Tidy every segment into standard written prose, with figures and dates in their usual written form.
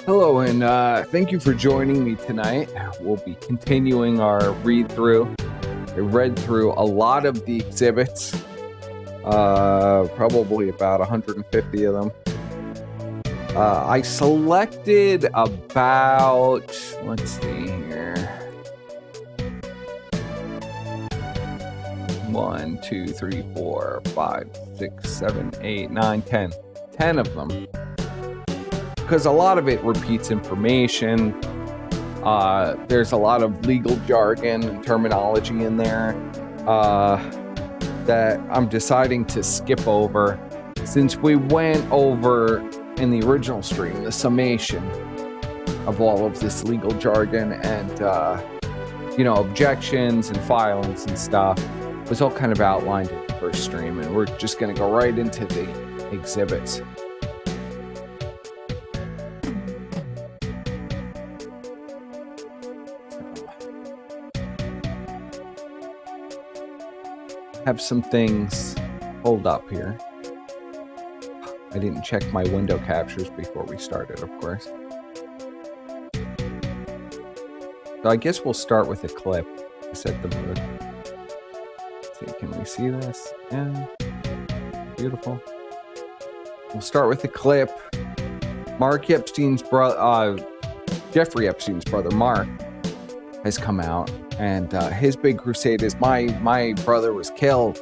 Hello, and thank you for joining me tonight. We'll be continuing our read-through. I read through a lot of the exhibits, probably about 150 of them. I selected about, let's see here, 1, 2, 3, 4, 5, 6, 7, 8, 9, 10. 10 of them. Because a lot of it repeats information. There's a lot of legal jargon and terminology in there that I'm deciding to skip over, since we went over in the original stream the summation of all of this legal jargon and objections and filings and stuff. It was all kind of outlined in the first stream, and we're just going to go right into the exhibits. Have some things pulled up here. I didn't check my window captures before we started, of course. So I guess we'll start with a clip to set the mood. Let's see, can we see this? Yeah. Beautiful. We'll start with a clip. Jeffrey Epstein's brother, Mark, has come out. And his big crusade is my brother was killed.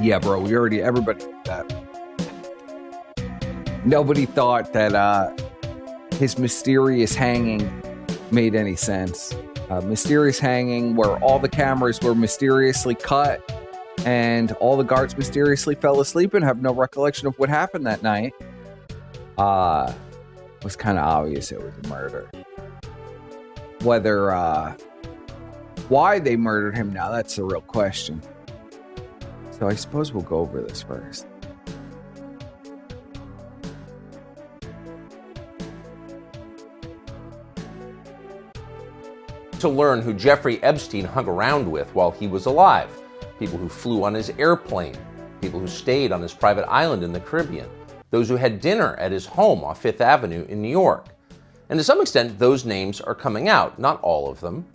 Yeah, bro, everybody knew that. Nobody thought that his mysterious hanging made any sense. Mysterious hanging where all the cameras were mysteriously cut and all the guards mysteriously fell asleep and have no recollection of what happened that night. Was kind of obvious it was a murder. Whether, why they murdered him now, that's the real question. So I suppose we'll go over this first. To learn who Jeffrey Epstein hung around with while he was alive. People who flew on his airplane, people who stayed on his private island in the Caribbean, those who had dinner at his home off Fifth Avenue in New York. And to some extent, those names are coming out, not all of them.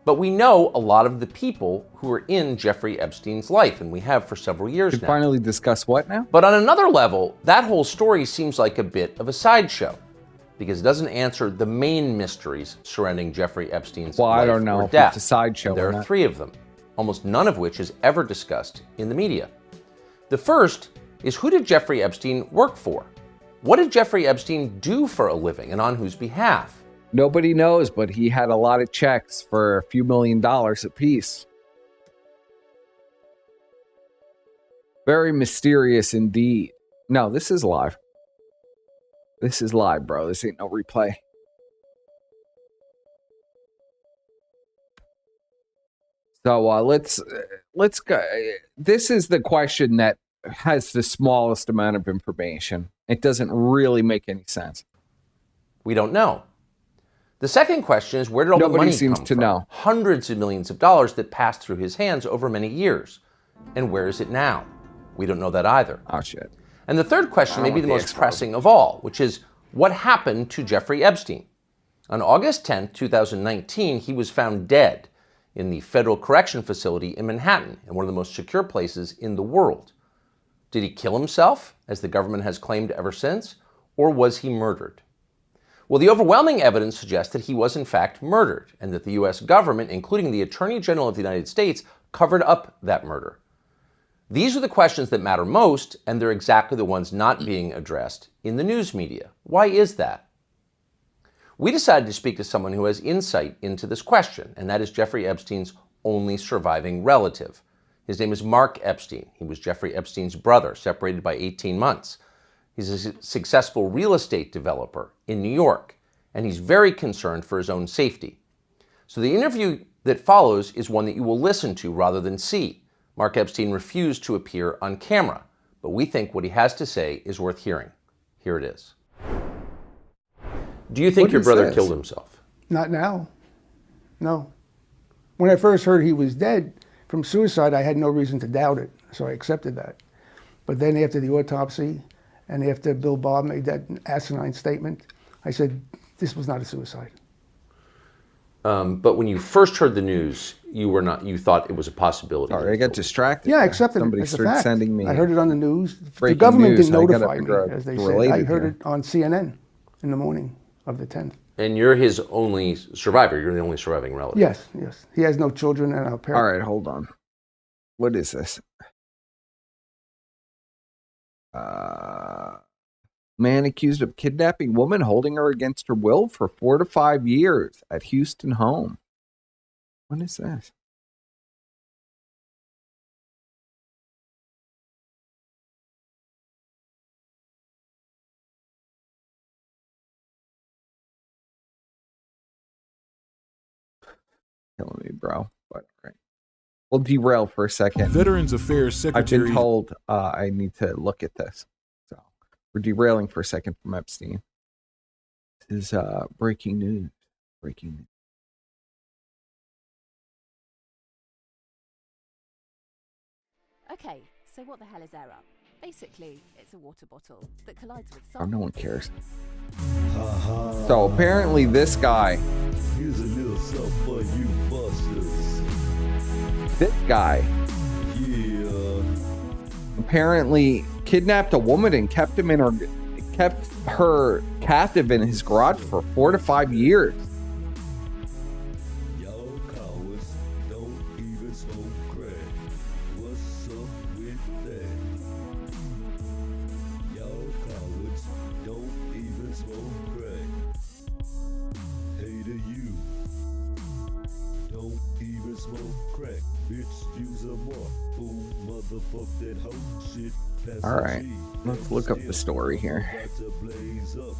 But we know a lot of the people who are in Jeffrey Epstein's life, and we have for several years now. Finally discuss what now? But on another level, that whole story seems like a bit of a sideshow, because it doesn't answer the main mysteries surrounding Jeffrey Epstein's life I don't know or death. It's a sideshow. There are 3 of them, almost none of which is ever discussed in the media. The first is, who did Jeffrey Epstein work for? What did Jeffrey Epstein do for a living, and on whose behalf? Nobody knows, but he had a lot of checks for a few $1 million apiece. Very mysterious indeed. No, this is live. This is live, bro. This ain't no replay. So let's go. This is the question that has the smallest amount of information. It doesn't really make any sense. We don't know. The second question is, where did all the money seems come to from? know. Hundreds of millions of dollars that passed through his hands over many years. And where is it now? We don't know that either. Oh, shit. And the third question may be the most pressing of all, which is, what happened to Jeffrey Epstein? On August 10th, 2019, he was found dead in the Federal Correction Facility in Manhattan, in one of the most secure places in the world. Did he kill himself, as the government has claimed ever since, or was he murdered? Well, the overwhelming evidence suggests that he was in fact murdered, and that the U.S. government, including the Attorney General of the United States, covered up that murder. These are the questions that matter most, and they're exactly the ones not being addressed in the news media. Why is that? We decided to speak to someone who has insight into this question, and that is Jeffrey Epstein's only surviving relative. His name is Mark Epstein. He was Jeffrey Epstein's brother, separated by 18 months. He's a successful real estate developer in New York, and he's very concerned for his own safety. So the interview that follows is one that you will listen to rather than see. Mark Epstein refused to appear on camera, but we think what he has to say is worth hearing. Here it is. Do you think your brother killed himself? Not now. No. When I first heard he was dead from suicide, I had no reason to doubt it, so I accepted that. But then after the autopsy And after Bill Barr made that asinine statement, I said, this was not a suicide. But when you first heard the news, you thought it was a possibility. Sorry, I got distracted. Yeah, I accepted Somebody it as a started fact. sending me. I heard it on the news. The breaking government news, didn't I gotta notify me, figure out as they it's said. I related heard here. it on CNN in the morning of the 10th. And you're his only survivor. You're the only surviving relative. Yes, yes. He has no children and our parents. All right, hold on. What is this? Man accused of kidnapping woman, holding her against her will for 4 to 5 years at Houston home. What is this? Killing me, bro. But right. We'll derail for a second. Veterans Affairs Secretary. I've been told I need to look at this. So we're derailing for a second from Epstein. This is breaking news. Breaking news. Okay, so what the hell is error? Basically, it's a water bottle that collides with Oh, something. no one cares. So apparently this guy. Here's a little something for you busters. This guy Yeah. apparently kidnapped a woman and kept her captive in his garage for 4 to 5 years. Y'all cowards don't even smoke crack. What's up with that? Y'all cowards don't even smoke crack. Hey to you. Don't even smoke crack. Bitch, use a mark. Fool, motherfuck that hoe shit. Pass All a right, G. let's look up the story here. About to blaze up.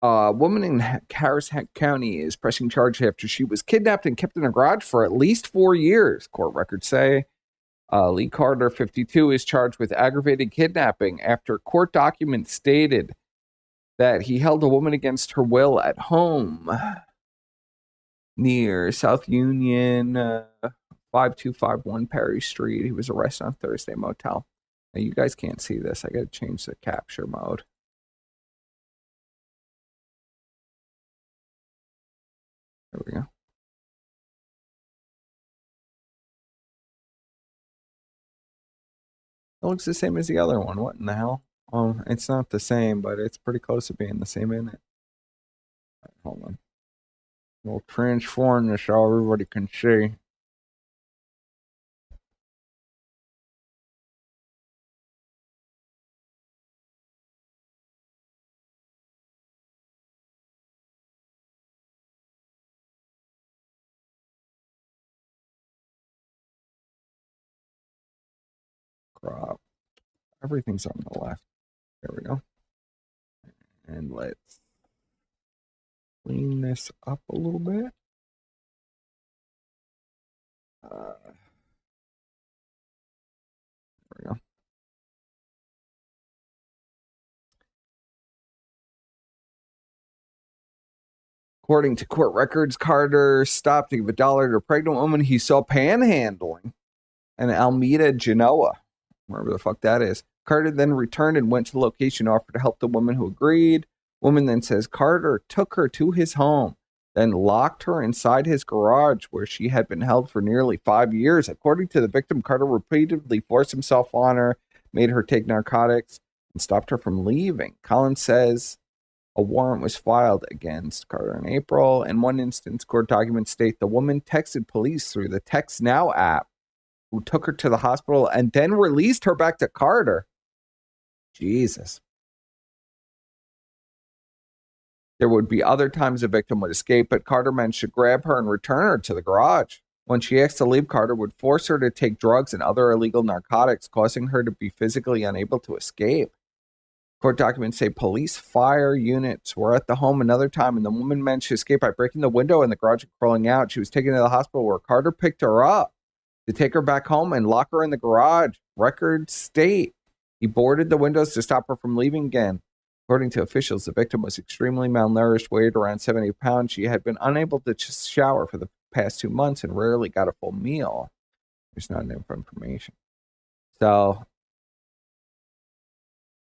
A woman in Harris County is pressing charges after she was kidnapped and kept in a garage for at least 4 years, court records say. Lee Carter, 52, is charged with aggravated kidnapping after court documents stated that he held a woman against her will at home near South Union, 5251 Perry Street. He was arrested on Thursday motel. Now, you guys can't see this. I got to change the capture mode. There we go. It looks the same as the other one. What in the hell? Oh, it's not the same, but it's pretty close to being the same, isn't it? All right, hold on. We'll transform this so everybody can see. Crop. Everything's on the left. There we go. And let's clean this up a little bit. There we go. According to court records, Carter stopped to give $1 to a pregnant woman he saw panhandling in Alameda, Genoa, wherever the fuck that is. Carter then returned and went to the location, offered to help the woman who agreed. Woman then says Carter took her to his home, then locked her inside his garage where she had been held for nearly 5 years. According to the victim, Carter repeatedly forced himself on her, made her take narcotics, and stopped her from leaving. Collins says a warrant was filed against Carter in April. In one instance, court documents state the woman texted police through the Text Now app, who took her to the hospital and then released her back to Carter. Jesus. There would be other times the victim would escape, but Carter managed to grab her and return her to the garage. When she asked to leave, Carter would force her to take drugs and other illegal narcotics, causing her to be physically unable to escape. Court documents say police fire units were at the home another time, and the woman managed to escape by breaking the window in the garage and crawling out. She was taken to the hospital where Carter picked her up to take her back home and lock her in the garage. Records state he boarded the windows to stop her from leaving again. According to officials, the victim was extremely malnourished, weighed around 70 pounds. She had been unable to shower for the past 2 months and rarely got a full meal. There's not enough information. So,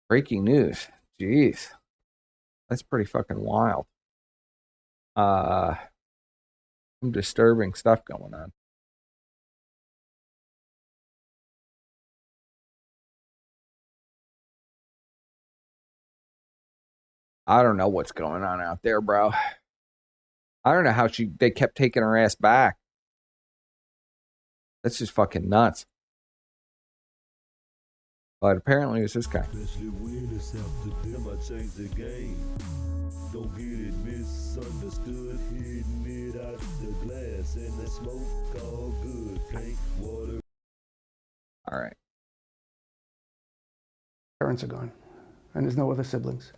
breaking news. Jeez. That's pretty fucking wild. Some disturbing stuff going on. I don't know what's going on out there, bro. I don't know how they kept taking her ass back. That's just fucking nuts. But apparently it's this guy. Especially when it's after them, I change the game. Don't get it misunderstood, hitting it out the glass and the smoke all good. Paint, water. All right. Parents are gone, and there's no other siblings.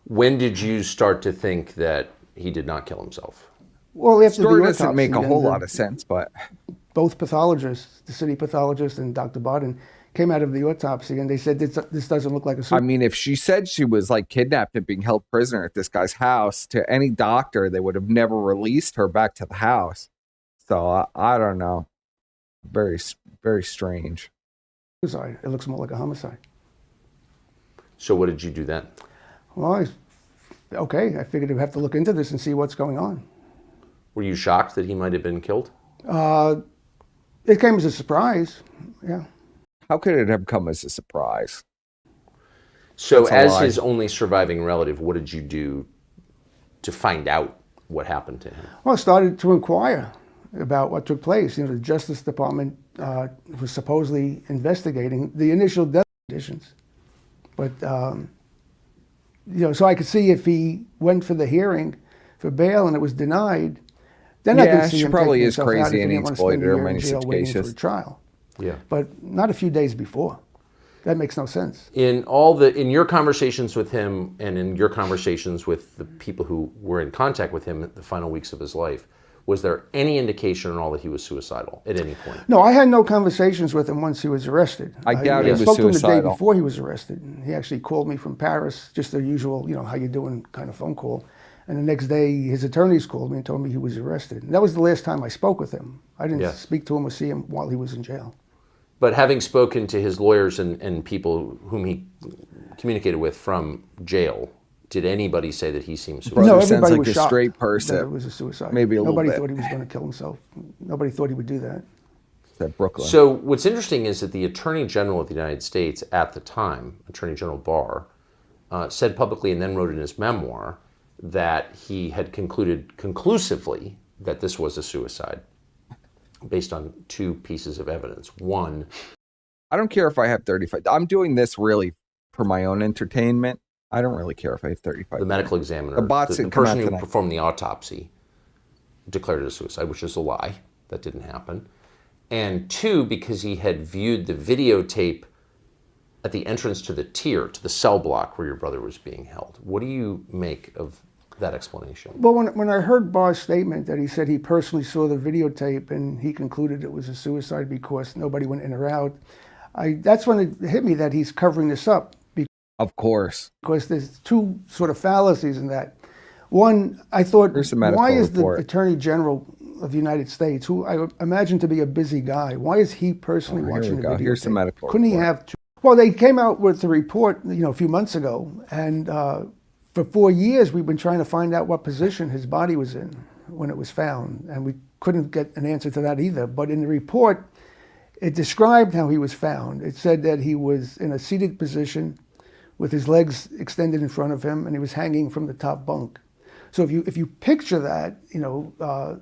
When did you start to think that he did not kill himself? Well, after Story the doesn't autopsy, make a then whole lot of sense, but both pathologists, the city pathologist and Dr. Barden, came out of the autopsy and they said this doesn't look like a suicide. I mean, if she said she was like kidnapped and being held prisoner at this guy's house, to any doctor, they would have never released her back to the house. So I don't know. Very, very strange. Suicide. It looks more like a homicide. So what did you do then? Well, I figured I'd have to look into this and see what's going on. Were you shocked that he might have been killed? It came as a surprise. Yeah. How could it have come as a surprise? So That's a as lie. his only surviving relative, what did you do to find out what happened to him? Well, I started to inquire about what took place. You know, the Justice Department was supposedly investigating the initial death conditions. But, you know, so I could see if he went for the hearing for bail and it was denied, then I Yeah, could see she him probably taking is himself out if crazy he and didn't he want to spend exploited a her in year in many jail waiting for a cases. trial. Yeah. But not a few days before. That makes no sense. In your conversations with him and in your conversations with the people who were in contact with him at the final weeks of his life, was there any indication at all that he was suicidal at any point? No, I had no conversations with him once he was arrested. I doubt he was spoke to him the day suicidal. before he was arrested. He actually called me from Paris, just the usual, you know, how you doing kind of phone call. And the next day, his attorneys called me and told me he was arrested. And that was the last time I spoke with him. I didn't speak to him or see him while he was in jail. But having spoken to his lawyers and people whom he communicated with from jail, did anybody say that he seemed suicidal? Brother No, sounds everybody like was a shocked straight that person. it was a suicide. Maybe a little Nobody bit. thought he was going to kill himself. Nobody thought he would do that. That Brooklyn. So what's interesting is that the Attorney General of the United States at the time, Attorney General Barr, said publicly and then wrote in his memoir that he had concluded conclusively that this was a suicide based on two pieces of evidence. One, I don't care if I have 35. I'm doing this really for my own entertainment. I don't really care if I have 35. the medical examiner, The bots the that come out person who tonight. performed the autopsy, declared it a suicide, which is a lie. That didn't happen. And two, because he had viewed the videotape at the entrance to the tier, to the cell block where your brother was being held. What do you make of that explanation? Well, when I heard Barr's statement that he said he personally saw the videotape and he concluded it was a suicide because nobody went in or out, that's when it hit me that he's covering this up. Of course. Because there's two sort of fallacies in that. One, I thought, Here's the medical why is the report. Attorney General of the United States, who I imagine to be a busy guy, why is he personally Here watching we the go. video? Here's the medical Couldn't he report. have two? Well, they came out with the report, you know, a few months ago, and for 4 years we've been trying to find out what position his body was in when it was found, and we couldn't get an answer to that either. But in the report, it described how he was found. It said that he was in a seated position with his legs extended in front of him, and he was hanging from the top bunk. So if you picture that, you know,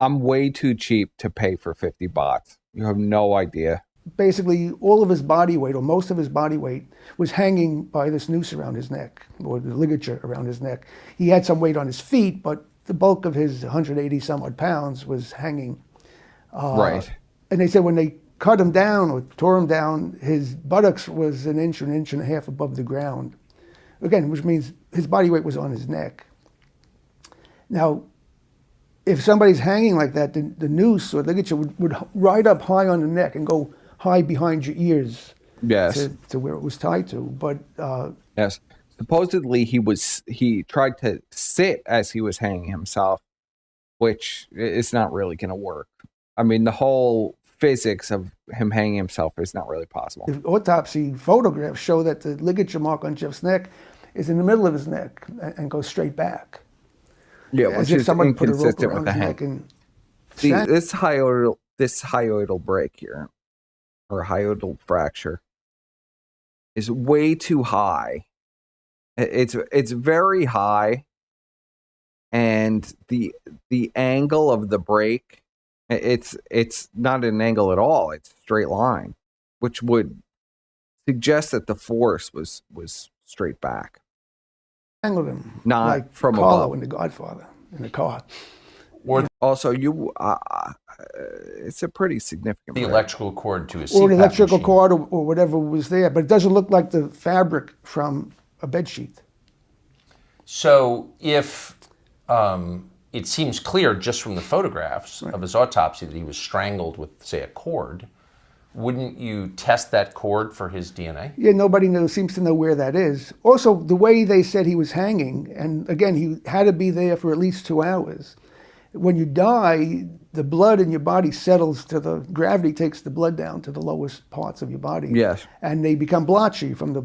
I'm way too cheap to pay for 50 bots. You have no idea. basically all of his body weight, or most of his body weight, was hanging by this noose around his neck, or the ligature around his neck. He had some weight on his feet, but the bulk of his 180 some odd pounds was hanging. Right. And they said when they cut him down or tore him down, his buttocks was an inch and a half above the ground. Again, which means his body weight was on his neck. Now, if somebody's hanging like that, the noose or ligature would ride up high on the neck and go high behind your ears Yes. to where it was tied to. But Yes. supposedly he tried to sit as he was hanging himself, which is not really going to work. I mean, the whole physics of him hanging himself is not really possible. The autopsy photographs show that the ligature mark on Jeff's neck is in the middle of his neck and goes straight back. Yeah, as which if is someone put a rope inconsistent around with the his neck hang. and See, this hyoidal break here, or hyoidal fracture, is way too high. It's very high, and the angle of the break, it's not an angle at all. It's a straight line, which would suggest that the force was straight back, strangled him, not like from Carlo above. in The Godfather in the car. Also, it's a pretty significant The break. electrical cord to his Or CPAP an electrical machine. cord or whatever was there, but it doesn't look like the fabric from a bed sheet. So if it seems clear just from the photographs of his autopsy that he was strangled with, say, a cord, wouldn't you test that cord for his DNA? Yeah, nobody seems to know where that is. Also, the way they said he was hanging, and again, he had to be there for at least 2 hours. When you die, the blood in your body settles to gravity takes the blood down to the lowest parts of your body. Yes. And they become blotchy from the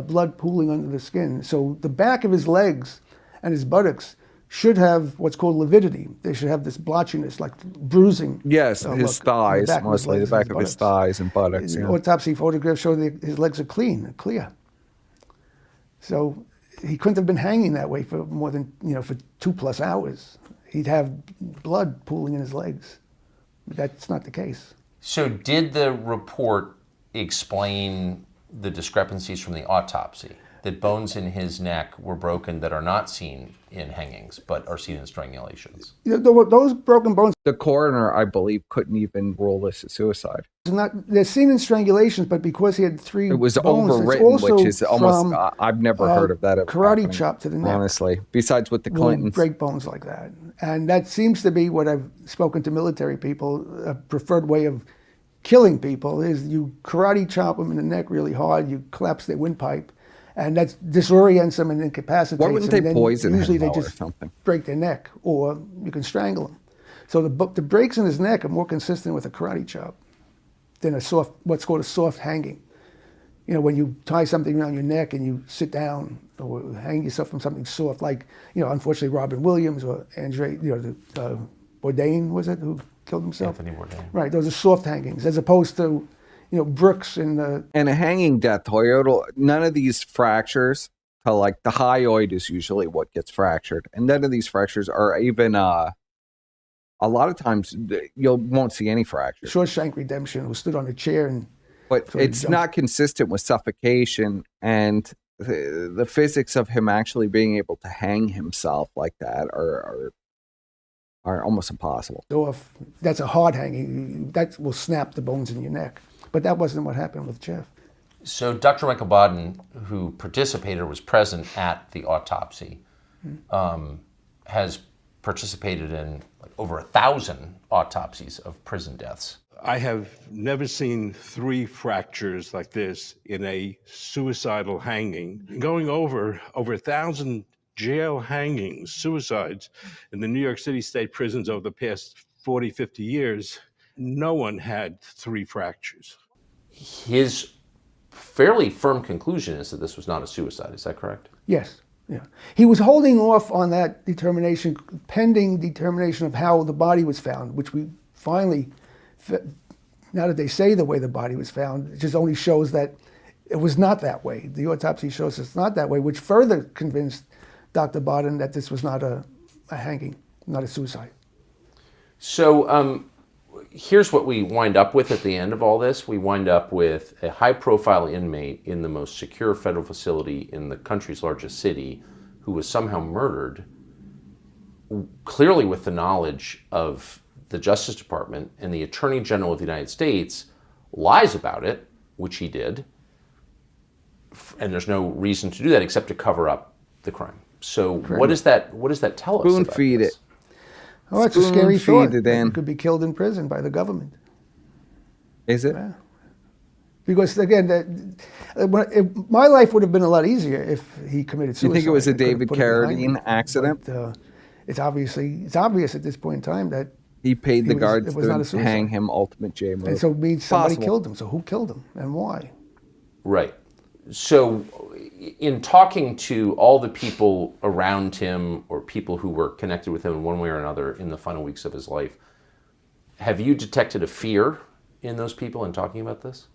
blood pooling under the skin. So the back of his legs and his buttocks should have what's called lividity. They should have this blotchiness, like bruising. Yes, his look on the thighs, back of his mostly the legs back and of his buttocks. thighs and buttocks. Yeah. Autopsy photographs show that his legs are clear. So he couldn't have been hanging that way for more than, for 2+ hours. He'd have blood pooling in his legs. But that's not the case. So did the report explain the discrepancies from the autopsy? That bones in his neck were broken that are not seen in hangings, but are seen in strangulations? Those broken bones The coroner, I believe, couldn't even rule this a suicide. they're seen in strangulations, but because he had 3 It was bones, it's overwritten, also which is almost, from, I've never heard of that. karate happening, chop to the neck. honestly, besides with the will Clintons. break bones like that. And that seems to be what I've spoken to military people, a preferred way of killing people is you karate chop them in the neck really hard, you collapse their windpipe, and that disorients them and incapacitates Why wouldn't them. they and then poison usually him, they though, or just something? break their neck, or you can strangle them. So the breaks in his neck are more consistent with a karate chop than what's called a soft hanging. When you tie something around your neck and you sit down or hang yourself from something soft, like, unfortunately Robin Williams or Andre, Bourdain, was it, who killed himself? Anthony Bourdain. Right, those are soft hangings, as opposed to, Brooks in the... And a hanging death, hyoidal, none of these fractures, like the hyoid is usually what gets fractured. And none of these fractures are even, a lot of times you won't see any fractures. Shawshank Redemption, who stood on a chair and... But sort of it's jumped. not consistent with suffocation and the physics of him actually being able to hang himself like that are almost impossible. Off. That's a hard hanging. That will snap the bones in your neck. But that wasn't what happened with Jeff. So Dr. Michael Baden, who participated or was present at the autopsy, has participated in over 1,000 autopsies of prison deaths. I have never seen 3 fractures like this in a suicidal hanging. Going over 1,000 jail hangings, suicides in the New York City state prisons over the past 40, 50 years, no one had 3 fractures. His fairly firm conclusion is that this was not a suicide. Is that correct? Yes. Yeah. He was holding off on that determination, pending determination of how the body was found, which we finally, now that they say the way the body was found, it just only shows that it was not that way. The autopsy shows it's not that way, which further convinced Dr. Baden that this was not a hanging, not a suicide. So here's what we wind up with at the end of all this. We wind up with a high-profile inmate in the most secure federal facility in the country's largest city who was somehow murdered, clearly with the knowledge of the Justice Department, and the Attorney General of the United States lies about it, which he did, and there's no reason to do that except to cover up the crime. So what does that tell us Spoon about feed this? it. Oh, it's a scary Spoon thought. feed it That in. you could be killed in prison by the government. Is it? Yeah. Because again, my life would have been a lot easier if he committed suicide. You think it was a I could have David put it behind me. Carradine accident? But, it's obvious at this point in time that He paid the guards it was not a to suicide. hang him ultimate J mode. And so it means somebody Possible. killed him. So who killed him and why? Right. So, in talking to all the people around him or people who were connected with him in one way or another in the final weeks of his life, have you detected a fear in those people in talking about this?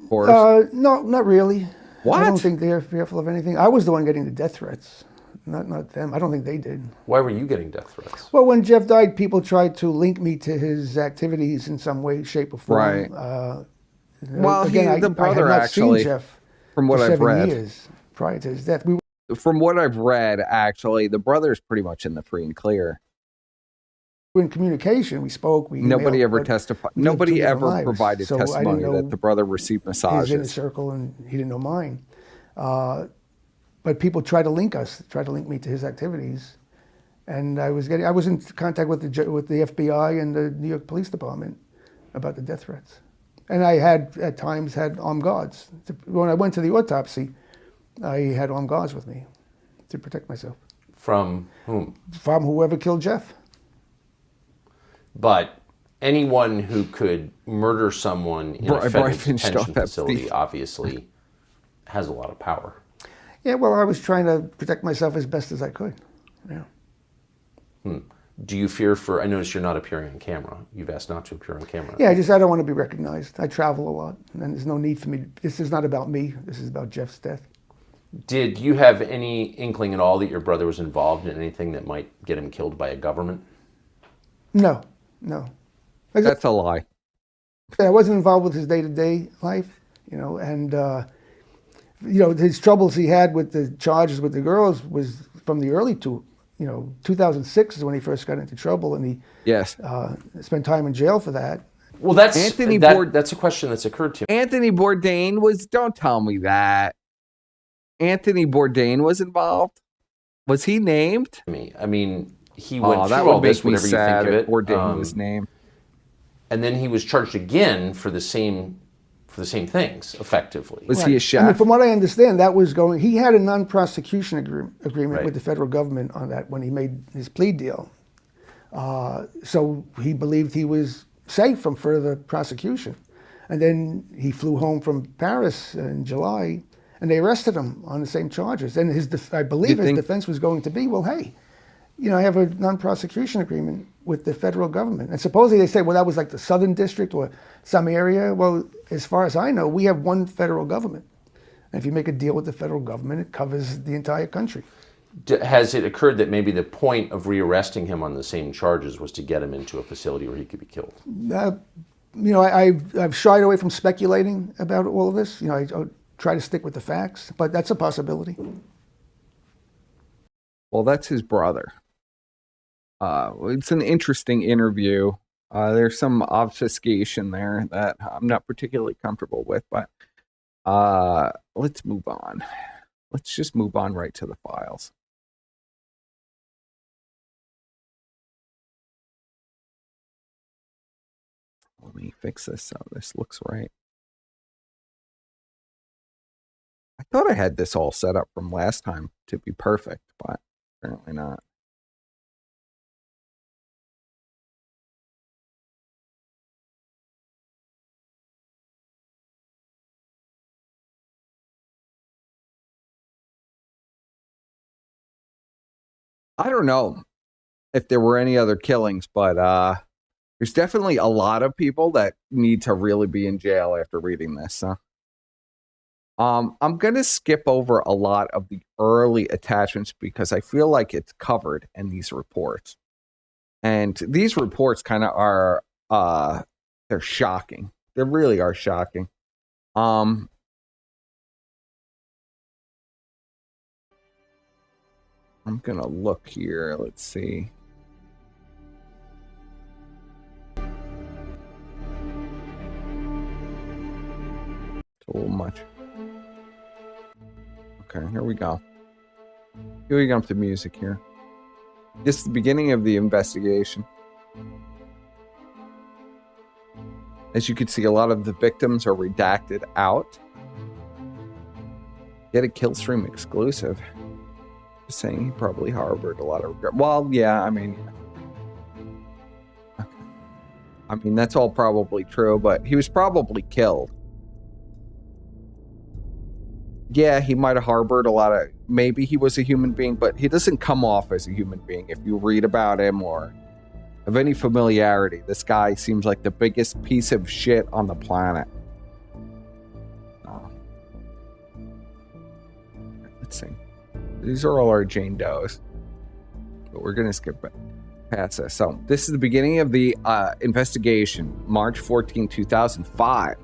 No, not really. What? I don't think they're fearful of anything. I was the one getting the death threats, not them. I don't think they did. Why were you getting death threats? Well, when Jeff died, people tried to link me to his activities in some way, shape, or form. Right. Well, again, the brother I had not actually, seen Jeff from what for I've 7 read, years prior to his death. from what I've read, actually, the brother's pretty much in the free and clear. Were in communication. We spoke. We Nobody emailed, ever but testified. we lived two Nobody different ever lives. provided So I didn't testimony know that the brother received his inner massages. circle, and he didn't know mine. But people tried to link me to his activities, and I was in contact with the FBI and the New York Police Department about the death threats, and I had at times had armed guards. When I went to the autopsy, I had armed guards with me to protect myself. From whom? From whoever killed Jeff. But anyone who could murder someone in a federal detention facility obviously has a lot of power. Yeah, well, I was trying to protect myself as best as I could. Yeah. Do you fear for, I notice you're not appearing on camera. You've asked not to appear on camera. Yeah, I don't want to be recognized. I travel a lot, and there's no need for me. This is not about me. This is about Jeff's death. Did you have any inkling at all that your brother was involved in anything that might get him killed by a government? No. That's a lie. I wasn't involved with his day-to-day life, and his troubles he had with the charges with the girls was from the early 2006 is when he first got into trouble, and he spent time in jail for that. Well, that's a question that's occurred to me. Anthony Bourdain was. Don't tell me that. Anthony Bourdain was involved. Was he named? I mean, he went through that all would make this, me whatever you sad think of if it. Bourdain was named. And then he was charged again for the same things, effectively. Was he a chef? I mean, from what I understand, that was going. He had a non-prosecution agreement Right. with the federal government on that when he made his plea deal. So he believed he was safe from further prosecution, and then he flew home from Paris in July, and they arrested him on the same charges. And I believe his defense was going to be, well, hey, I have a non-prosecution agreement with the federal government. And supposedly they say, well, that was like the Southern District or some area. Well, as far as I know, we have one federal government. And if you make a deal with the federal government, it covers the entire country. Has it occurred that maybe the point of rearresting him on the same charges was to get him into a facility where he could be killed? I've shied away from speculating about all of this. I try to stick with the facts, but that's a possibility. Well, that's his brother. It's an interesting interview. There's some obfuscation there that I'm not particularly comfortable with, but let's move on. Let's just move on right to the files. Let me fix this so this looks right. I thought I had this all set up from last time to be perfect, but apparently not. I don't know if there were any other killings, but there's definitely a lot of people that need to really be in jail after reading this. I'm going to skip over a lot of the early attachments because I feel like it's covered in these reports. And these reports kind of are, they're shocking. They really are shocking. I'm going to look here. Let's see. It's a little much. Okay, here we go. Here we go with the music here. This is the beginning of the investigation. As you can see, a lot of the victims are redacted out. Get a Killstream exclusive. Just saying he probably harbored a lot of regret. Well, yeah, I mean, that's all probably true, but he was probably killed. Yeah, he might have harbored a lot of, maybe he was a human being, but he doesn't come off as a human being. If you read about him or have any familiarity, this guy seems like the biggest piece of shit on the planet. Let's see. These are all our Jane Does, but we're going to skip past this. So this is the beginning of the investigation, March 14, 2005.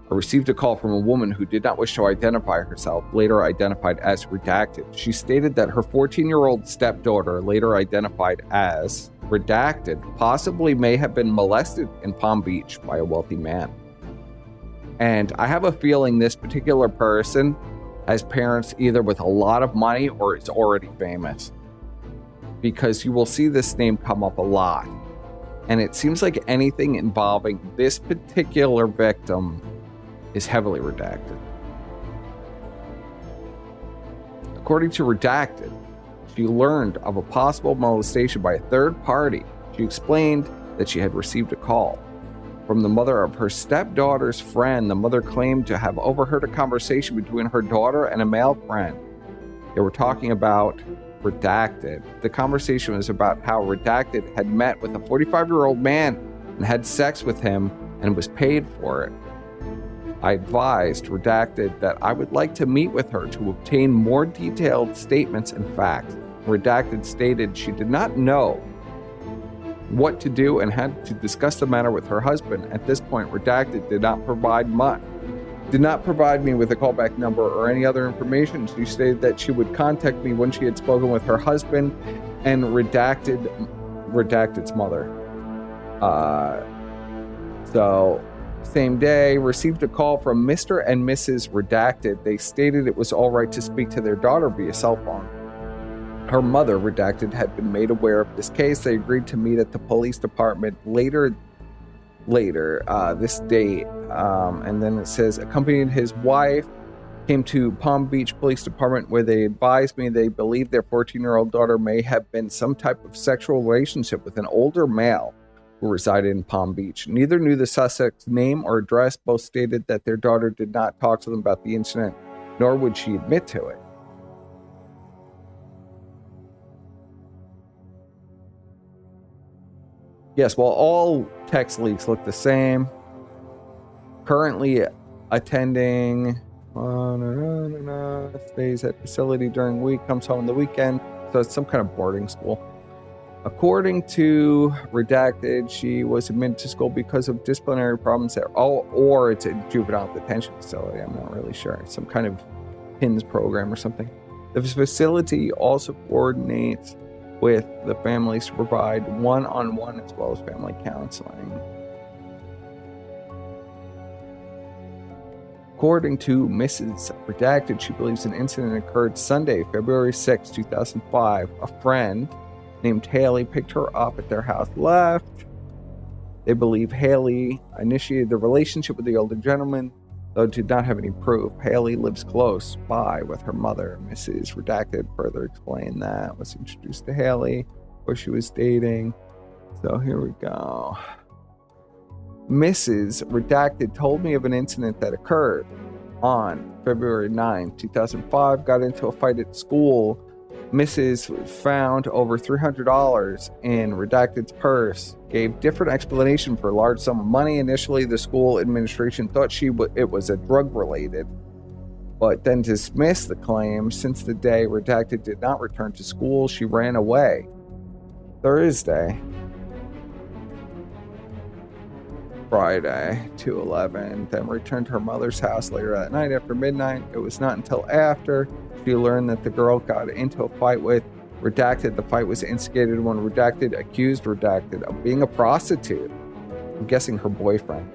I received a call from a woman who did not wish to identify herself, later identified as redacted. She stated that her 14-year-old stepdaughter, later identified as redacted, possibly may have been molested in Palm Beach by a wealthy man. And I have a feeling this particular person has parents either with a lot of money or is already famous, because you will see this name come up a lot. And it seems like anything involving this particular victim is heavily redacted. According to Redacted, she learned of a possible molestation by a third party. She explained that she had received a call from the mother of her stepdaughter's friend. The mother claimed to have overheard a conversation between her daughter and a male friend. They were talking about Redacted. The conversation was about how Redacted had met with a 45-year-old man and had sex with him and was paid for it. I advised Redacted that I would like to meet with her to obtain more detailed statements and facts. Redacted stated she did not know what to do and had to discuss the matter with her husband. At this point, Redacted did not provide me with a callback number or any other information. She stated that she would contact me when she had spoken with her husband and Redacted's mother. Same day, received a call from Mr. and Mrs. Redacted. They stated it was all right to speak to their daughter via cell phone. Her mother, Redacted, had been made aware of this case. They agreed to meet at the police department later this date. And then it says, accompanied his wife, came to Palm Beach Police Department where they advised me they believed their 14-year-old daughter may have been some type of sexual relationship with an older male who resided in Palm Beach. Neither knew the suspect's name or address. Both stated that their daughter did not talk to them about the incident, nor would she admit to it. Yes, well, all text leaks look the same. Currently attending, stays at facility during week, comes home on the weekend. So it's some kind of boarding school. According to Redacted, she was admitted to school because of disciplinary problems there. Or it's a juvenile detention facility. I'm not really sure. It's some kind of PINS program or something. The facility also coordinates with the families to provide one-on-one as well as family counseling. According to Mrs. Redacted, she believes an incident occurred Sunday, February 6, 2005. A friend named Haley picked her up at their house, left. They believe Haley initiated the relationship with the older gentleman, though did not have any proof. Haley lives close by with her mother. Mrs. Redacted further explained that, was introduced to Haley, where she was dating. So here we go. Mrs. Redacted told me of an incident that occurred on February 9, 2005. Got into a fight at school. Mrs. found over $300 in Redacted's purse, gave different explanation for a large sum of money. Initially, the school administration thought it was a drug-related, but then dismissed the claim. Since the day Redacted did not return to school, she ran away. Thursday, Friday, 2/11, then returned to her mother's house later that night after midnight. It was not until after she learned that the girl got into a fight with Redacted. The fight was instigated when Redacted accused Redacted of being a prostitute. I'm guessing her boyfriend,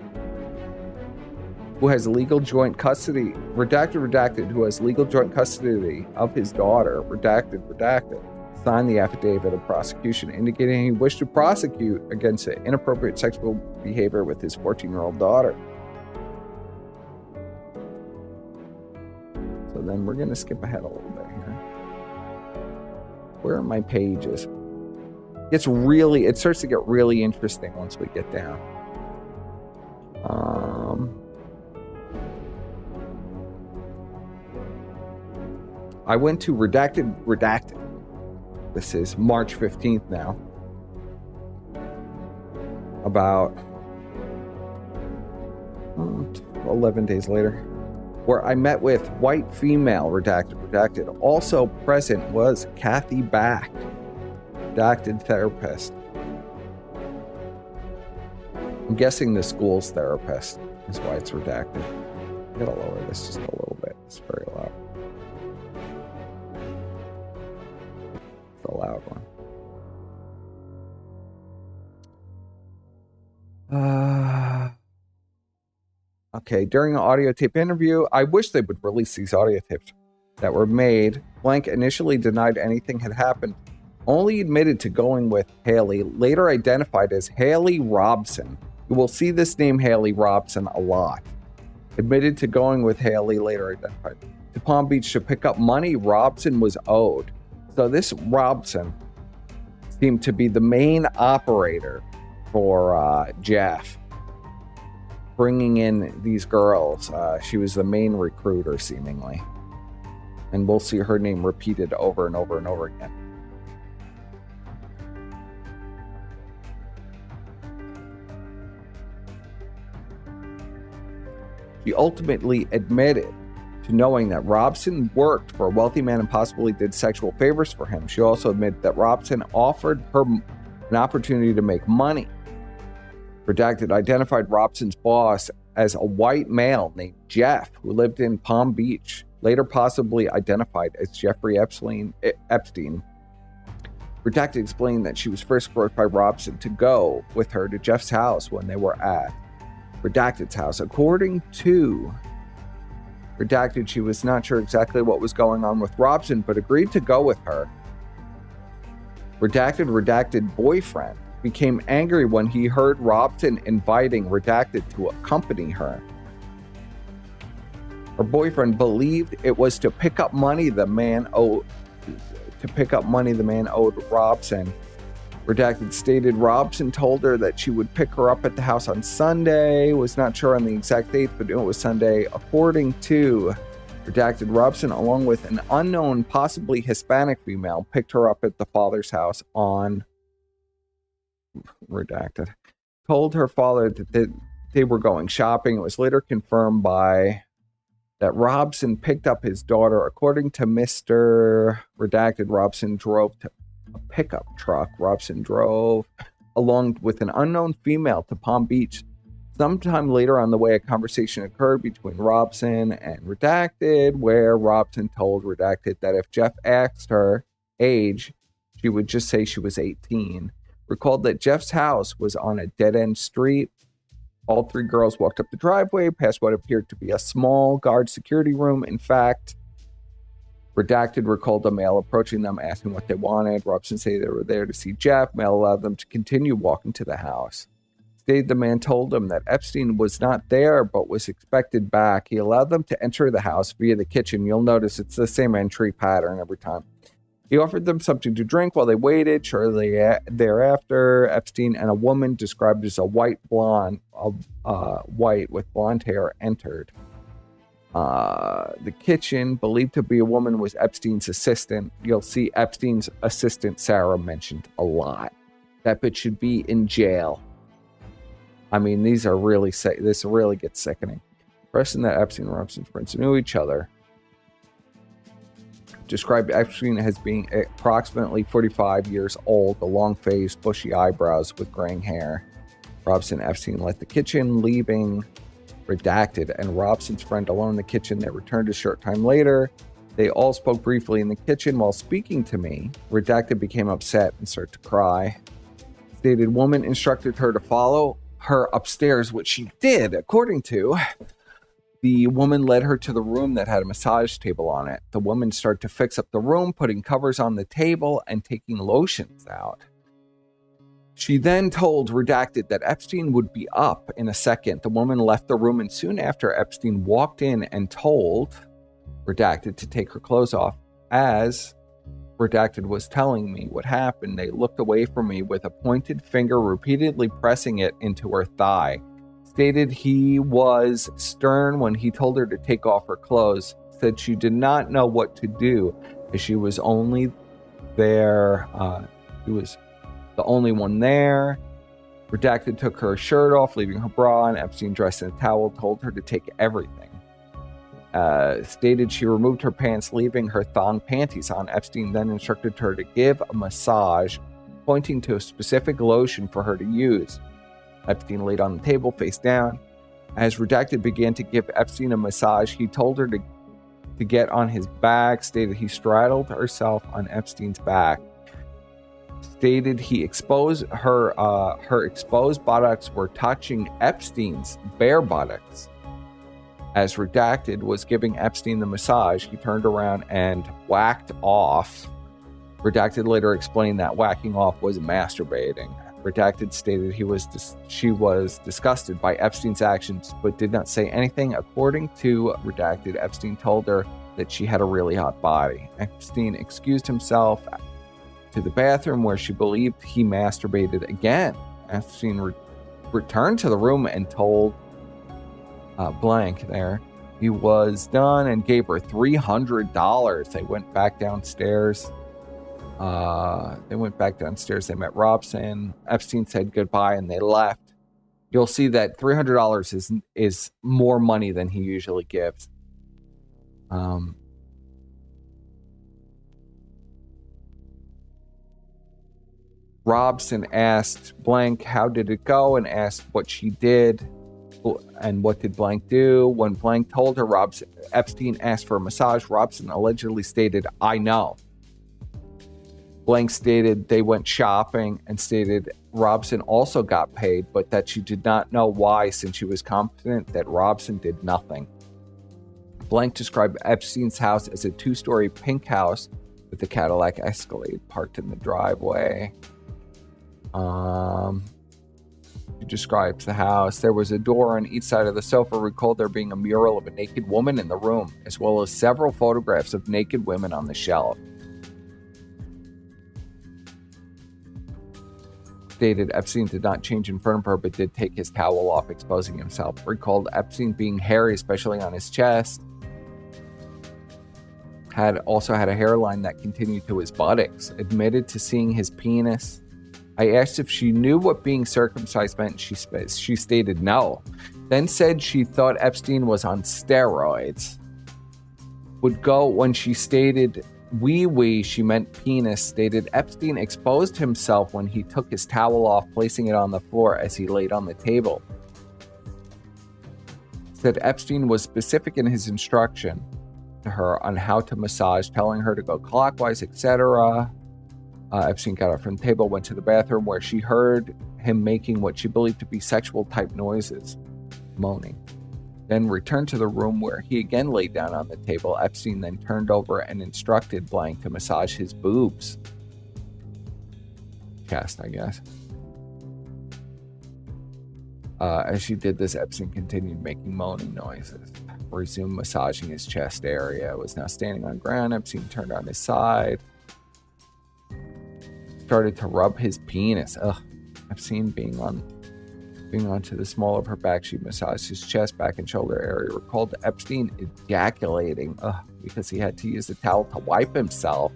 who has legal joint custody. Redacted, who has legal joint custody of his daughter. Redacted. signed the affidavit of prosecution indicating he wished to prosecute against inappropriate sexual behavior with his 14-year-old daughter. So then we're going to skip ahead a little bit here. Where are my pages? It starts to get really interesting once we get down. I went to redacted. This is March 15th now. About 11 days later, where I met with white female, redacted. Also present was Kathy Back, redacted therapist. I'm guessing the school's therapist is why it's redacted. I gotta lower this just a little bit. It's very loud. It's a loud one. Okay, during the audio tape interview, I wish they would release these audio tapes that were made. Blank initially denied anything had happened, only admitted to going with Haley, later identified as Haley Robson. You will see this name Haley Robson a lot. Admitted to going with Haley, later identified to Palm Beach to pick up money Robson was owed. So this Robson seemed to be the main operator for Jeff, bringing in these girls. She was the main recruiter, seemingly. And we'll see her name repeated over and over and over again. She ultimately admitted to knowing that Robson worked for a wealthy man and possibly did sexual favors for him. She also admitted that Robson offered her an opportunity to make money. Redacted identified Robson's boss as a white male named Jeff, who lived in Palm Beach, later possibly identified as Jeffrey Epstein. Redacted explained that she was first approached by Robson to go with her to Jeff's house when they were at Redacted's house. According to Redacted, she was not sure exactly what was going on with Robson, but agreed to go with her. Redacted boyfriend became angry when he heard Robson inviting Redacted to accompany her. Her boyfriend believed it was to pick up money the man owed Robson. Redacted stated Robson told her that she would pick her up at the house on Sunday. Was not sure on the exact date, but it was Sunday. According to Redacted, Robson, along with an unknown, possibly Hispanic female, picked her up at the father's house on Redacted. Told her father that they were going shopping. It was later confirmed by that Robson picked up his daughter. According to Mr. Redacted, Robson drove to a pickup truck. Robson drove along with an unknown female to Palm Beach. Sometime later on the way, a conversation occurred between Robson and Redacted, where Robson told Redacted that if Jeff asked her age, she would just say she was 18. Recalled that Jeff's house was on a dead-end street. All three girls walked up the driveway past what appeared to be a small guard security room. In fact, Redacted recalled a male approaching them, asking what they wanted. Robson said they were there to see Jeff. Male allowed them to continue walking to the house. Stated the man told them that Epstein was not there, but was expected back. He allowed them to enter the house via the kitchen. You'll notice it's the same entry pattern every time. He offered them something to drink while they waited. Shortly thereafter, Epstein and a woman described as a white with blonde hair entered. The kitchen, believed to be a woman, was Epstein's assistant. You'll see Epstein's assistant, Sarah, mentioned a lot. That bitch should be in jail. I mean, these are really this really gets sickening. Person that Epstein and Robson's friends knew each other. Described Epstein as being approximately 45 years old, a long face, bushy eyebrows with graying hair. Robson and Epstein left the kitchen, leaving Redacted and Robson's friend alone in the kitchen. They returned a short time later. They all spoke briefly in the kitchen. While speaking to me, Redacted became upset and started to cry. Stated woman instructed her to follow her upstairs, which she did, according to The woman led her to the room that had a massage table on it. The woman started to fix up the room, putting covers on the table and taking lotions out. She then told Redacted that Epstein would be up in a second. The woman left the room, and soon after, Epstein walked in and told Redacted to take her clothes off. As Redacted was telling me what happened, they looked away from me with a pointed finger, repeatedly pressing it into her thigh. Stated he was stern when he told her to take off her clothes. Said she did not know what to do, as she was only there. He was the only one there. Redacted took her shirt off, leaving her bra on. Epstein, dressed in a towel, told her to take everything. Stated she removed her pants, leaving her thong panties on. Epstein then instructed her to give a massage, pointing to a specific lotion for her to use. Epstein laid on the table, face down. As Redacted began to give Epstein a massage, he told her to get on his back. Stated he straddled herself on Epstein's back. Stated he exposed her exposed buttocks were touching Epstein's bare buttocks. As Redacted was giving Epstein the massage, he turned around and whacked off. Redacted later explained that whacking off was masturbating. Redacted stated she was disgusted by Epstein's actions, but did not say anything. According to Redacted, Epstein told her that she had a really hot body. Epstein excused himself to the bathroom, where she believed he masturbated again. Epstein returned to the room and told blank there he was done and gave her $300. They went back downstairs. They met Robson. Epstein said goodbye and they left. You'll see that $300 is more money than he usually gives. Robson asked blank how did it go, and asked what she did and what did blank do. When blank told her Epstein asked for a massage, Robson allegedly stated, "I know." Blank stated they went shopping and stated Robson also got paid, but that she did not know why, since she was confident that Robson did nothing. Blank described Epstein's house as a 2-story pink house with a Cadillac Escalade parked in the driveway. She describes the house. There was a door on each side of the sofa. Recalled there being a mural of a naked woman in the room, as well as several photographs of naked women on the shelf. Stated Epstein did not change in front of her, but did take his towel off, exposing himself. Recalled Epstein being hairy, especially on his chest. Also had a hairline that continued to his buttocks. Admitted to seeing his penis. I asked if she knew what being circumcised meant. She stated no. Then said she thought Epstein was on steroids. When she stated wee, she meant penis. Stated Epstein exposed himself when he took his towel off, placing it on the floor as he laid on the table. Said Epstein was specific in his instruction to her on how to massage, telling her to go clockwise, etc. Epstein got up from the table, went to the bathroom, where she heard him making what she believed to be sexual type noises, moaning. Then returned to the room, where he again laid down on the table. Epstein then turned over and instructed blank to massage his boobs. Chest, I guess. As she did this, Epstein continued making moaning noises. Resumed massaging his chest area. Was now standing on ground. Epstein turned on his side. Started to rub his penis. Epstein being onto the small of her back, she massaged his chest, back, and shoulder area. Recalled Epstein ejaculating because he had to use the towel to wipe himself.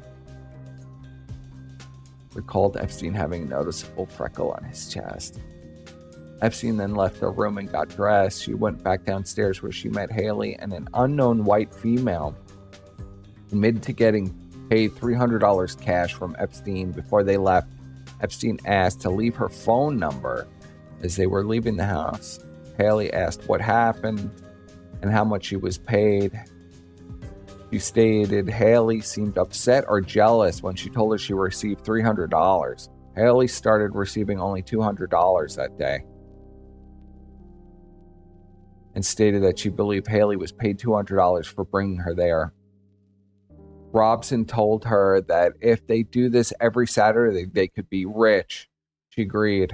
Recalled Epstein having a noticeable freckle on his chest. Epstein then left the room and got dressed. She went back downstairs, where she met Haley and an unknown white female. Admitted to getting paid $300 cash from Epstein. Before they left, Epstein asked to leave her phone number. As they were leaving the house, Haley asked what happened and how much she was paid. She stated Haley seemed upset or jealous when she told her she received $300. Haley started receiving only $200 that day. and stated that she believed Haley was paid $200 for bringing her there. Robson told her that if they do this every Saturday, they could be rich. She agreed.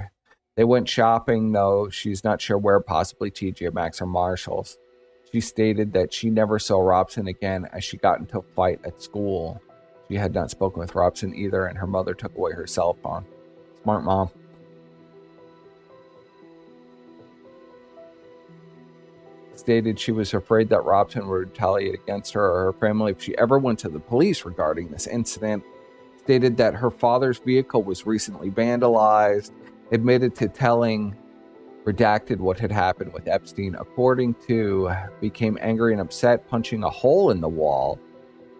They went shopping, though she's not sure where, possibly TJ Maxx or Marshall's. She stated that she never saw Robson again as she got into a fight at school. She had not spoken with Robson either, and her mother took away her cell phone. Smart mom. Stated she was afraid that Robson would retaliate against her or her family if she ever went to the police regarding this incident. Stated that her father's vehicle was recently vandalized. Admitted to telling Redacted what had happened with Epstein. According to, became angry and upset, punching a hole in the wall.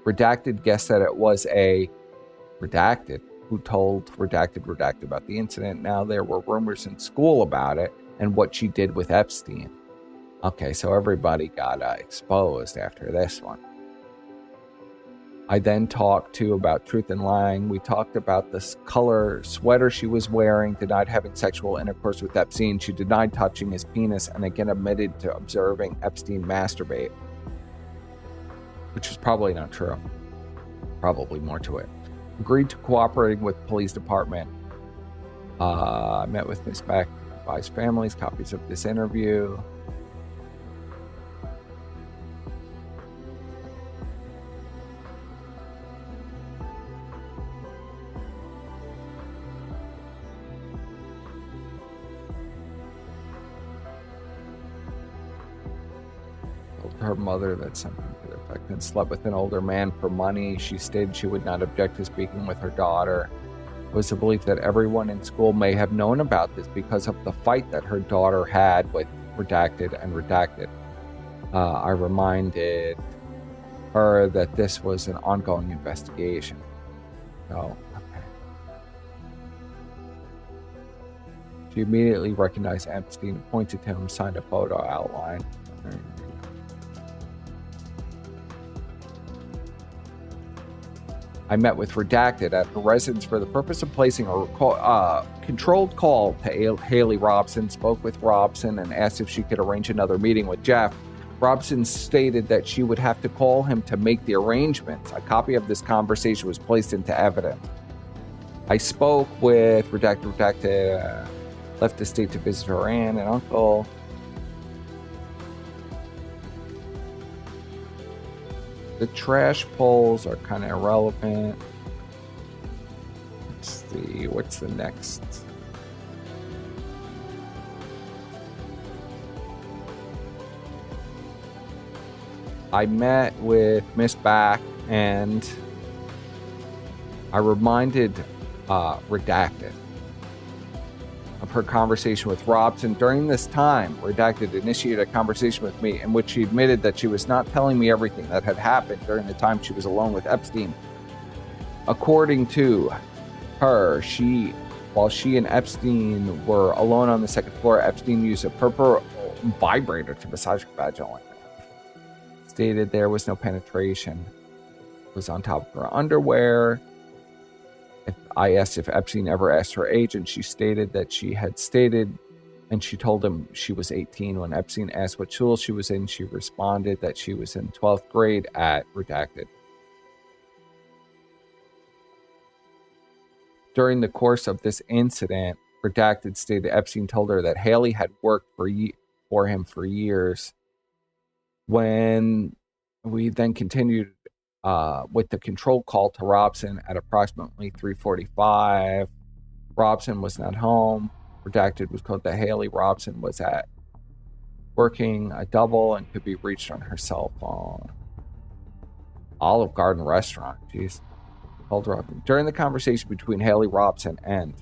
Redacted guessed that it was a Redacted who told Redacted about the incident. Now there were rumors in school about it and what she did with Epstein. Okay, so everybody got exposed after this one. I then talked to about truth and lying. We talked about this color sweater she was wearing, denied having sexual intercourse with Epstein. She denied touching his penis and again admitted to observing Epstein masturbate, which is probably not true. Probably more to it. Agreed to cooperating with the police department. I met with Ms. Beck, advised families, copies of this interview. Her mother that something to the effect and slept with an older man for money. She stated she would not object to speaking with her daughter. It was the belief that everyone in school may have known about this because of the fight that her daughter had with Redacted and Redacted. I reminded her that this was an ongoing investigation. So, okay. She immediately recognized Epstein, pointed to him, signed a photo outline. I met with Redacted at her residence for the purpose of placing a controlled call to Haley Robson, spoke with Robson, and asked if she could arrange another meeting with Jeff. Robson stated that she would have to call him to make the arrangements. A copy of this conversation was placed into evidence. I spoke with Redacted, left the state to visit her aunt and uncle. The trash polls are kind of irrelevant. Let's see, what's the next? I met with Miss Back and I reminded Redacted of her conversation with Robson. During this time, Redacted initiated a conversation with me in which she admitted that she was not telling me everything that had happened during the time she was alone with Epstein. According to her, while she and Epstein were alone on the second floor, Epstein used a purple vibrator to massage her vaginally. Stated there was no penetration. It was on top of her underwear. I asked if Epstein ever asked her age, and she stated that she had stated, and she told him she was 18. When Epstein asked what school she was in, she responded that she was in 12th grade at Redacted. During the course of this incident, Redacted stated Epstein told her that Haley had worked for him for years. When we then continued with the control call to Robson at approximately 3:45. Robson was not home. Redacted was told that Haley Robson was at working a double and could be reached on her cell phone. Olive Garden restaurant, jeez. Called Robson. During the conversation between Haley Robson and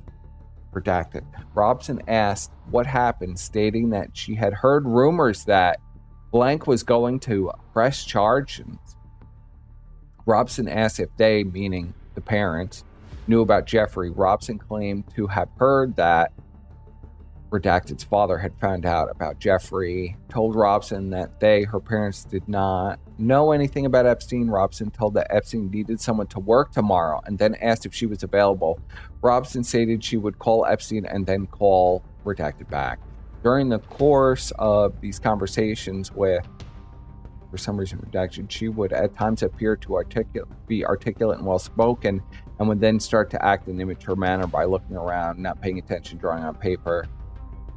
Redacted, Robson asked what happened, stating that she had heard rumors that blank was going to press charges. Robson asked if they, meaning the parents, knew about Jeffrey. Robson claimed to have heard that Redacted's father had found out about Jeffrey, told Robson that her parents, did not know anything about Epstein. Robson told that Epstein needed someone to work tomorrow and then asked if she was available. Robson stated she would call Epstein and then call Redacted back. During the course of these conversations with, for some reason, redaction, she would at times appear to be articulate and well-spoken, and would then start to act in an immature manner by looking around, not paying attention, drawing on paper.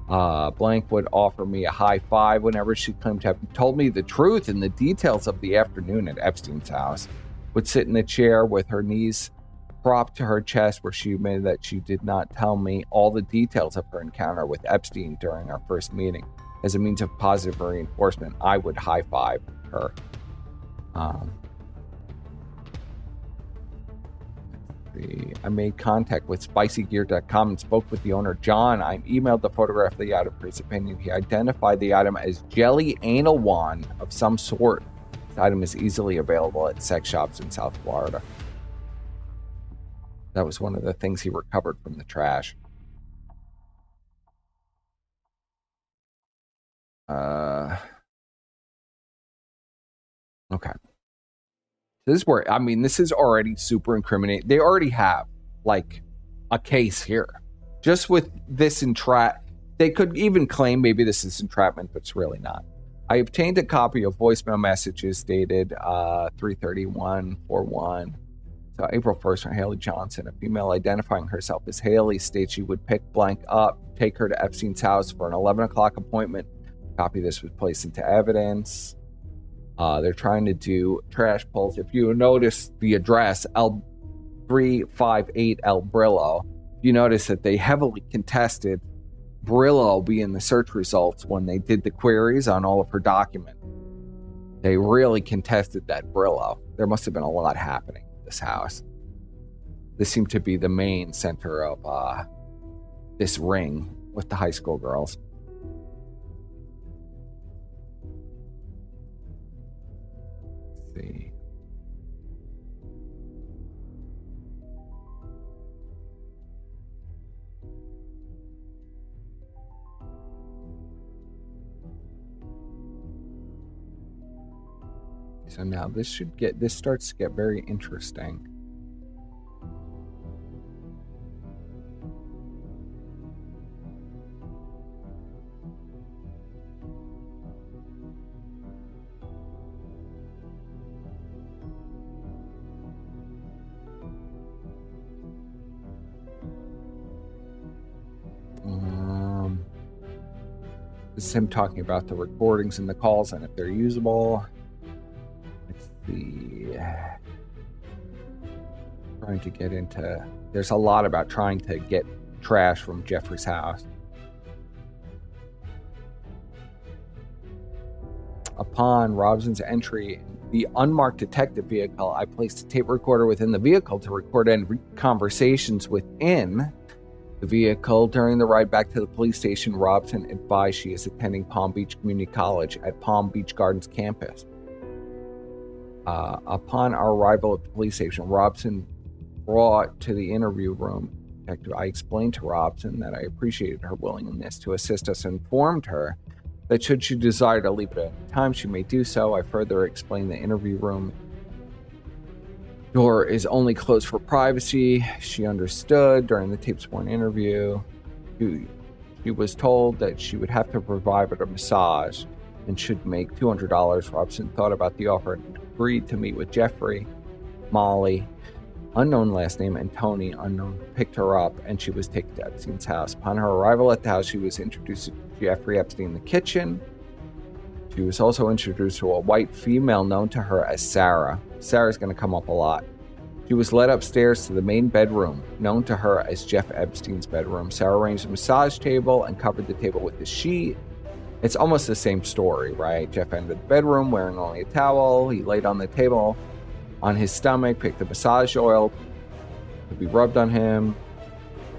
Blank would offer me a high five whenever she claimed to have told me the truth and the details of the afternoon at Epstein's house. Would sit in the chair with her knees propped to her chest, where she admitted that she did not tell me all the details of her encounter with Epstein during our first meeting. As a means of positive reinforcement, I would high five her. I made contact with spicygear.com and spoke with the owner, John. I emailed the photograph of the item for his opinion. He identified the item as jelly anal wand of some sort. This item is easily available at sex shops in South Florida. That was one of the things he recovered from the trash. Okay. This is where, I mean, this is already super incriminating. They already have, like, a case here. Just with this they could even claim maybe this is entrapment, but it's really not. I obtained a copy of voicemail messages dated 3/31/41. So April 1st from Haley Johnson. A female identifying herself as Haley states she would pick Blank up, take her to Epstein's house for an 11 o'clock appointment. A copy of this was placed into evidence. They're trying to do trash pulls. If you notice the address, L358 El Brillo, you notice that they heavily contested Brillo being the search results when they did the queries on all of her documents. They really contested that Brillo. There must have been a lot happening in this house. This seemed to be the main center of this ring with the high school girls. See. So now this starts to get very interesting. This is him talking about the recordings and the calls and if they're usable. Let's see. Trying to get into... There's a lot about trying to get trash from Jeffrey's house. Upon Robson's entry in the unmarked detective vehicle, I placed a tape recorder within the vehicle to record any conversations within the vehicle. During the ride back to the police station, Robson advised she is attending Palm Beach Community College at Palm Beach Gardens campus. Upon our arrival at the police station, Robson brought to the interview room. I explained to Robson that I appreciated her willingness to assist us and informed her that should she desire to leave at any time, she may do so. I further explained the interview room door is only closed for privacy. She understood. During the tape-sworn interview, she was told that she would have to provide a massage and should make $200. Robson thought about the offer and agreed to meet with Jeffrey. Molly, unknown last name, and Tony, unknown, picked her up, and she was taken to Epstein's house. Upon her arrival at the house, she was introduced to Jeffrey Epstein in the kitchen. She was also introduced to a white female known to her as Sarah. Sarah's going to come up a lot. She was led upstairs to the main bedroom, known to her as Jeff Epstein's bedroom. Sarah arranged a massage table and covered the table with a sheet. It's almost the same story, right? Jeff entered the bedroom wearing only a towel. He laid on the table on his stomach, picked the massage oil to be rubbed on him.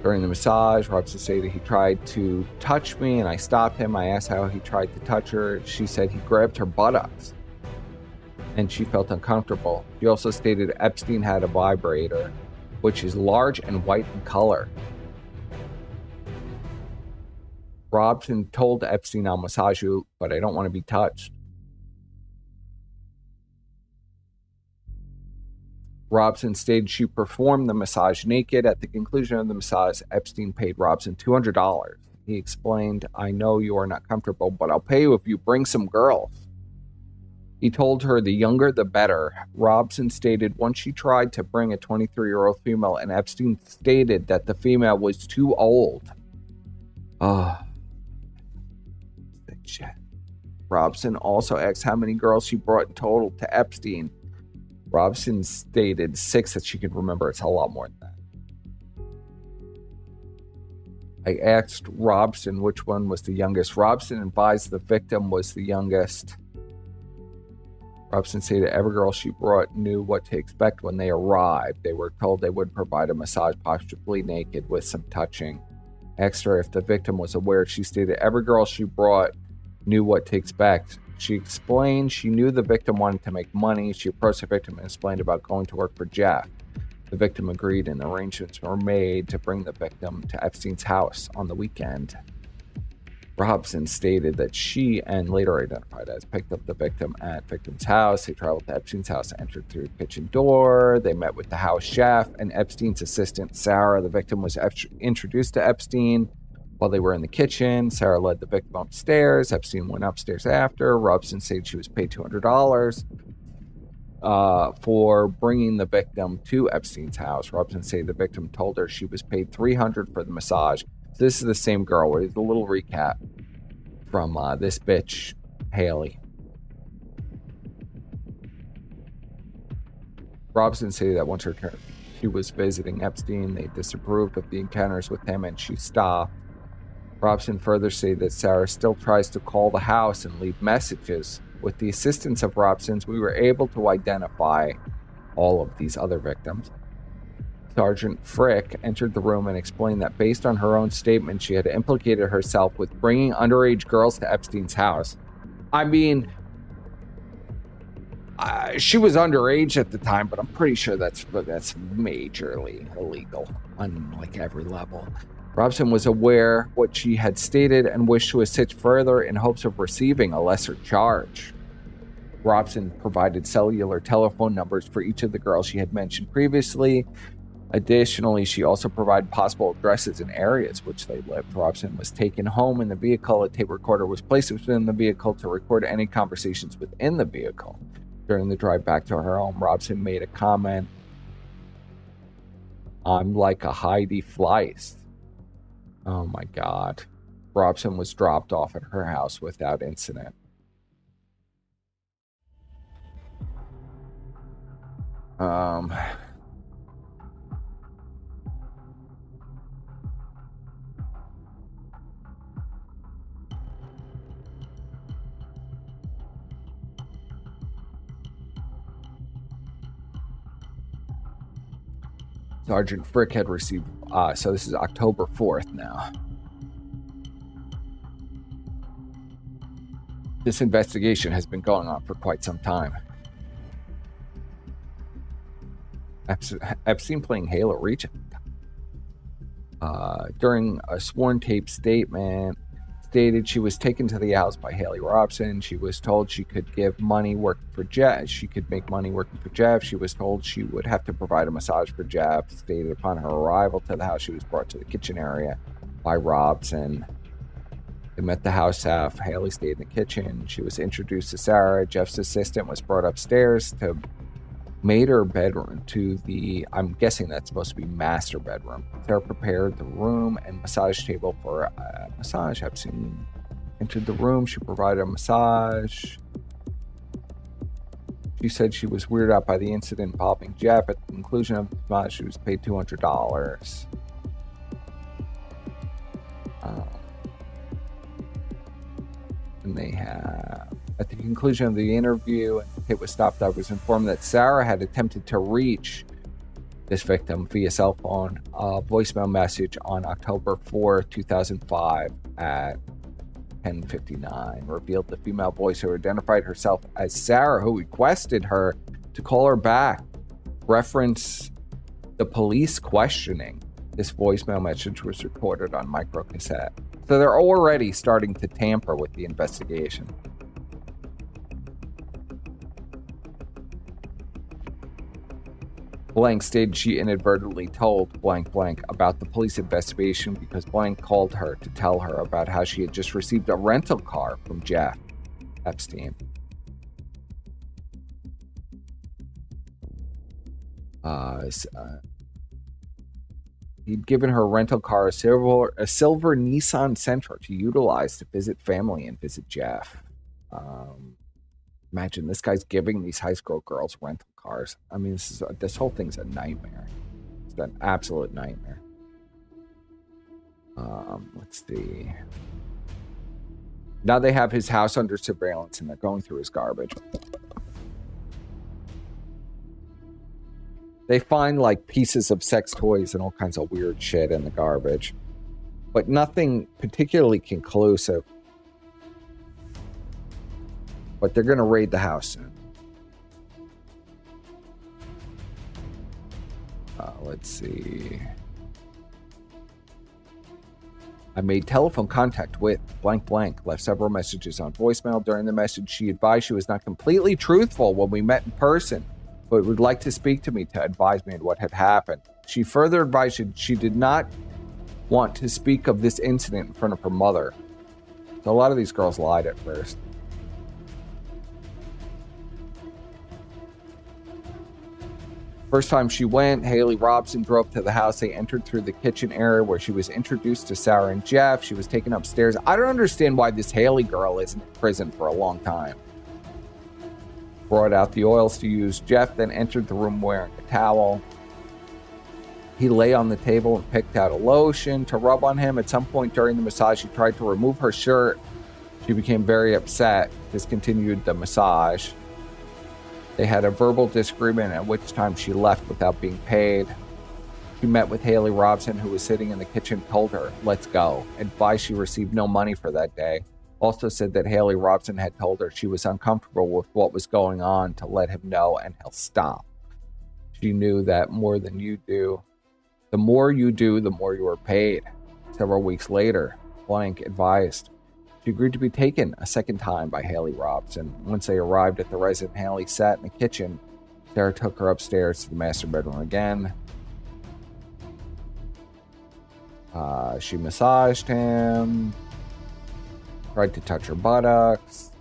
During the massage, Robson stated he tried to touch me, and I stopped him. I asked how he tried to touch her. She said he grabbed her buttocks, and she felt uncomfortable. She also stated Epstein had a vibrator, which is large and white in color. Robson told Epstein, I'll massage you, but I don't want to be touched. Robson stated she performed the massage naked. At the conclusion of the massage, Epstein paid Robson $200. He explained, "I know you are not comfortable, but I'll pay you if you bring some girls." He told her the younger the better. Robson stated once she tried to bring a 23-year-old female, and Epstein stated that the female was too old. Shit. Robson also asked how many girls she brought in total to Epstein. Robson stated 6 that she could remember. It's a lot more than that. I asked Robson which one was the youngest. Robson advised the victim was the youngest. Robson stated every girl she brought knew what to expect when they arrived. They were told they would provide a massage, possibly naked, with some touching. Asked her if the victim was aware. She stated every girl she brought knew what to expect. She explained she knew the victim wanted to make money. She approached the victim and explained about going to work for Jeff. The victim agreed, and arrangements were made to bring the victim to Epstein's house on the weekend. Robson stated that she, and later identified as, picked up the victim at victim's house. They traveled to Epstein's house, entered through the kitchen door. They met with the house chef and Epstein's assistant, Sarah. The victim was introduced to Epstein while they were in the kitchen. Sarah led the victim upstairs. Epstein went upstairs after. Robson said she was paid $200 for bringing the victim to Epstein's house. Robson said the victim told her she was paid $300 for the massage. So this is the same girl. Where there's a little recap from this bitch, Haley. Robson said that once her turn, she was visiting Epstein. They disapproved of the encounters with him, and she stopped. Robson further said that Sarah still tries to call the house and leave messages. With the assistance of Robson's, we were able to identify all of these other victims. Sergeant Frick entered the room and explained that based on her own statement, she had implicated herself with bringing underage girls to Epstein's house. I mean, she was underage at the time, but I'm pretty sure that's majorly illegal on like every level. Robson was aware what she had stated and wished to assist further in hopes of receiving a lesser charge. Robson provided cellular telephone numbers for each of the girls she had mentioned previously. Additionally, she also provided possible addresses and areas which they lived. Robson was taken home in the vehicle. A tape recorder was placed within the vehicle to record any conversations within the vehicle. During the drive back to her home, Robson made a comment, "I'm like a Heidi Fleiss." Oh my God. Robson was dropped off at her house without incident. Sergeant Frick had received, so this is October 4th now. This investigation has been going on for quite some time. Epstein playing Halo Reach. During a sworn tape statement, stated she was taken to the house by Haley Robson. She was told she could give money working for Jeff. She could make money working for Jeff. She was told she would have to provide a massage for Jeff. Stated upon her arrival to the house, she was brought to the kitchen area by Robson. They met the house staff. Haley stayed in the kitchen. She was introduced to Sarah. Jeff's assistant was brought upstairs to master bedroom, to the, I'm guessing that's supposed to be master bedroom. Sarah prepared the room and massage table for a massage. Epstein entered the room. She provided a massage. She said she was weirded out by the incident involving Jeff. At the conclusion of the massage, she was paid $200. And they have, at the conclusion of the interview, and it was stopped, I was informed that Sarah had attempted to reach this victim via cell phone. A voicemail message on October 4, 2005 at 10:59 revealed the female voice who identified herself as Sarah, who requested her to call her back, reference the police questioning. This voicemail message was recorded on microcassette. So they're already starting to tamper with the investigation. Blank stated she inadvertently told blank blank about the police investigation because blank called her to tell her about how she had just received a rental car from Jeff Epstein. He'd given her a rental car, a silver Nissan Sentra, to utilize to visit family and visit Jeff. Imagine this guy's giving these high school girls rental cars. I mean, this whole thing's a nightmare. It's an absolute nightmare. Let's see. Now they have his house under surveillance and they're going through his garbage. They find like pieces of sex toys and all kinds of weird shit in the garbage, but nothing particularly conclusive. But they're going to raid the house soon. Let's see. I made telephone contact with blank blank, left several messages on voicemail. During the message, she advised she was not completely truthful when we met in person, but would like to speak to me to advise me on what had happened. She further advised she did not want to speak of this incident in front of her mother. So a lot of these girls lied at first. First time she went, Haley Robson drove to the house. They entered through the kitchen area where she was introduced to Sarah and Jeff. She was taken upstairs. I don't understand why this Haley girl isn't in prison for a long time. Brought out the oils to use. Jeff then entered the room wearing a towel. He lay on the table and picked out a lotion to rub on him. At some point during the massage, she tried to remove her shirt. She became very upset, discontinued the massage. They had a verbal disagreement, at which time she left without being paid. She met with Haley Robson, who was sitting in the kitchen, told her, "Let's go." Advised she received no money for that day. Also said that Haley Robson had told her she was uncomfortable with what was going on to let him know and he'll stop. She knew that more than you do. The more you do, the more you are paid. Several weeks later, blank advised. She agreed to be taken a second time by Haley Robson. Once they arrived at the residence, Haley sat in the kitchen. Sarah took her upstairs to the master bedroom again. She massaged him, tried to touch her buttocks.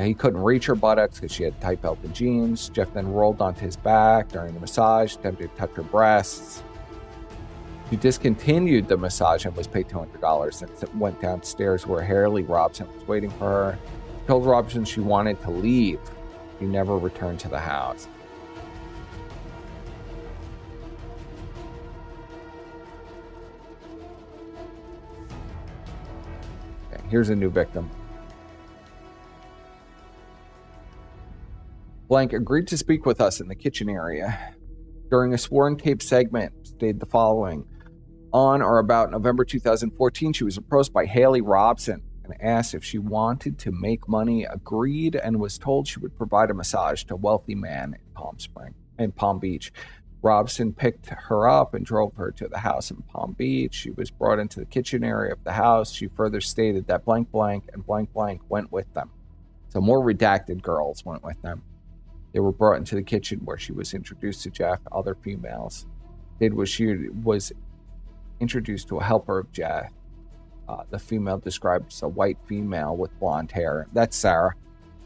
He couldn't reach her buttocks because she had tight belt and jeans. Jeff then rolled onto his back during the massage, attempted to touch her breasts. She discontinued the massage and was paid $200 and went downstairs where Haley Robson was waiting for her. She told Robson she wanted to leave. She never returned to the house. Okay, here's a new victim. Blank agreed to speak with us in the kitchen area. During a sworn tape segment, stated the following. On or about November 2014, she was approached by Haley Robson and asked if she wanted to make money, agreed, and was told she would provide a massage to a wealthy man in Palm Beach. Robson picked her up and drove her to the house in Palm Beach. She was brought into the kitchen area of the house. She further stated that blank blank and blank blank went with them. So more redacted girls went with them. They were brought into the kitchen where she was introduced to Jeff. Other females did was she was introduced to a helper of Jeff. The female described as a white female with blonde hair. That's Sarah.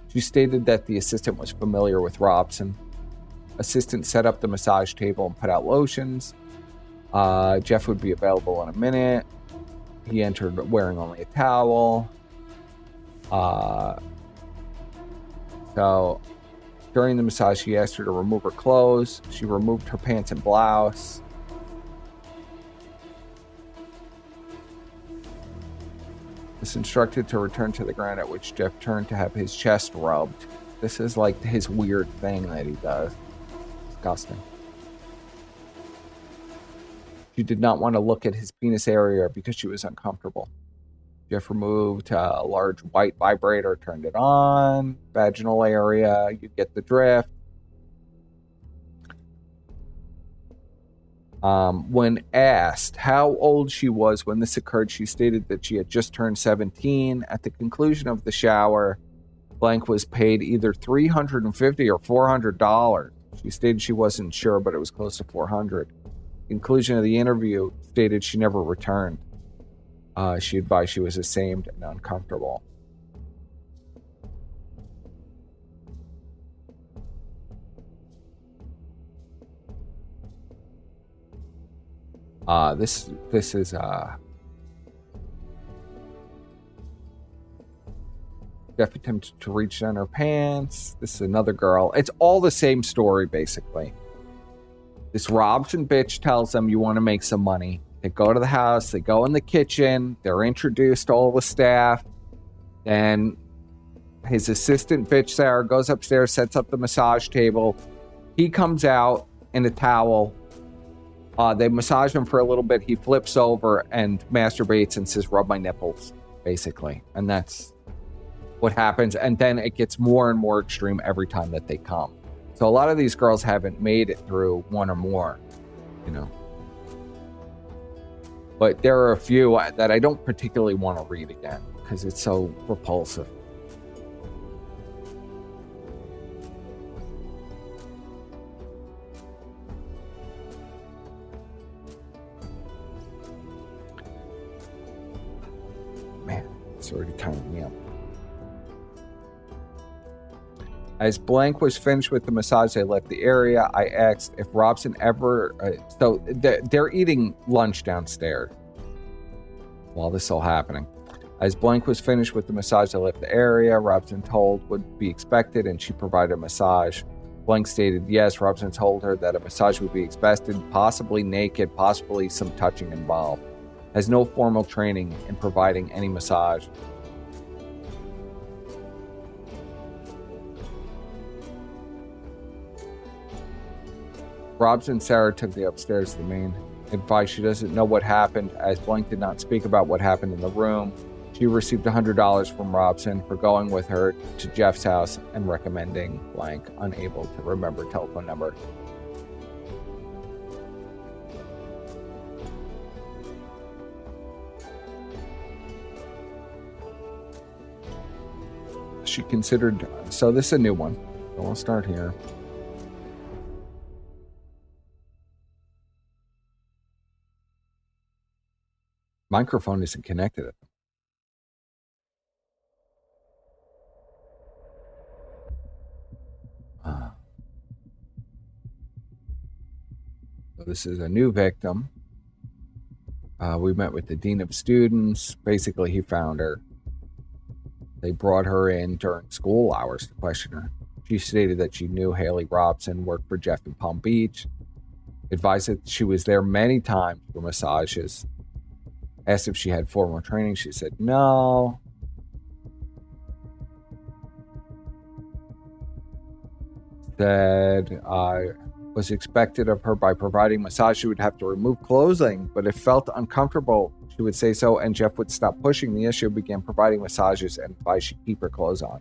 She stated that the assistant was familiar with Robson. Assistant set up the massage table and put out lotions. Jeff would be available in a minute. He entered wearing only a towel. So during the massage, he asked her to remove her clothes. She removed her pants and blouse. Was instructed to return to the ground, at which Jeff turned to have his chest rubbed. This is like his weird thing that he does. Disgusting. She did not want to look at his penis area because she was uncomfortable. Jeff removed a large white vibrator, turned it on. Vaginal area, you get the drift. When asked how old she was when this occurred, she stated that she had just turned 17. At the conclusion of the shower, blank was paid either $350 or $400 She stated she wasn't sure, but it was close to 400. Conclusion of the interview stated she never returned. She advised she was ashamed and uncomfortable. This is Jeff attempted to reach down her pants. This is another girl. It's all the same story, basically. This Robson bitch tells them, you want to make some money. They go to the house. They go in the kitchen. They're introduced to all the staff. Then his assistant bitch, Sarah, goes upstairs, sets up the massage table. He comes out in a towel. They massage him for a little bit. He flips over and masturbates and says, rub my nipples, basically. And that's what happens. And then it gets more and more extreme every time that they come. So a lot of these girls haven't made it through one or more, you know. But there are a few that I don't particularly want to read again because it's so repulsive. Man, it's already timing me up. As Blank was finished with the massage, they left the area. I asked if Robson ever... so they're eating lunch downstairs while this is all happening. As Blank was finished with the massage, they left the area. Robson told would be expected, and she provided a massage. Blank stated, yes, Robson told her that a massage would be expected, possibly naked, possibly some touching involved. Has no formal training in providing any massage. Robson and Sarah took the upstairs to the main. Advised she doesn't know what happened, as Blank did not speak about what happened in the room. She received $100 from Robson for going with her to Jeff's house and recommending Blank, unable to remember telephone number. She considered... So this is a new one. So we'll start here. Microphone isn't connected. So this is a new victim. We met with the dean of students. Basically, he found her. They brought her in during school hours to question her. She stated that she knew Haley Robson, worked for Jeff in Palm Beach. Advised that she was there many times for massages. Asked if she had formal training. She said no. Said was expected of her by providing massage. She would have to remove clothing, but if felt uncomfortable, she would say so, and Jeff would stop pushing the issue, began providing massages, and advised she keep her clothes on.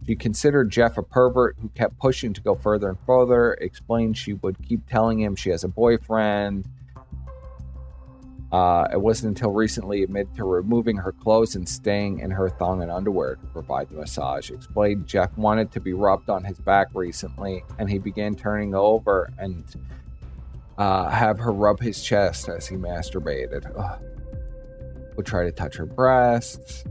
She considered Jeff a pervert who kept pushing to go further and further, explained she would keep telling him she has a boyfriend. It wasn't until recently admitted to removing her clothes and staying in her thong and underwear to provide the massage. Explained Jeff wanted to be rubbed on his back recently, and he began turning over and have her rub his chest as he masturbated. Would try to touch her breasts.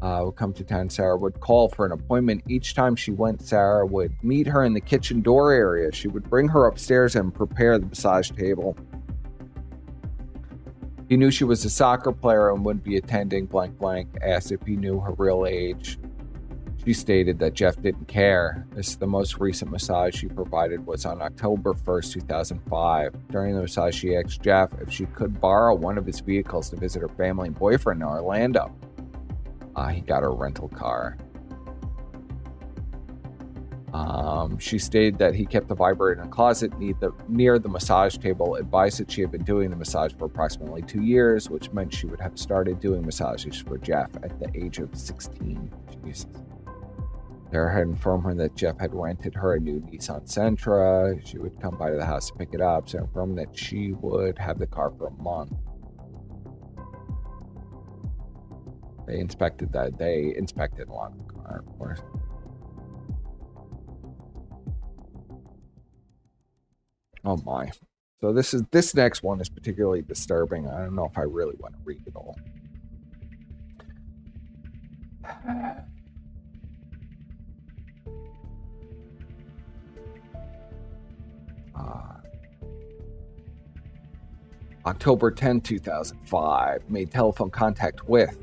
Would come to town. Sarah would call for an appointment. Each time she went, Sarah would meet her in the kitchen door area. She would bring her upstairs and prepare the massage table. He knew she was a soccer player and would be attending blank blank. Asked if he knew her real age. She stated that Jeff didn't care. The most recent massage she provided was on October 1st, 2005. During the massage, she asked Jeff if she could borrow one of his vehicles to visit her family and boyfriend in Orlando. He got her a rental car. She stated that he kept the vibrator in a closet near the massage table, advised that she had been doing the massage for approximately 2 years, which meant she would have started doing massages for Jeff at the age of 16. Jesus. Sarah had informed her that Jeff had rented her a new Nissan Sentra. She would come by to the house to pick it up, so informed that she would have the car for a month. They inspected a lot of the car, of course. Oh my. So this next one is particularly disturbing. I don't know if I really want to read it all. October 10, 2005, made telephone contact with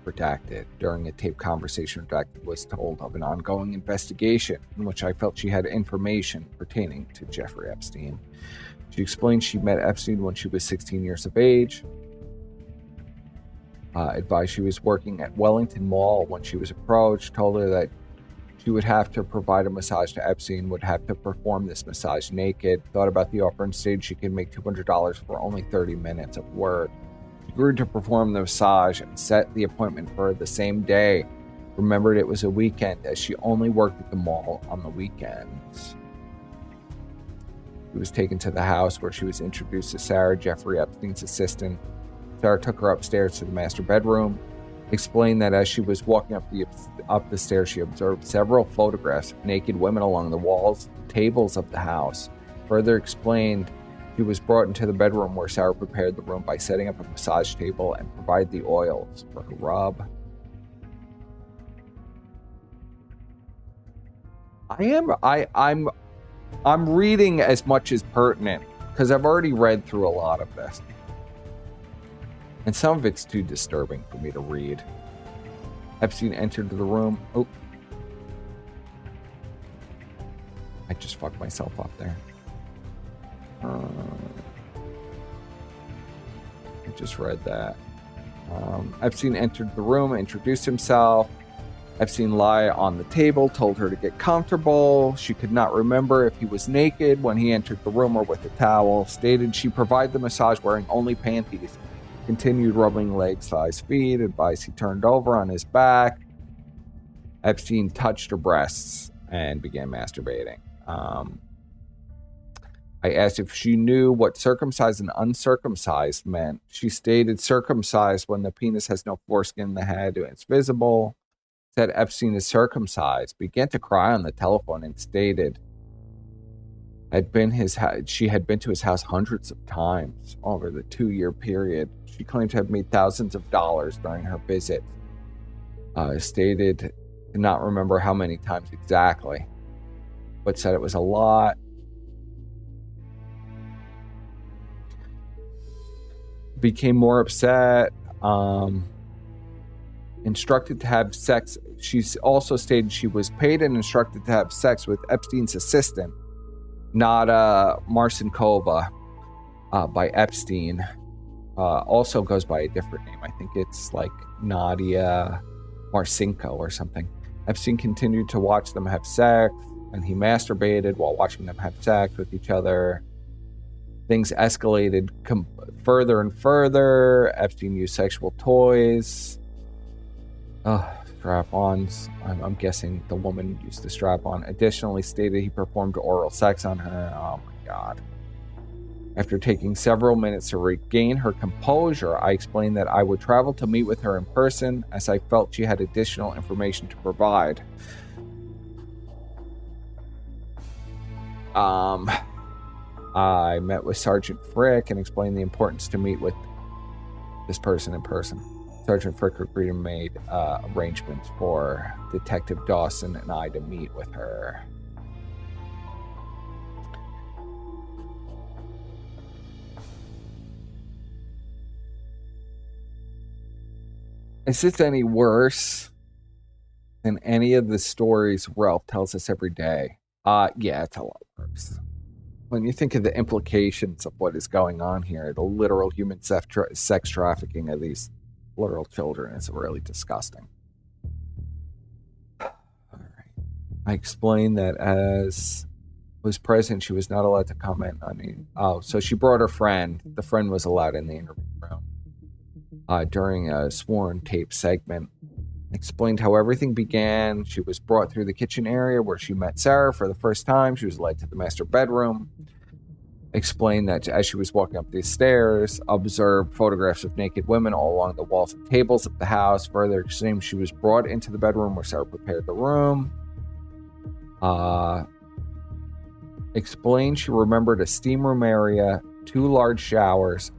redacted. During a taped conversation, redacted was told of an ongoing investigation in which I felt she had information pertaining to Jeffrey Epstein. She explained she met Epstein when she was 16 years of age. Advised she was working at Wellington Mall when she was approached, told her that she would have to provide a massage to Epstein, would have to perform this massage naked, thought about the offer and stated she could make $200 for only 30 minutes of work. She agreed to perform the massage and set the appointment for the same day. Remembered it was a weekend as she only worked at the mall on the weekends. She was taken to the house where she was introduced to Sarah, Jeffrey Epstein's assistant. Sarah took her upstairs to the master bedroom, explained that as she was walking up the stairs, she observed several photographs of naked women along the walls, tables of the house. Further explained, she was brought into the bedroom where Sarah prepared the room by setting up a massage table and provided the oils for her rub. I'm reading as much as pertinent because I've already read through a lot of this. And some of it's too disturbing for me to read. Epstein entered the room. Oh. I just fucked myself up there. I just read that. Epstein entered the room, introduced himself. Epstein lay on the table, told her to get comfortable. She could not remember if he was naked when he entered the room or with a towel. Stated she provided the massage wearing only panties. Continued rubbing legs, thighs, feet. Advised he turned over on his back. Epstein touched her breasts and began masturbating. I asked if she knew what circumcised and uncircumcised meant. She stated circumcised when the penis has no foreskin in the head and it's visible. Said Epstein is circumcised. Began to cry on the telephone and stated she had been to his house hundreds of times over the 2-year period. She claimed to have made thousands of dollars during her visit. Stated to not remember how many times exactly, but said it was a lot. Became more upset. Instructed to have sex. She's also stated she was paid and instructed to have sex with Epstein's assistant, not Marcinkova, by Epstein. Also goes by a different name. I think it's like Nadia Marcinko or something. Epstein continued to watch them have sex, and he masturbated while watching them have sex with each other. Things escalated further and further. Epstein used sexual toys. Strap-ons. I'm guessing the woman used the strap-on. Additionally stated he performed oral sex on her. Oh my God. After taking several minutes to regain her composure, I explained that I would travel to meet with her in person as I felt she had additional information to provide. I met with Sergeant Frick and explained the importance to meet with this person in person. Sergeant Frick agreed and made arrangements for Detective Dawson and I to meet with her. Is this any worse than any of the stories Ralph tells us every day? Yeah, it's a lot worse. When you think of the implications of what is going on here, the literal human sex trafficking of these literal children is really disgusting. All right. I explained that as was present, she was not allowed to comment on it. Oh, so she brought her friend. The friend was allowed in the interview room during a sworn tape segment. Explained how everything began. She was brought through the kitchen area where she met Sarah for the first time. She was led to the master bedroom. Explained that as she was walking up these stairs, observed photographs of naked women all along the walls and tables of the house. Further explained she was brought into the bedroom where Sarah prepared the room. explained she remembered a steam room area, 2 large showers.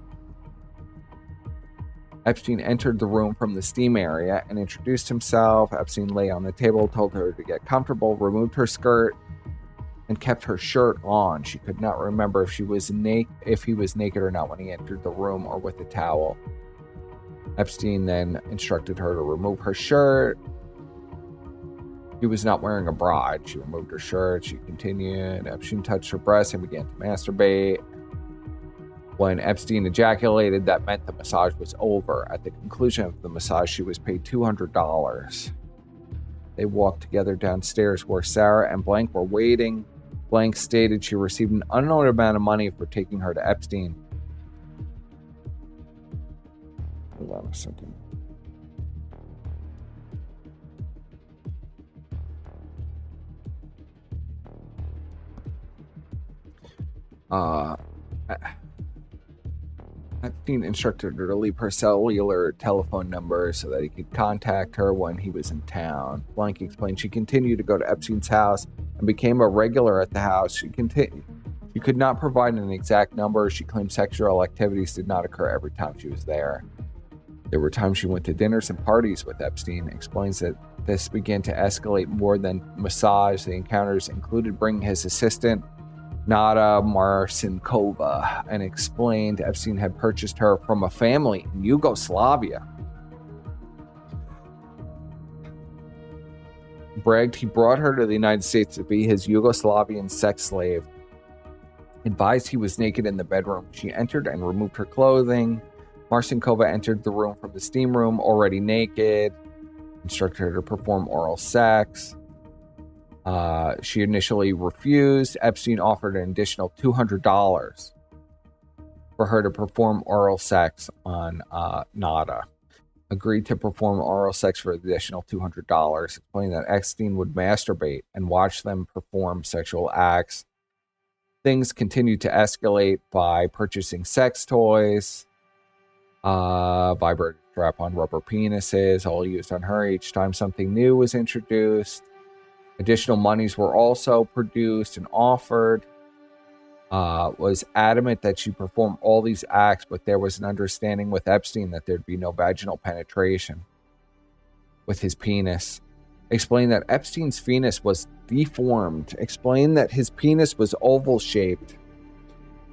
Epstein entered the room from the steam area and introduced himself. Epstein lay on the table, told her to get comfortable, removed her skirt, and kept her shirt on. She could not remember if he was naked or not when he entered the room, or with a towel. Epstein then instructed her to remove her shirt. She was not wearing a bra. She removed her shirt. She continued. Epstein touched her breasts and began to masturbate. When Epstein ejaculated, that meant the massage was over. At the conclusion of the massage, she was paid $200. They walked together downstairs where Sarah and Blank were waiting. Blank stated she received an unknown amount of money for taking her to Epstein. Hold on a second. Epstein instructed her to leave her cellular telephone number so that he could contact her when he was in town. Blank explained she continued to go to Epstein's house and became a regular at the house. She could not provide an exact number. She claimed sexual activities did not occur every time she was there. There were times she went to dinners and parties with Epstein. Explains that this began to escalate more than massage. The encounters included bringing his assistant, Nada Marcinkova, and explained Epstein had purchased her from a family in Yugoslavia. Bragged he brought her to the United States to be his Yugoslavian sex slave. Advised he was naked in the bedroom. She entered and removed her clothing. Marcinkova entered the room from the steam room already naked. Instructed her to perform oral sex. She initially refused. Epstein offered an additional $200 for her to perform oral sex on Nada. Agreed to perform oral sex for an additional $200, explaining that Epstein would masturbate and watch them perform sexual acts. Things continued to escalate by purchasing sex toys, vibrator strap-on rubber penises, all used on her each time something new was introduced. Additional monies were also produced and offered. Was adamant that she perform all these acts, but there was an understanding with Epstein that there'd be no vaginal penetration with his penis. Explained that Epstein's penis was deformed. Explained that his penis was oval-shaped.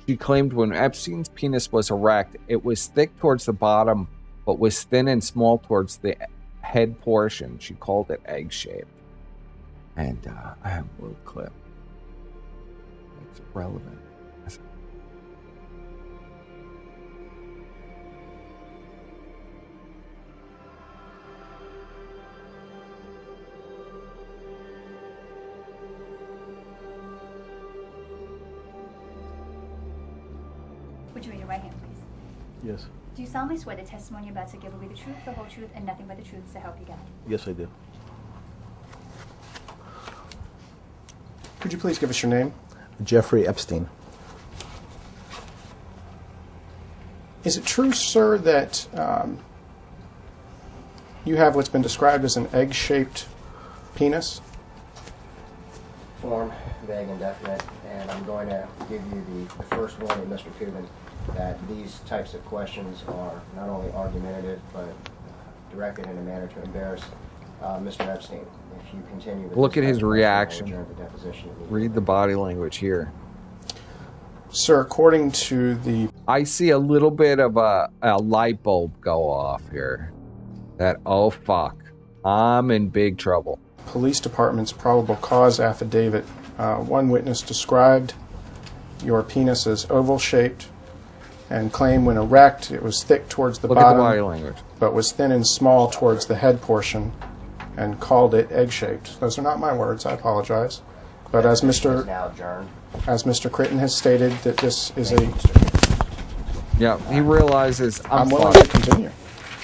She claimed when Epstein's penis was erect, it was thick towards the bottom, but was thin and small towards the head portion. She called it egg-shaped. And I have a little clip. It's relevant. Would you raise your right hand, please? Yes. Do you solemnly swear the testimony you're about to give will be the truth, the whole truth, and nothing but the truth, so help you God? Yes, I do. Could you please give us your name? Jeffrey Epstein. Is it true, sir, that you have what's been described as an egg-shaped penis? Form, vague, and definite, and I'm going to give you the first warning, Mr. Cuban, that these types of questions are not only argumentative, but directed in a manner to embarrass Mr. Epstein. If you continue with look at his I'll reaction. adjourn the deposition Read the body language here. Sir, according to the... I see a little bit of a light bulb go off here. That, oh fuck, I'm in big trouble. Police department's probable cause affidavit, one witness described your penis as oval-shaped and claimed when erect it was thick towards the Look bottom, at the body language. but was thin and small towards the head portion, and called it egg-shaped. Those are not my words, I apologize. But as is now adjourned. Mr. Critton has stated, that this is Thank a... you, Mr. Cuban. Yeah, he realizes I'm willing to fucked. continue.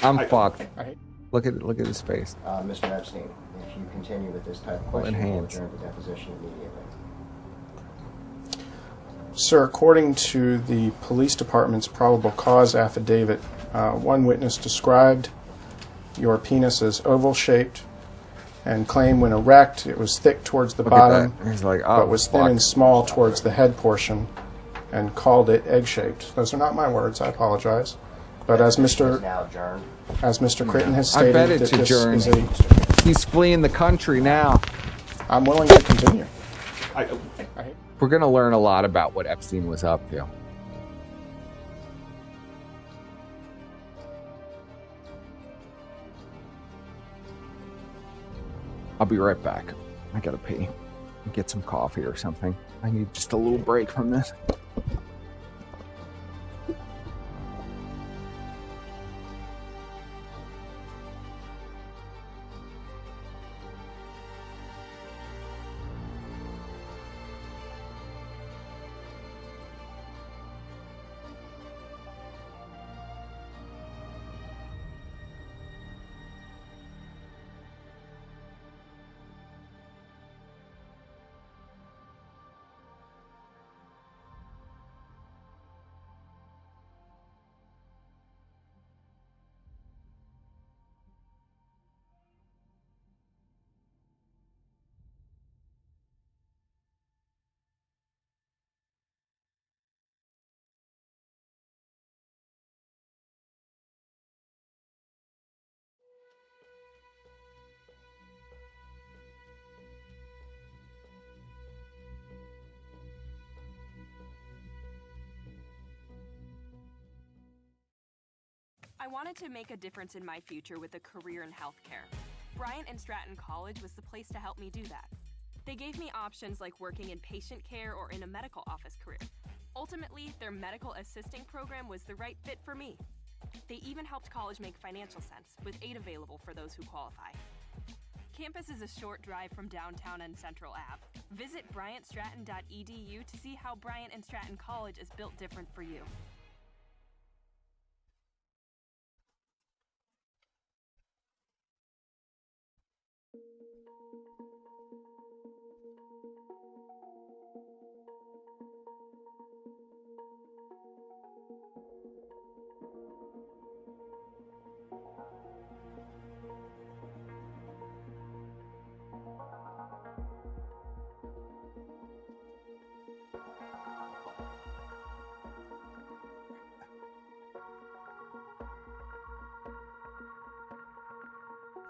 I'm fucked. I- Look at his face. Mr. Epstein, if you continue with this type of Holding question, we'll hands. adjourn the deposition immediately. Sir, according to the police department's probable cause affidavit, one witness described your penis as oval-shaped and claim when erect it was thick towards the Look at bottom, that. He's like, but oh, was thin fuck. and small towards the head portion, and called it egg-shaped. Those are not my words, I apologize. But as Mr. Now adjourned. As Mr. Critton has I stated, bet it's that this adjourned. is a... He's fleeing the country now. I'm willing to continue. We're going to learn a lot about what Epstein was up to. I'll be right back. I gotta pee. Get some coffee or something. I need just a little break from this. I wanted to make a difference in my future with a career in healthcare. Bryant and Stratton College was the place to help me do that. They gave me options like working in patient care or in a medical office career. Ultimately, their medical assisting program was the right fit for me. They even helped college make financial sense, with aid available for those who qualify. Campus is a short drive from downtown and Central Ave. Visit bryantstratton.edu to see how Bryant and Stratton College is built different for you.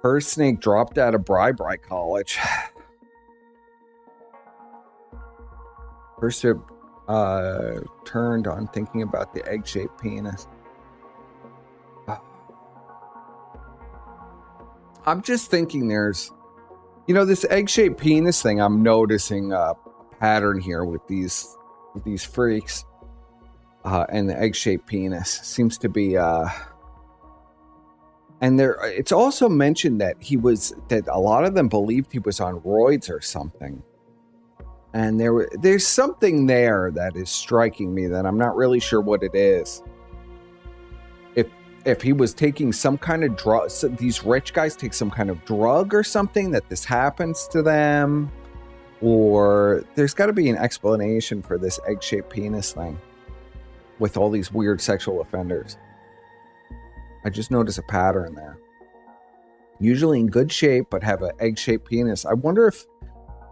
Her snake dropped out of Bright College. First, turned on thinking about the egg-shaped penis. I'm just thinking there's, this egg-shaped penis thing. I'm noticing a pattern here with these freaks, and the egg-shaped penis seems to be. And it's also mentioned that that a lot of them believed he was on roids or something. And there's something there that is striking me that I'm not really sure what it is. If he was taking some kind of drug, so these rich guys take some kind of drug or something that this happens to them, or there's got to be an explanation for this egg-shaped penis thing with all these weird sexual offenders. I just noticed a pattern there. Usually in good shape, but have an egg-shaped penis. I wonder if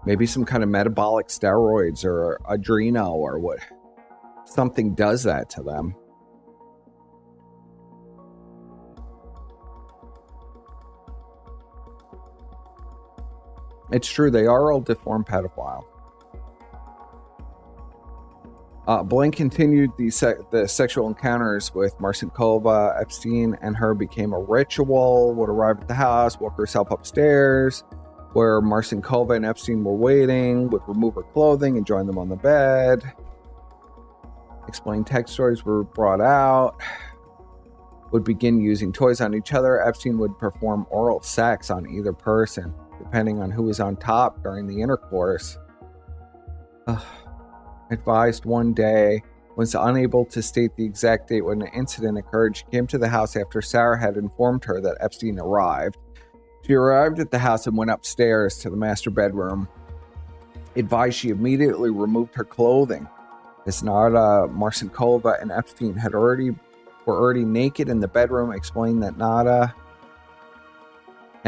maybe some kind of metabolic steroids or adreno or what, something does that to them. It's true, they are all deformed pedophiles. Blaine continued the sexual encounters with Marcinkova. Epstein and her became a ritual. Would arrive at the house, walk herself upstairs, where Marcinkova and Epstein were waiting, would remove her clothing and join them on the bed. Explained text stories were brought out. Would begin using toys on each other. Epstein would perform oral sex on either person, depending on who was on top during the intercourse. Advised one day, was unable to state the exact date when the incident occurred. She came to the house after Sarah had informed her that Epstein arrived. She arrived at the house and went upstairs to the master bedroom. Advised she immediately removed her clothing, as Nada, Marcinkova, and Epstein were already naked in the bedroom. Explained that Nada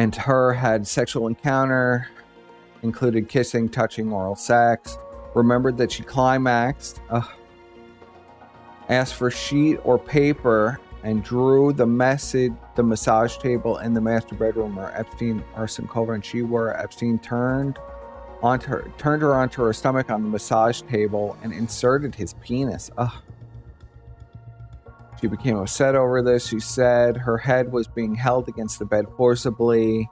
and her had sexual encounter, included kissing, touching, oral sex. Remembered that she climaxed, asked for sheet or paper, and drew the massage table in the master bedroom where Epstein, Arsenkova, and she were. Epstein turned her onto her stomach on the massage table and inserted his penis. She became upset over this. She said her head was being held against the bed forcibly.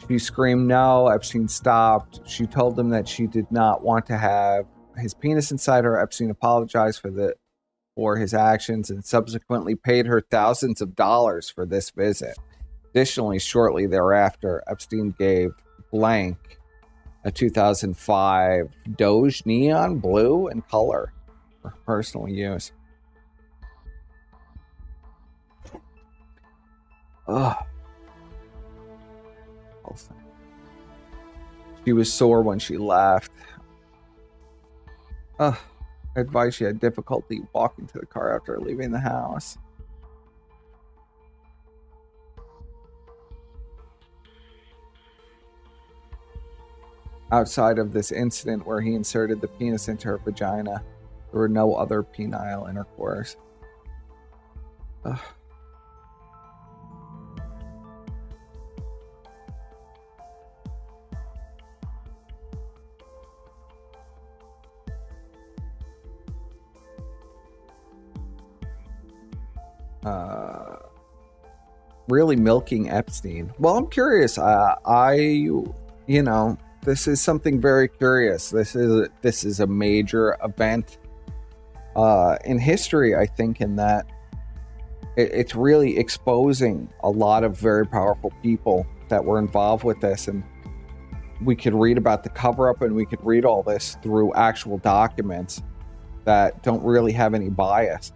She screamed no. Epstein stopped. She told him that she did not want to have his penis inside her. Epstein apologized for his actions and subsequently paid her thousands of dollars for this visit. Additionally, shortly thereafter, Epstein gave Blank a 2005 Doge neon blue in color for personal use. She was sore when she left. Advised she had difficulty walking to the car after leaving the house. Outside of this incident where he inserted the penis into her vagina, there were no other penile intercourse. Really milking Epstein. Well, I'm curious. This is something very curious. This is a major event in history, I think, in that it's really exposing a lot of very powerful people that were involved with this. And we could read about the cover-up, and we could read all this through actual documents that don't really have any bias.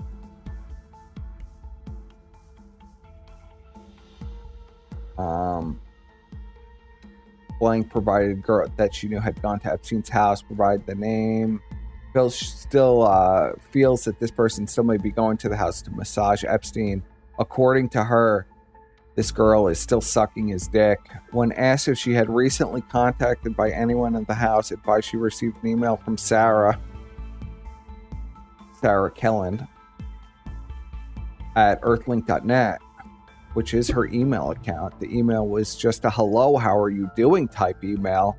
Blank provided girl that she knew had gone to Epstein's house, provided the name. Bill still feels that this person still may be going to the house to massage Epstein. According to her, this girl is still sucking his dick. When asked if she had recently contacted by anyone in the house, advised she received an email from Sarah Kelland at earthlink.net, which is her email account. The email was just a hello, how are you doing type email.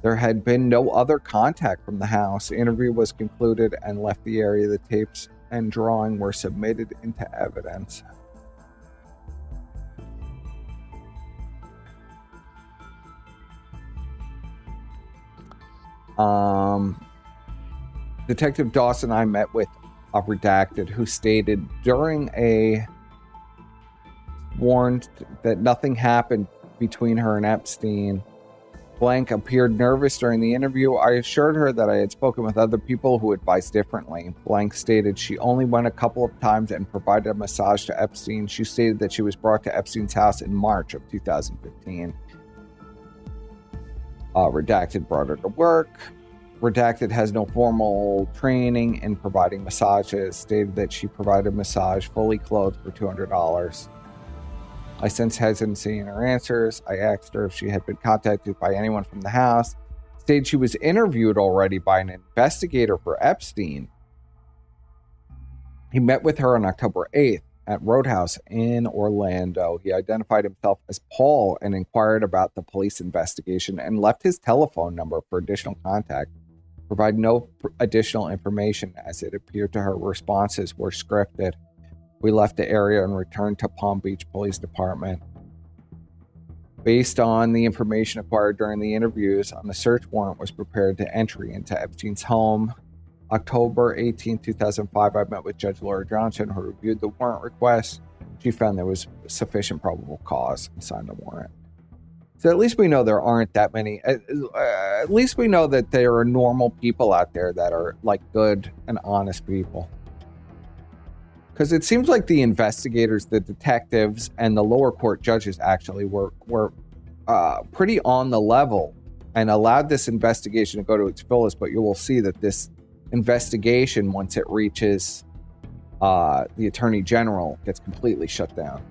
There had been no other contact from the house. The interview was concluded and left the area. The tapes and drawing were submitted into evidence. Detective Dawson I met with a redacted who stated during warned that nothing happened between her and Epstein. Blank appeared nervous during the interview. I assured her that I had spoken with other people who advised differently. Blank stated she only went a couple of times and provided a massage to Epstein. She stated that she was brought to Epstein's house in March of 2015. Redacted brought her to work. Redacted has no formal training in providing massages. Stated that she provided a massage fully clothed for $200. I sensed hesitancy in her answers. I asked her if she had been contacted by anyone from the house. Stated she was interviewed already by an investigator for Epstein. He met with her on October 8th at Roadhouse in Orlando. He identified himself as Paul and inquired about the police investigation and left his telephone number for additional contact. Provided no additional information as it appeared to her responses were scripted. We left the area and returned to Palm Beach Police Department. Based on the information acquired during the interviews, a search warrant was prepared to entry into Epstein's home. October 18, 2005, I met with Judge Laura Johnson, who reviewed the warrant request. She found there was sufficient probable cause and signed the warrant. So at least we know there aren't that many. At least we know that there are normal people out there that are like good and honest people. Because it seems like the investigators, the detectives, and the lower court judges actually were pretty on the level and allowed this investigation to go to its fullest. But you will see that this investigation, once it reaches the Attorney General, gets completely shut down.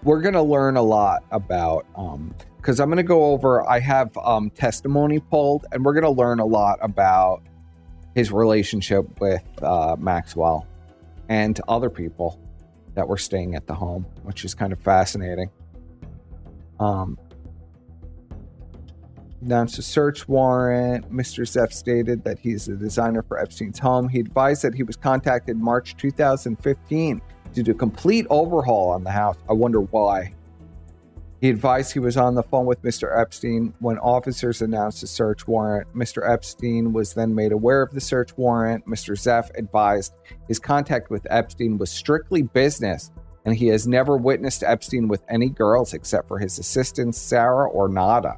we're going to learn a lot about, because I'm going to go over, I have testimony pulled, and we're going to learn a lot about his relationship with Maxwell and other people that were staying at the home, which is kind of fascinating. Announced a search warrant. Mr. Zeff stated that he's the designer for Epstein's home. He advised that he was contacted March 2015 to do a complete overhaul on the house. I wonder why. He advised he was on the phone with Mr. Epstein when officers announced a search warrant. Mr. Epstein was then made aware of the search warrant. Mr. Zeff advised his contact with Epstein was strictly business, and he has never witnessed Epstein with any girls except for his assistants, Sarah or Nada.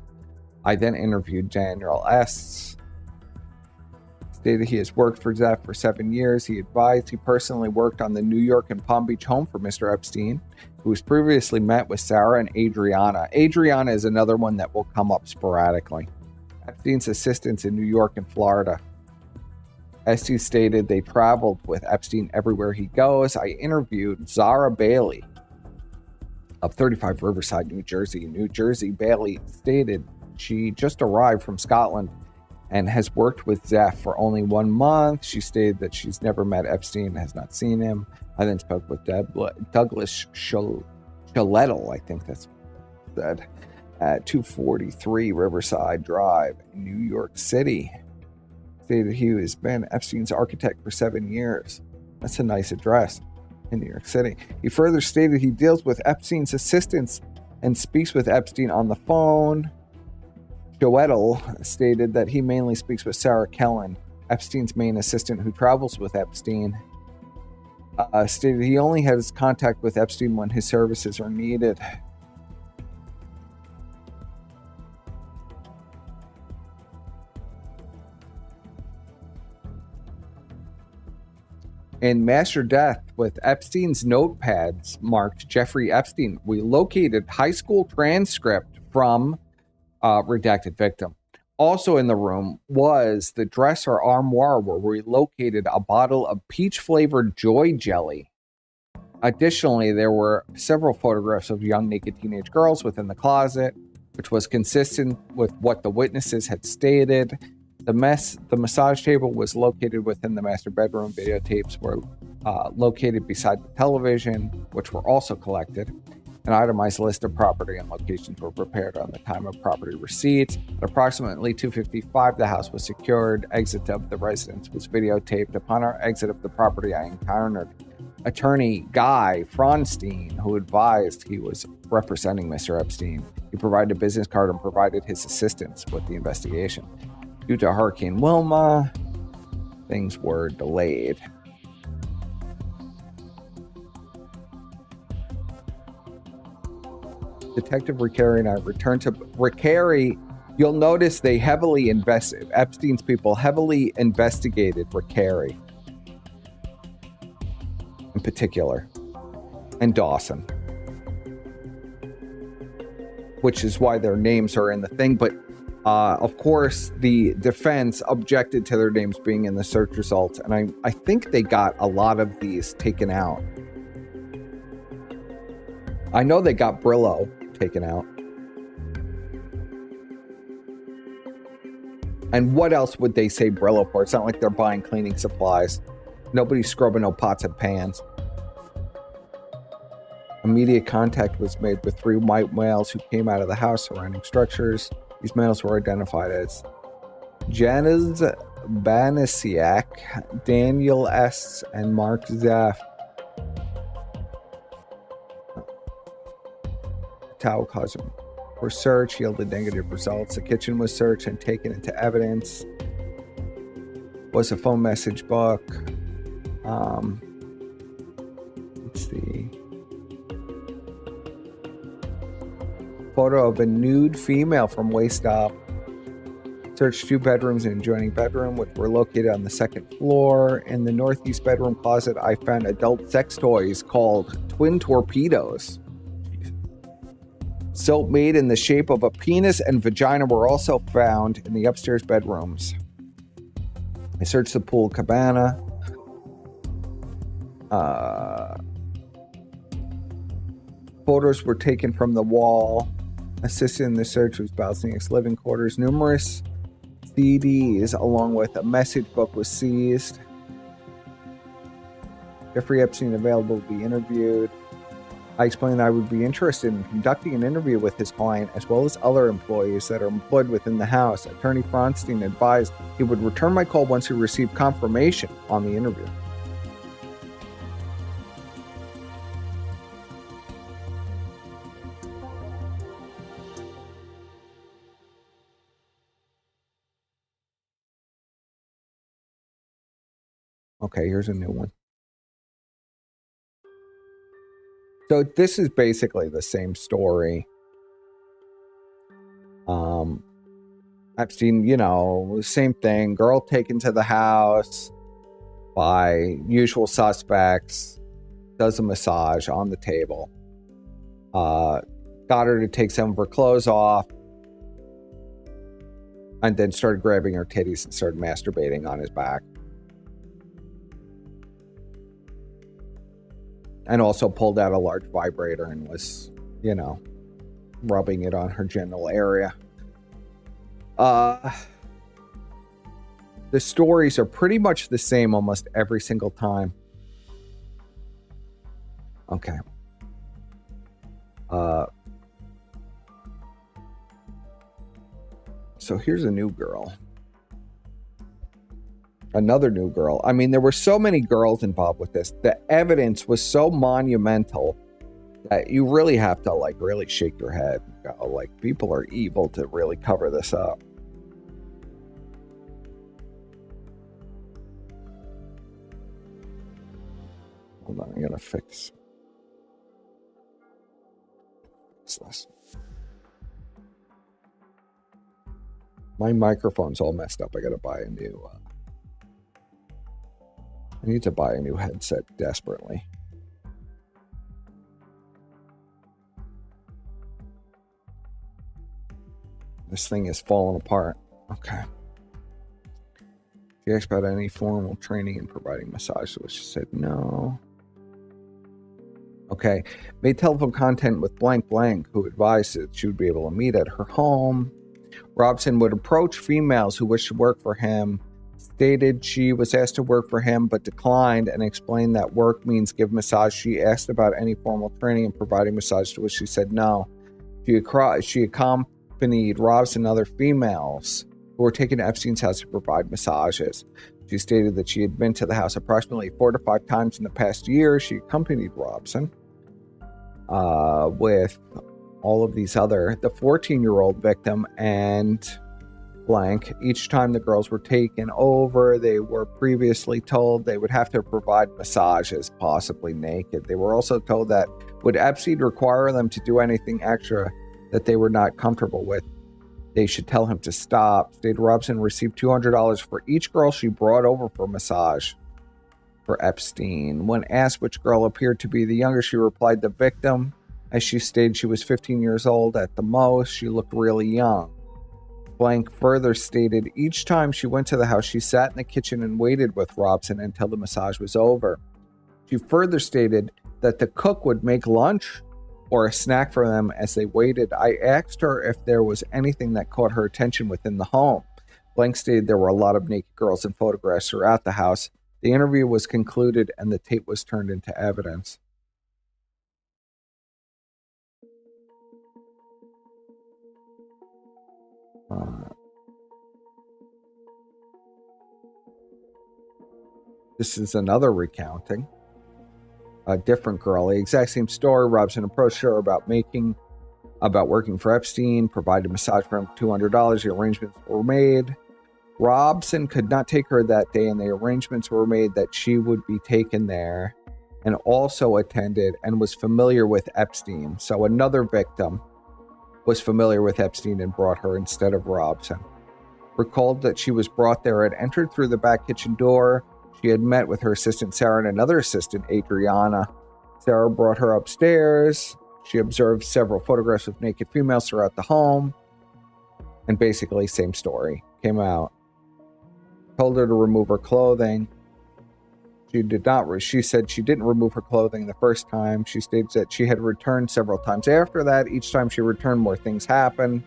I then interviewed Daniel S. Stated he has worked for Zeff for 7 years. He advised he personally worked on the New York and Palm Beach home for Mr. Epstein, who was previously met with Sarah and Adriana. Adriana is another one that will come up sporadically. Epstein's assistants in New York and Florida. Epstein stated they traveled with Epstein everywhere he goes. I interviewed Zara Bailey of 35 Riverside, New Jersey. New Jersey, Bailey stated she just arrived from Scotland and has worked with Zeff for only 1 month. She stated that she's never met Epstein and has not seen him. I then spoke with Douglas Shalettle, I think that's said, at 243 Riverside Drive in New York City. Stated he has been Epstein's architect for 7 years. That's a nice address in New York City. He further stated he deals with Epstein's assistants and speaks with Epstein on the phone. Joettel stated that he mainly speaks with Sarah Kellen, Epstein's main assistant who travels with Epstein. Stated he only has contact with Epstein when his services are needed. In Master Death, with Epstein's notepads marked Jeffrey Epstein, we located high school transcript from redacted victim. Also in the room was the dresser armoire where we located a bottle of peach-flavored Joy Jelly. Additionally, there were several photographs of young naked teenage girls within the closet, which was consistent with what the witnesses had stated. The massage table was located within the master bedroom. Videotapes were located beside the television, which were also collected. An itemized list of property and locations were prepared on the time of property receipts. At approximately 2:55, the house was secured. Exit of the residence was videotaped. Upon our exit of the property, I encountered attorney Guy Fronstein, who advised he was representing Mr. Epstein. He provided a business card and provided his assistance with the investigation. Due to Hurricane Wilma, things were delayed. Detective Riccari and I returned to Riccari. You'll notice they heavily invested. Epstein's people heavily investigated Riccari in particular, and Dawson, which is why their names are in the thing. But of course, the defense objected to their names being in the search results, and I think they got a lot of these taken out. I know they got Brillo taken out. And what else would they say Brillo for? It's not like they're buying cleaning supplies. Nobody's scrubbing no pots and pans. Immediate contact was made with 3 white males who came out of the house surrounding structures. These males were identified as Janis Banasiak, Daniel S., and Mark Zeff. Towel closet for search yielded negative results. The kitchen was searched and taken into evidence. Was a phone message book. Let's see. Photo of a nude female from waist up. Searched 2 bedrooms and adjoining bedroom, which were located on the 2nd floor. In the northeast bedroom closet, I found adult sex toys called twin torpedoes. Soap made in the shape of a penis and vagina were also found in the upstairs bedrooms. I searched the pool cabana. Photos were taken from the wall. Assisted in the search was Balsaniak's living quarters. Numerous CDs along with a message book was seized. Jeffrey Epstein available to be interviewed. I explained that I would be interested in conducting an interview with his client as well as other employees that are employed within the house. Attorney Fronstein advised he would return my call once he received confirmation on the interview. Okay, here's a new one. So this is basically the same story. Epstein, same thing. Girl taken to the house by usual suspects, does a massage on the table. Got her to take some of her clothes off, and then started grabbing her titties and started masturbating on his back. And also pulled out a large vibrator and was, rubbing it on her genital area. The stories are pretty much the same almost every single time. Okay. So here's a new girl. Another new girl. I mean, there were so many girls involved with this. The evidence was so monumental that you really have to really shake your head and go, people are evil to really cover this up. Hold on, I gotta fix this. My microphone's all messed up. I gotta buy a new I need to buy a new headset desperately. This thing is falling apart. Okay. She asked about any formal training in providing massage, so she said no. Okay. Made telephone contact with blank blank, who advised that she would be able to meet at her home. Robson would approach females who wished to work for him. Stated she was asked to work for him but declined and explained that work means give massage. She asked about any formal training in providing massage, to which she said no. She accompanied Robson and other females who were taken to Epstein's house to provide massages. She stated that she had been to the house approximately 4 to 5 times in the past year. She accompanied Robson with all of these other, the 14-year-old victim and blank. Each time the girls were taken over, they were previously told they would have to provide massages, possibly naked. They were also told that would Epstein require them to do anything extra that they were not comfortable with, they should tell him to stop. Stated Robson received $200 for each girl she brought over for massage for Epstein. When asked which girl appeared to be the younger, she replied the victim. As she stated, she was 15 years old at the most. She looked really young. Blank further stated each time she went to the house, she sat in the kitchen and waited with Robson until the massage was over. She further stated that the cook would make lunch or a snack for them as they waited. I asked her if there was anything that caught her attention within the home. Blank stated there were a lot of naked girls and photographs throughout the house. The interview was concluded and the tape was turned into evidence. This is another recounting. A different girl, the exact same story. Robson approached her about working for Epstein, provided a massage for him, $200. The arrangements were made. Robson could not take her that day, and the arrangements were made that she would be taken there and also attended and was familiar with Epstein. So another victim was familiar with Epstein and brought her instead of Robson. Recalled that she was brought there and entered through the back kitchen door. She had met with her assistant Sarah and another assistant, Adriana. Sarah brought her upstairs. She observed several photographs of naked females throughout the home. And basically, same story. Came out. Told her to remove her clothing. She did not. She said she didn't remove her clothing the first time. She states that she had returned several times after that. Each time she returned, more things happened.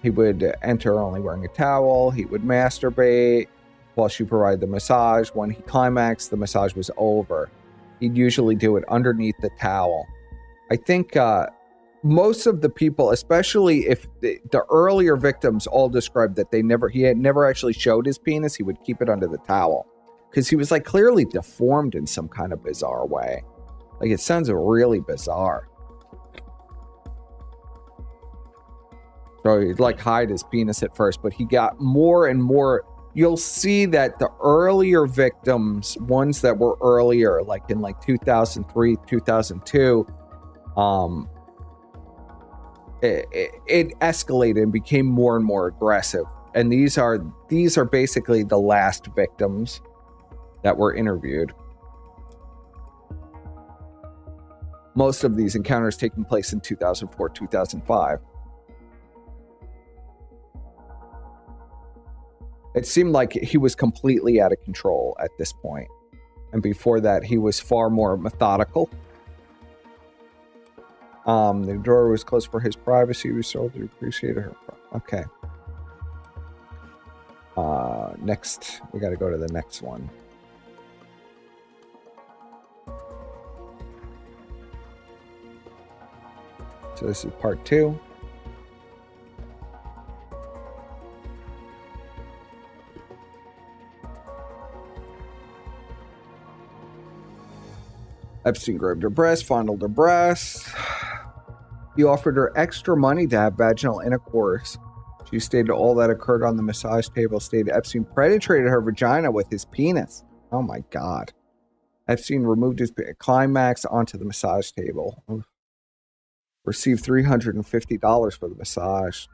He would enter only wearing a towel. He would masturbate while she provided the massage. When he climaxed, the massage was over. He'd usually do it underneath the towel. I think most of the people, especially if the earlier victims, all described that he had never actually showed his penis. He would keep it under the towel because he was like clearly deformed in some kind of bizarre way. Like, it sounds really bizarre. So he'd like hide his penis at first, but he got more and more. You'll see that the earlier victims, ones that were earlier, like in like 2003, 2002, it escalated and became more and more aggressive. And these are basically the last victims that were interviewed. Most of these encounters taking place in 2004, 2005. It seemed like he was completely out of control at this point. And before that, he was far more methodical. The door was closed for his privacy. We so appreciated her. Okay. Next, we got to go to the next one. So this is part 2. Epstein grabbed her breast, fondled her breast. He offered her extra money to have vaginal intercourse. She stated all that occurred on the massage table. Stated Epstein penetrated her vagina with his penis. Oh my God. Epstein removed his climax onto the massage table. Received $350 for the massage.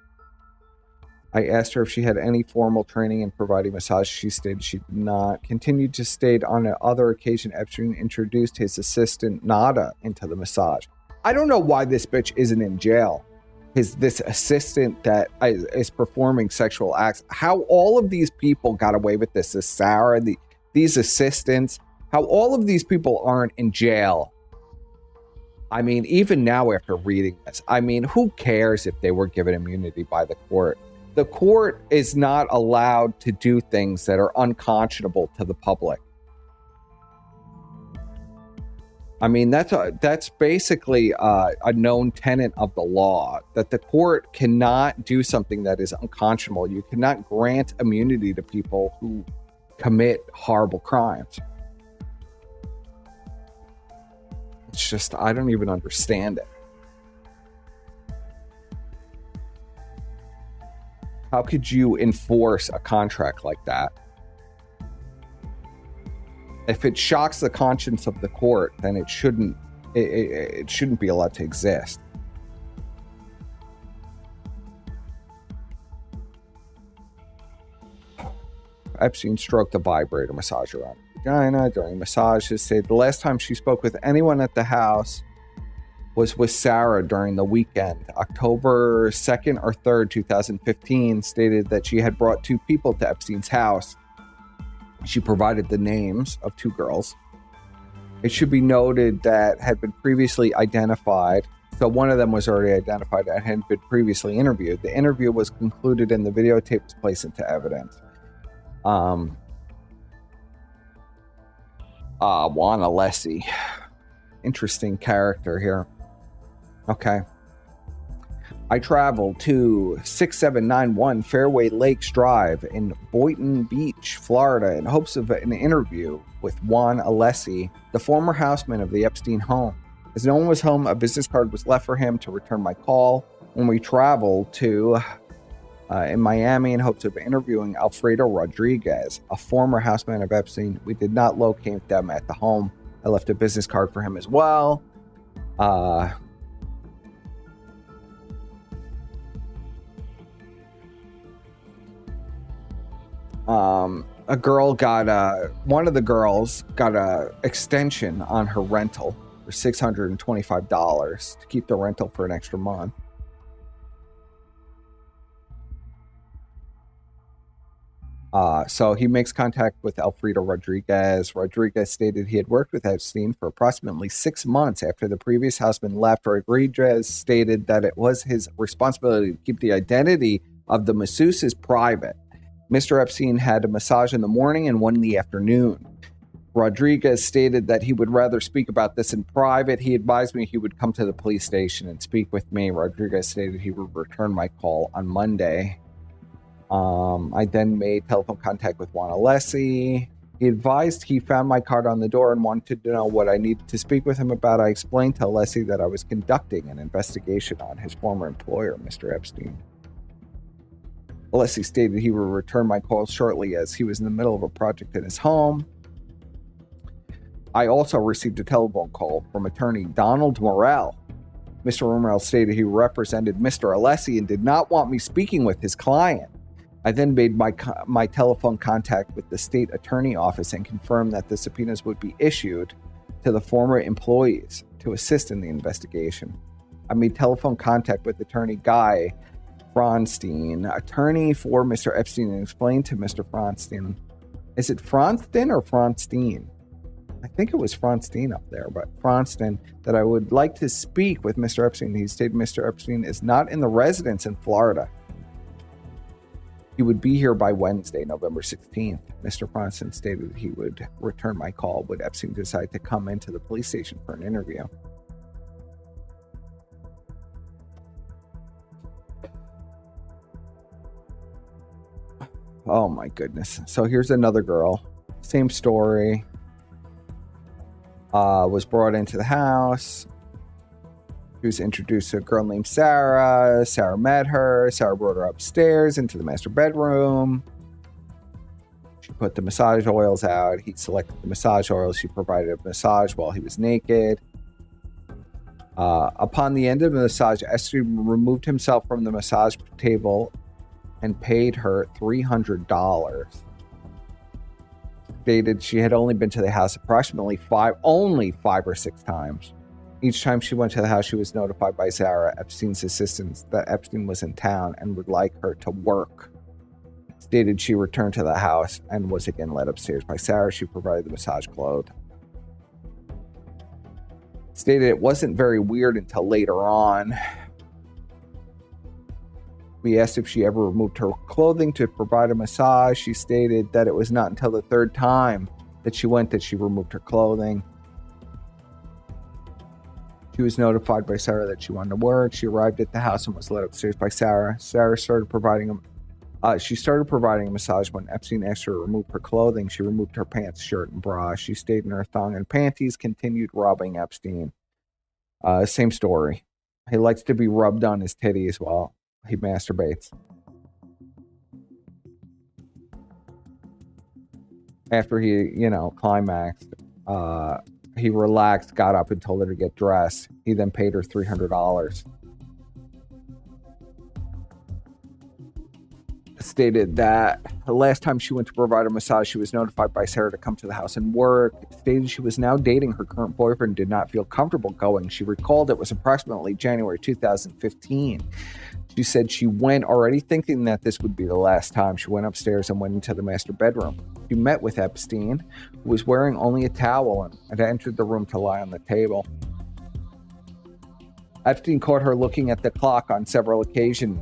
I asked her if she had any formal training in providing massage. She stated she did not. Continued to state on another occasion, Epstein introduced his assistant, Nada, into the massage. I don't know why this bitch isn't in jail. This assistant that is performing sexual acts. How all of these people got away with this. This Sarah, these assistants. How all of these people aren't in jail. I mean, even now after reading this, I mean, who cares if they were given immunity by the court? The court is not allowed to do things that are unconscionable to the public. I mean, that's basically a known tenet of the law, that the court cannot do something that is unconscionable. You cannot grant immunity to people who commit horrible crimes. It's just, I don't even understand it. How could you enforce a contract like that? If it shocks the conscience of the court, then it shouldn't be allowed to exist. Epstein stroked a vibrator massage around her vagina during massages. Said the last time she spoke with anyone at the house was with Sarah during the weekend. October 2nd or 3rd, 2015, stated that she had brought 2 people to Epstein's house. She provided the names of 2 girls. It should be noted that had been previously identified. So one of them was already identified and had been previously interviewed. The interview was concluded and the videotape was placed into evidence. Juan Alessi. Interesting character here. Okay. I traveled to 6791 Fairway Lakes Drive in Boynton Beach, Florida, in hopes of an interview with Juan Alessi, the former houseman of the Epstein home. As no one was home, a business card was left for him to return my call. When we traveled to in Miami in hopes of interviewing Alfredo Rodriguez, a former houseman of Epstein, we did not locate them at the home. I left a business card for him as well. One of the girls got a extension on her rental for $625 to keep the rental for an extra month. So he makes contact with Alfredo Rodriguez. Rodriguez stated he had worked with Epstein for approximately 6 months after the previous husband left. Rodriguez stated that it was his responsibility to keep the identity of the masseuses private. Mr. Epstein had a massage in the morning and one in the afternoon. Rodriguez stated that he would rather speak about this in private. He advised me he would come to the police station and speak with me. Rodriguez stated he would return my call on Monday. I then made telephone contact with Juan Alessi. He advised he found my card on the door and wanted to know what I needed to speak with him about. I explained to Alessi that I was conducting an investigation on his former employer, Mr. Epstein. Alessi stated he would return my call shortly as he was in the middle of a project in his home. I also received a telephone call from attorney Donald Morell. Mr. Morell stated he represented Mr. Alessi and did not want me speaking with his client. I then made my telephone contact with the state attorney office and confirmed that the subpoenas would be issued to the former employees to assist in the investigation. I made telephone contact with attorney Guy Fronstein, attorney for Mr. Epstein, and explained to Mr. Fronstein, is it Fronstein or Fronstein? I think it was Fronstein up there, but Fronstein, that I would like to speak with Mr. Epstein. He stated Mr. Epstein is not in the residence in Florida. He would be here by Wednesday, November 16th. Mr. Fronstein stated he would return my call would Epstein decide to come into the police station for an interview. Oh my goodness. So here's another girl. Same story. Was brought into the house. She was introduced to a girl named Sarah. Sarah met her. Sarah brought her upstairs into the master bedroom. She put the massage oils out. He selected the massage oils. She provided a massage while he was naked. Upon the end of the massage, Epstein removed himself from the massage table and paid her $300. Stated she had only been to the house approximately only five or six times. Each time she went to the house, she was notified by Sarah, Epstein's assistant, that Epstein was in town and would like her to work. Stated she returned to the house and was again led upstairs by Sarah. She provided the massage clothes. Stated it wasn't very weird until later on. We asked if she ever removed her clothing to provide a massage. She stated that it was not until the third time that she went that she removed her clothing. She was notified by Sarah that she wanted to work. She arrived at the house and was led upstairs by Sarah. Sarah started providing a massage when Epstein asked her to remove her clothing. She removed her pants, shirt, and bra. She stayed in her thong and panties, continued robbing Epstein. Same story. He likes to be rubbed on his titties while he masturbates. After he, climaxed, he relaxed, got up, and told her to get dressed. He then paid her $300. Stated that the last time she went to provide a massage, she was notified by Sarah to come to the house and work. Stated she was now dating her current boyfriend and did not feel comfortable going. She recalled it was approximately January 2015. She said she went already thinking that this would be the last time. She went upstairs and went into the master bedroom. She met with Epstein, who was wearing only a towel and had entered the room to lie on the table. Epstein caught her looking at the clock on several occasions.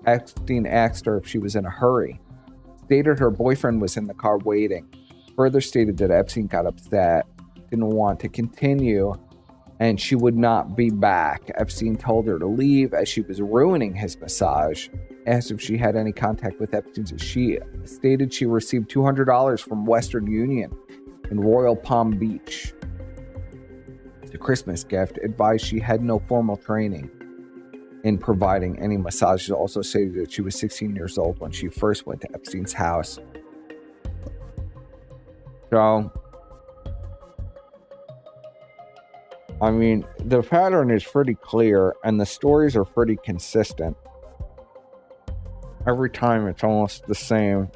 Epstein asked her if she was in a hurry. Stated her boyfriend was in the car waiting. Further stated that Epstein got upset, didn't want to continue, and she would not be back. Epstein told her to leave as she was ruining his massage. Asked if she had any contact with Epstein. She stated she received $200 from Western Union in Royal Palm Beach. The Christmas gift. Advised she had no formal training in providing any massages. Also stated that she was 16 years old when she first went to Epstein's house. So, I mean, the pattern is pretty clear and the stories are pretty consistent. Every time it's almost the same,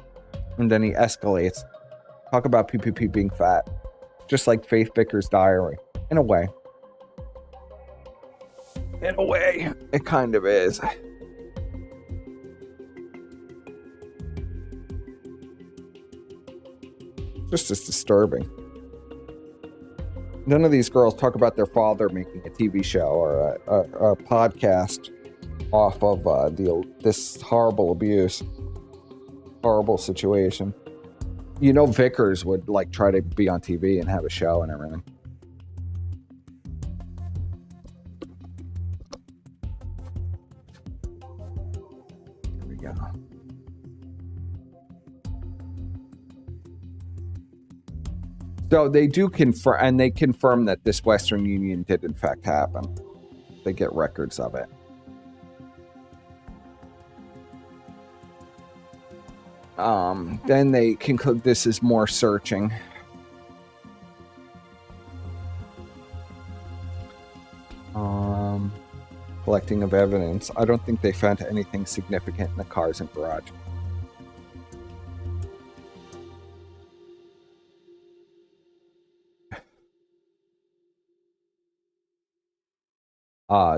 and then he escalates. Talk about PPP being fat. Just like Faith Vicker's diary, in a way. In a way, it kind of is. Just as disturbing. None of these girls talk about their father making a TV show or a podcast off of this horrible abuse, horrible situation. You know, Vickers would like try to be on TV and have a show and everything. Here we go. So they do confirm, and they confirm that this Western Union did in fact happen. They get records of it. Then they conclude this is more searching. Collecting of evidence. I don't think they found anything significant in the cars and garage.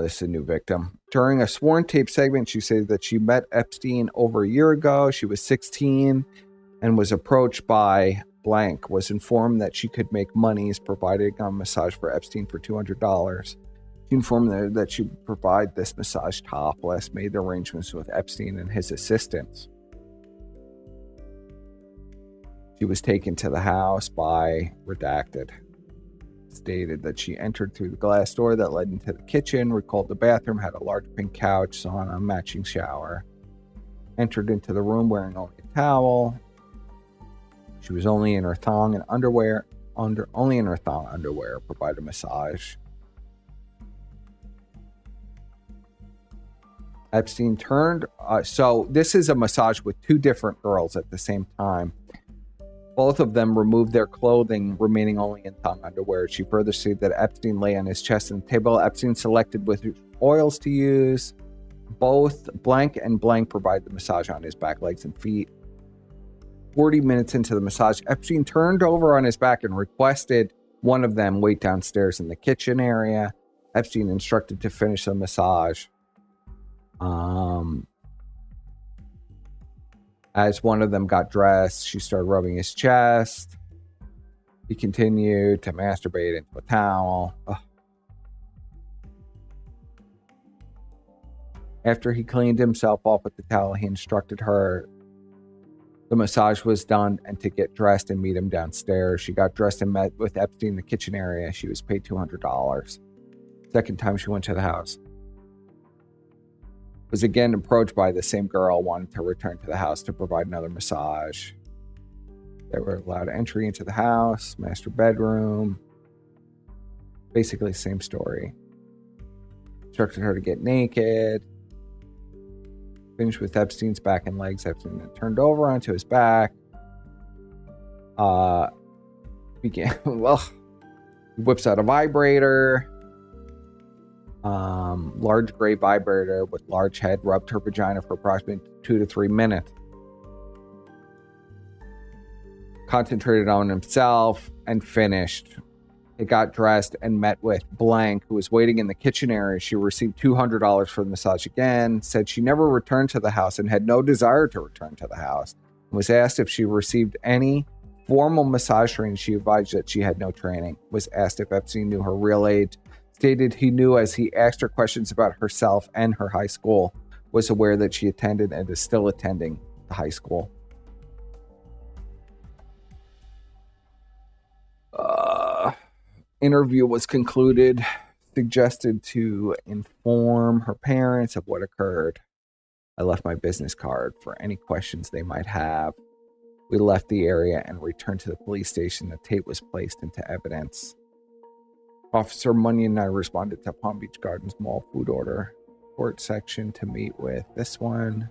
This is a new victim. During a sworn tape segment, she said that she met Epstein over a year ago. She was 16 and was approached by blank, was informed that she could make monies providing a massage for Epstein for $200. She informed her that she would provide this massage topless, made arrangements with Epstein and his assistants. She was taken to the house by redacted. Stated that she entered through the glass door that led into the kitchen, recalled the bathroom, had a large pink couch, sauna, matching shower. Entered into the room wearing only a towel. She was only in her thong and underwear, provided a massage. Epstein turned, so this is a massage with two different girls at the same time. Both of them removed their clothing, remaining only in thong underwear. She further stated that Epstein lay on his chest on the table. Epstein selected which oils to use. Both blank and blank provided the massage on his back, legs, and feet. 40 minutes into the massage, Epstein turned over on his back and requested one of them wait downstairs in the kitchen area. Epstein instructed to finish the massage. As one of them got dressed, she started rubbing his chest. He continued to masturbate into a towel. Ugh. After he cleaned himself off with the towel, he instructed her the massage was done and to get dressed and meet him downstairs. She got dressed and met with Epstein in the kitchen area. She was paid $200. Second time she went to the house. Was again approached by the same girl, wanted to return to the house to provide another massage. They were allowed entry into the house, master bedroom. Basically, same story. Instructed her to get naked. Finished with Epstein's back and legs. Epstein then turned over onto his back. He whips out a vibrator. Large gray vibrator with large head, rubbed her vagina for approximately 2 to 3 minutes. Concentrated on himself and finished. He got dressed and met with blank, who was waiting in the kitchen area. She received $200 for the massage again, said she never returned to the house and had no desire to return to the house. Was asked if she received any formal massage training. She advised that she had no training. Was asked if Epstein knew her real age. Stated he knew as he asked her questions about herself and her high school. Was aware that she attended and is still attending the high school. Interview was concluded. Suggested to inform her parents of what occurred. I left my business card for any questions they might have. We left the area and returned to the police station. The tape was placed into evidence. Officer Munyon and I responded to Palm Beach Gardens Mall food order court section to meet with this one.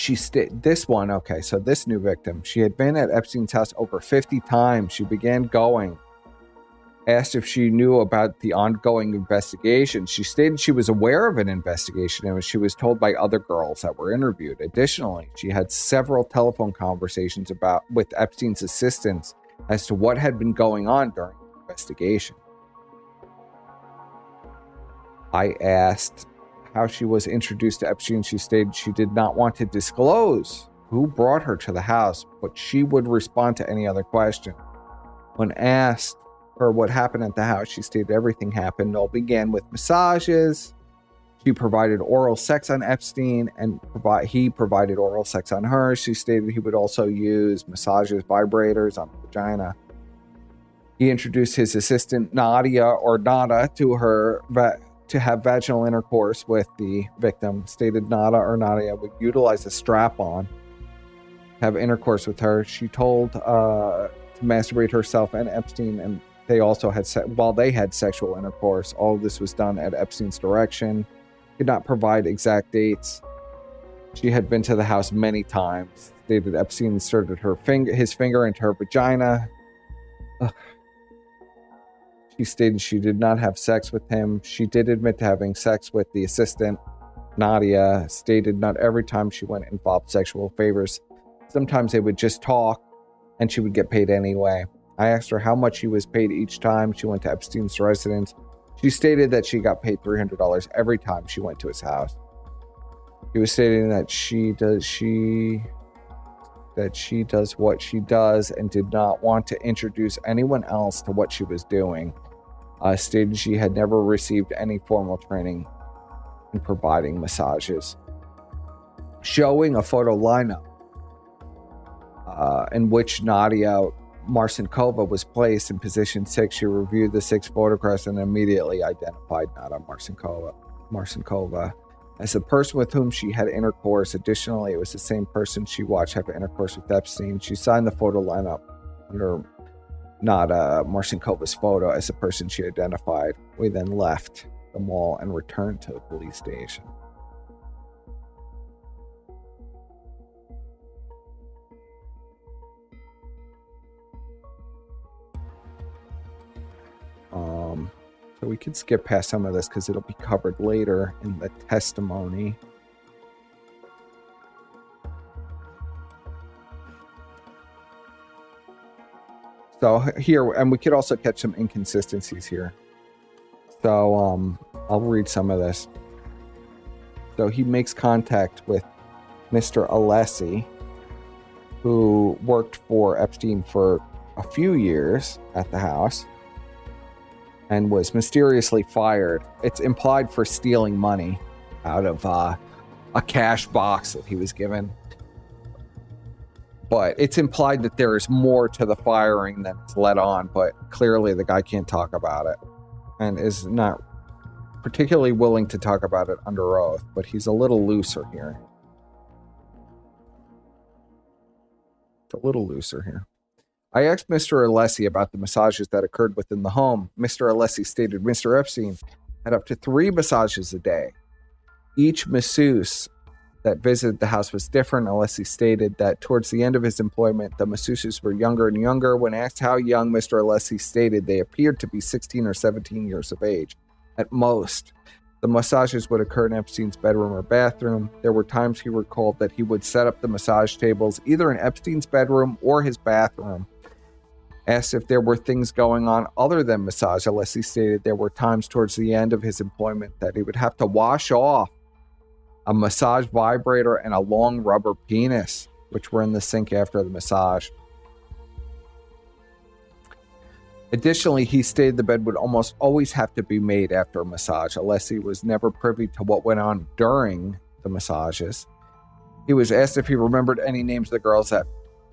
Okay, so this new victim, she had been at Epstein's house over 50 times. She began going. Asked if she knew about the ongoing investigation. She stated she was aware of an investigation and she was told by other girls that were interviewed. Additionally, she had several telephone conversations with Epstein's assistants as to what had been going on during the investigation. I asked how she was introduced to Epstein. She stated she did not want to disclose who brought her to the house, but she would respond to any other question. When asked her what happened at the house, she stated everything happened. All began with massages. She provided oral sex on Epstein, and he provided oral sex on her. She stated he would also use massages, vibrators on the vagina. He introduced his assistant Nadia or Nada to her to have vaginal intercourse with the victim. Stated Nada or Nadia would utilize a strap-on to have intercourse with her. She told to masturbate herself and Epstein, and they also had while they had sexual intercourse. All of this was done at Epstein's direction. Could not provide exact dates. She had been to the house many times. Stated Epstein inserted his finger into her vagina. Ugh. She stated she did not have sex with him. She did admit to having sex with the assistant. Nadia stated not every time she went involved sexual favors. Sometimes they would just talk and she would get paid anyway. I asked her how much she was paid each time she went to Epstein's residence. She stated that she got paid $300 every time she went to his house. He was stating that she does what she does and did not want to introduce anyone else to what she was doing. Stated she had never received any formal training in providing massages. Showing a photo lineup in which Nadia Marcinkova was placed in position 6. She reviewed the 6 photographs and immediately identified Nadia Marcinkova as the person with whom she had intercourse. Additionally, it was the same person she watched have intercourse with Epstein. She signed the photo lineup under Nadia Marcinkova's photo as the person she identified. We then left the mall and returned to the police station. So we could skip past some of this because it'll be covered later in the testimony. So here, and we could also catch some inconsistencies here. So I'll read some of this. So he makes contact with Mr. Alessi, who worked for Epstein for a few years at the house and was mysteriously fired. It's implied for stealing money out of a cash box that he was given. But it's implied that there is more to the firing than is let on, but clearly the guy can't talk about it and is not particularly willing to talk about it under oath, but he's a little looser here. I asked Mr. Alessi about the massages that occurred within the home. Mr. Alessi stated Mr. Epstein had up to 3 massages a day. Each masseuse that visited the house was different. Alessi stated that towards the end of his employment, the masseuses were younger and younger. When asked how young, Mr. Alessi stated they appeared to be 16 or 17 years of age at most. The massages would occur in Epstein's bedroom or bathroom. There were times he recalled that he would set up the massage tables either in Epstein's bedroom or his bathroom. Asked if there were things going on other than massage, Alessi stated there were times towards the end of his employment that he would have to wash off a massage vibrator and a long rubber penis, which were in the sink after the massage. Additionally, he stated the bed would almost always have to be made after a massage. Alessi was never privy to what went on during the massages. He was asked if he remembered any names of the girls that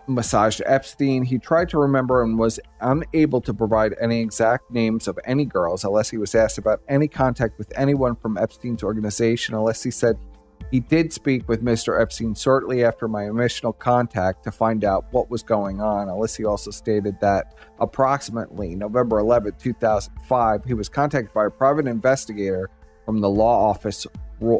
massaged Epstein. He tried to remember and was unable to provide any exact names of any girls. Alessi was asked about any contact with anyone from Epstein's organization. Alessi said he did speak with Mr. Epstein shortly after my initial contact to find out what was going on. Alessi also stated that approximately November 11, 2005, he was contacted by a private investigator from the law office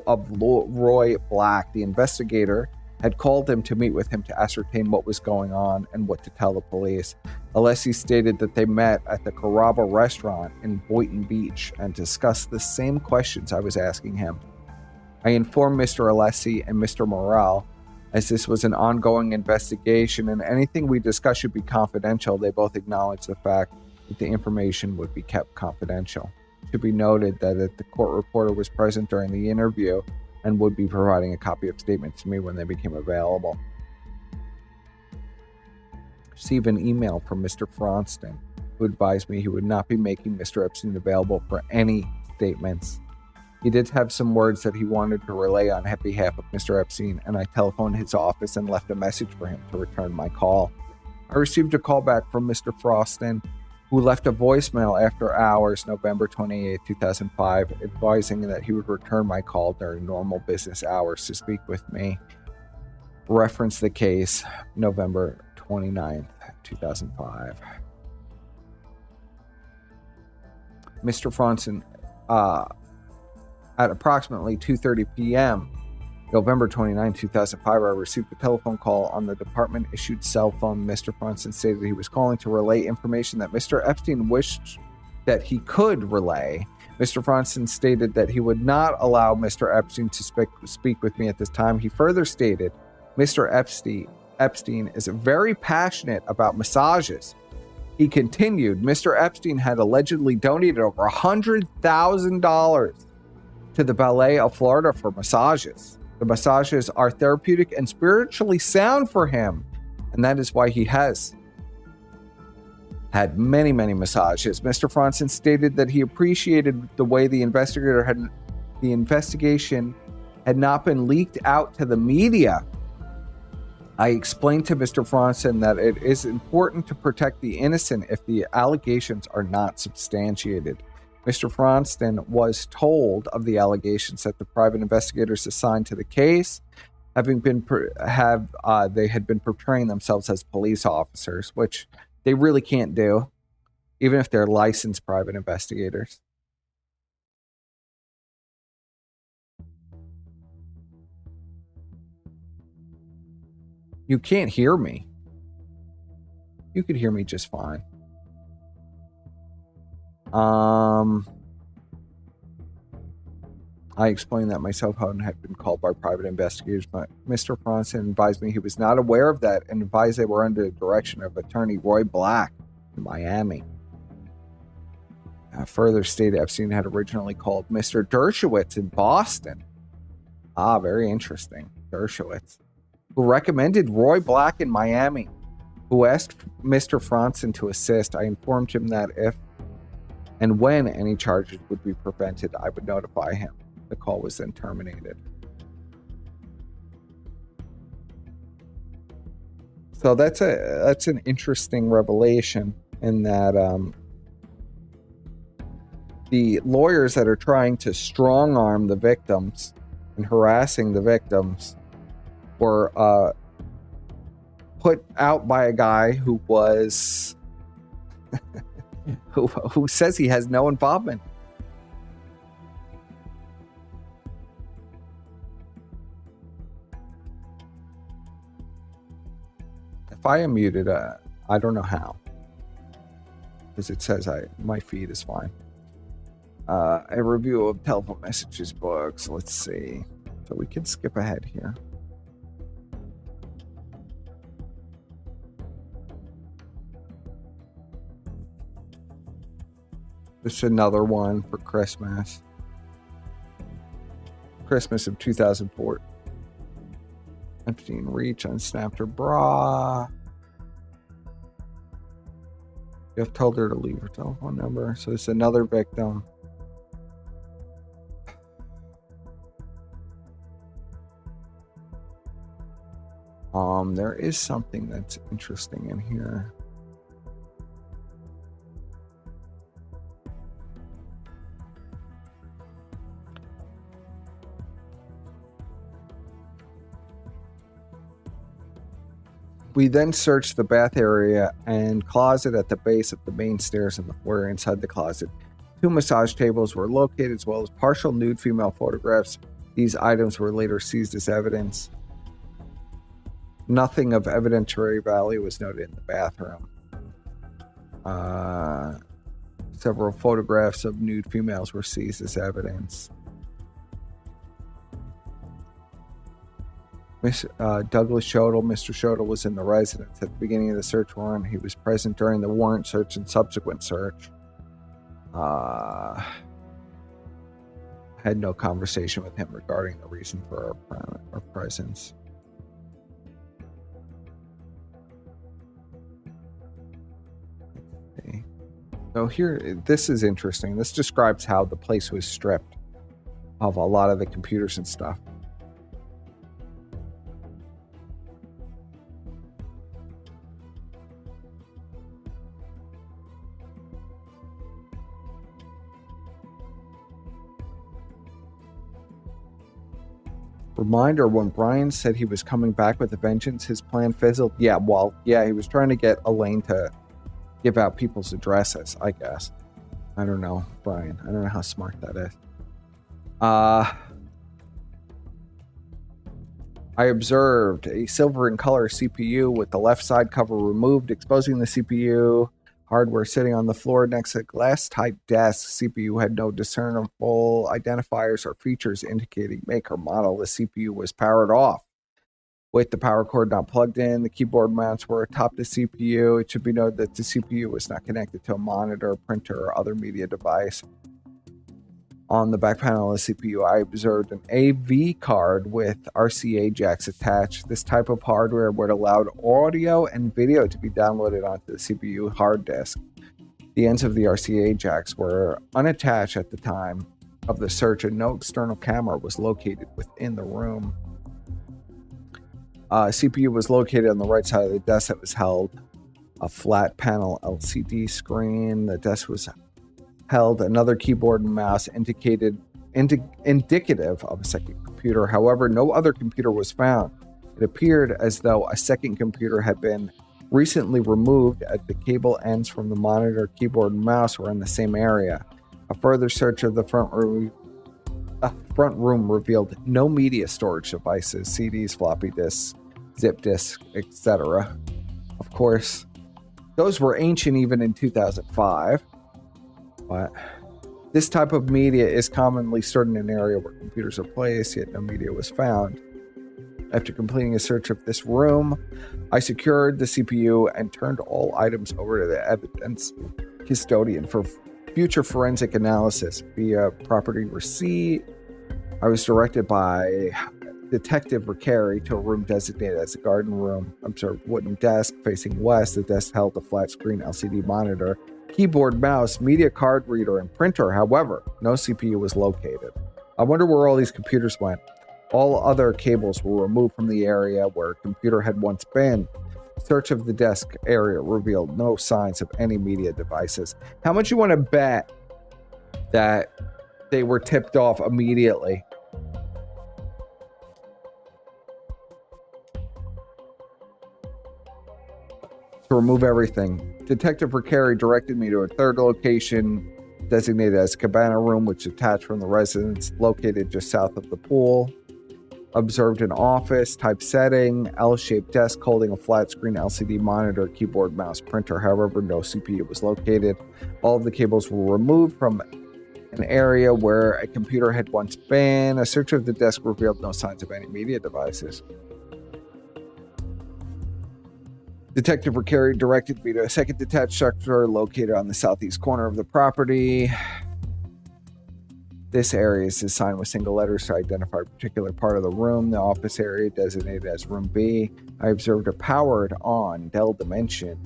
of Roy Black. The investigator had called him to meet with him to ascertain what was going on and what to tell the police. Alessi stated that they met at the Carrabba restaurant in Boynton Beach and discussed the same questions I was asking him. I informed Mr. Alessi and Mr. Morrell, as this was an ongoing investigation and anything we discussed should be confidential. They both acknowledged the fact that the information would be kept confidential. It should be noted that the court reporter was present during the interview and would be providing a copy of statements to me when they became available. receive an email from Mr. Fronston, who advised me he would not be making Mr. Epstein available for any statements. He did have some words that he wanted to relay on behalf of Mr. Epstein, and I telephoned his office and left a message for him to return my call. I received a call back from Mr. Fronston, who left a voicemail after hours, November 28, 2005, advising that he would return my call during normal business hours to speak with me. Reference the case, November 29th, 2005. Mr. Fronston, at approximately 2:30 p.m., November 29, 2005, I received a telephone call on the department-issued cell phone. Mr. Fronston stated he was calling to relay information that Mr. Epstein wished that he could relay. Mr. Fronston stated that he would not allow Mr. Epstein to speak with me at this time. He further stated, Mr. Epstein is very passionate about massages. He continued, Mr. Epstein had allegedly donated over $100,000 to the Ballet of Florida for massages. The massages are therapeutic and spiritually sound for him, and that is why he has had many, many massages. Mr. Fronston stated that he appreciated the way the investigation had not been leaked out to the media. I explained to Mr. Fronston that it is important to protect the innocent if the allegations are not substantiated. Mr. Fronston was told of the allegations that the private investigators assigned to the case they had been portraying themselves as police officers, which they really can't do, even if they're licensed private investigators. You can't hear me. You could hear me just fine. I explained that my cell phone had been called by private investigators, but Mr. Fronston advised me he was not aware of that and advised they were under the direction of attorney Roy Black in Miami. Further stated Epstein had originally called Mr. Dershowitz in Boston. Very interesting. Dershowitz, who recommended Roy Black in Miami, who asked Mr. Fronston to assist. I informed him that if and when any charges would be prevented, I would notify him. The call was then terminated. So that's an interesting revelation in that the lawyers that are trying to strong arm the victims and harassing the victims were put out by a guy who was who says he has no involvement. If I am muted, I don't know how, because it says my feed is fine. A review of telephone messages books. Let's see. So we can skip ahead here. This is another one for Christmas. Christmas of 2004. Epstein reach unsnapped her bra. You have told her to leave her telephone number. So it's another victim. There is something that's interesting in here. We then searched the bath area and closet at the base of the main stairs in the foyer. Inside the closet, 2 massage tables were located, as well as partial nude female photographs. These items were later seized as evidence. Nothing of evidentiary value was noted in the bathroom. Several photographs of nude females were seized as evidence. Douglas Shodel, Mr. Shodel, was in the residence at the beginning of the search warrant. He was present during the warrant search and subsequent search. Had no conversation with him regarding the reason for our presence. So here, this is interesting. This describes how the place was stripped of a lot of the computers and stuff. Reminder, when Brian said he was coming back with a vengeance, his plan fizzled. Yeah, he was trying to get Elaine to give out people's addresses, I guess. I don't know, Brian. I don't know how smart that is. I observed a silver in color CPU with the left side cover removed, exposing the CPU hardware sitting on the floor next to a glass-type desk. CPU had no discernible identifiers or features indicating make or model. The CPU was powered off with the power cord not plugged in. The keyboard mounts were atop the CPU. It should be noted that the CPU was not connected to a monitor, printer, or other media device. On the back panel of the CPU, I observed an AV card with RCA jacks attached. This type of hardware would allow audio and video to be downloaded onto the CPU hard disk. The ends of the RCA jacks were unattached at the time of the search, and no external camera was located within the room. CPU was located on the right side of the desk that was held a flat panel LCD screen. The desk was held another keyboard and mouse indicative of a second computer. However, no other computer was found. It appeared as though a second computer had been recently removed, as the cable ends from the monitor, keyboard, and mouse were in the same area. A further search of the front room revealed no media storage devices, CDs, floppy disks, zip disks, etc. Of course, those were ancient even in 2005. But this type of media is commonly stored in an area where computers are placed, yet no media was found. After completing a search of this room, I secured the CPU and turned all items over to the evidence custodian for future forensic analysis via property receipt. I was directed by Detective Ricari to a room designated as a garden room. Observed wooden desk facing west. The desk held a flat screen LCD monitor, keyboard, mouse, media card reader, and printer. However, no CPU was located. I wonder where all these computers went. All other cables were removed from the area where a computer had once been. Search of the desk area revealed no signs of any media devices. How much you want to bet that they were tipped off immediately? To remove everything. Detective Ricari directed me to a third location designated as Cabana Room, which is attached from the residence, located just south of the pool. Observed an office type setting, L-shaped desk holding a flat screen LCD monitor, keyboard, mouse, printer. However, no CPU was located. All of the cables were removed from an area where a computer had once been. A search of the desk revealed no signs of any media devices. Detective Ricari directed me to a second detached structure located on the southeast corner of the property. This area is assigned with single letters to identify a particular part of the room. The office area designated as Room B. I observed a powered-on Dell Dimension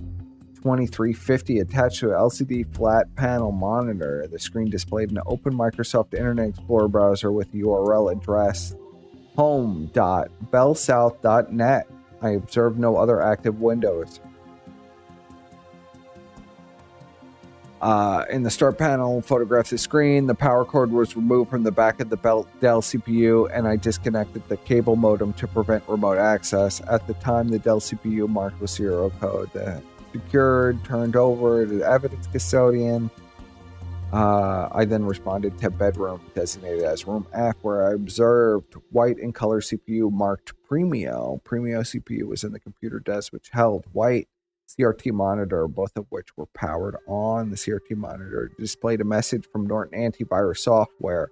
2350 attached to an LCD flat panel monitor. The screen displayed an open Microsoft Internet Explorer browser with the URL address home.bellsouth.net. I observed no other active windows. In the start panel, photographed the screen. The power cord was removed from the back of the Dell CPU, and I disconnected the cable modem to prevent remote access. At the time, the Dell CPU marked with serial code. Secured, turned over to the evidence custodian. I then responded to bedroom designated as Room F, where I observed white in color CPU marked Premio. Premio CPU was in the computer desk, which held white CRT monitor, both of which were powered on. The CRT monitor displayed a message from Norton Antivirus Software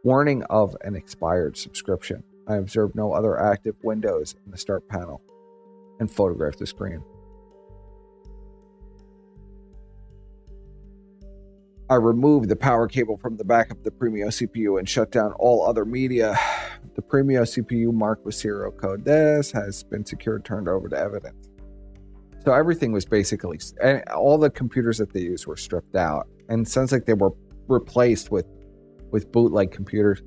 warning of an expired subscription. I observed no other active windows in the start panel and photographed the screen. I removed the power cable from the back of the Premio CPU and shut down all other media. The Premio CPU marked with serial code. This has been secured, turned over to evidence. So everything was basically, and all the computers that they used were stripped out. And it sounds like they were replaced with bootleg computers.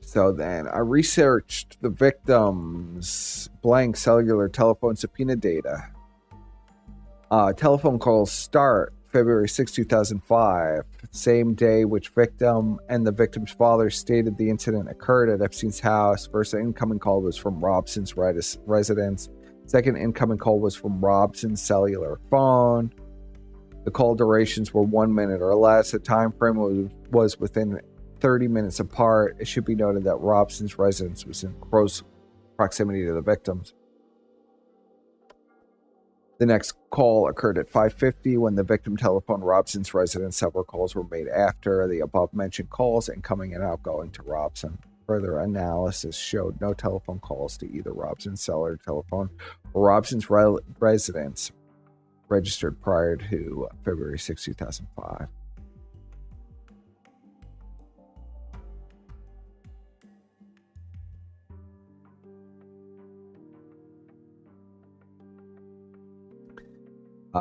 So then I researched the victim's blank cellular telephone subpoena data. Telephone calls start February 6, 2005, same day which victim and the victim's father stated the incident occurred at Epstein's house. First incoming call was from Robson's residence. Second incoming call was from Robson's cellular phone. The call durations were 1 minute or less. The time frame was within 30 minutes apart. It should be noted that Robson's residence was in close proximity to the victims. The next call occurred at 5:50 when the victim telephoned Robson's residence. Several calls were made after the above-mentioned calls, incoming and outgoing to Robson. Further analysis showed no telephone calls to either Robson's cellular telephone or Robson's residence registered prior to February 6, 2005.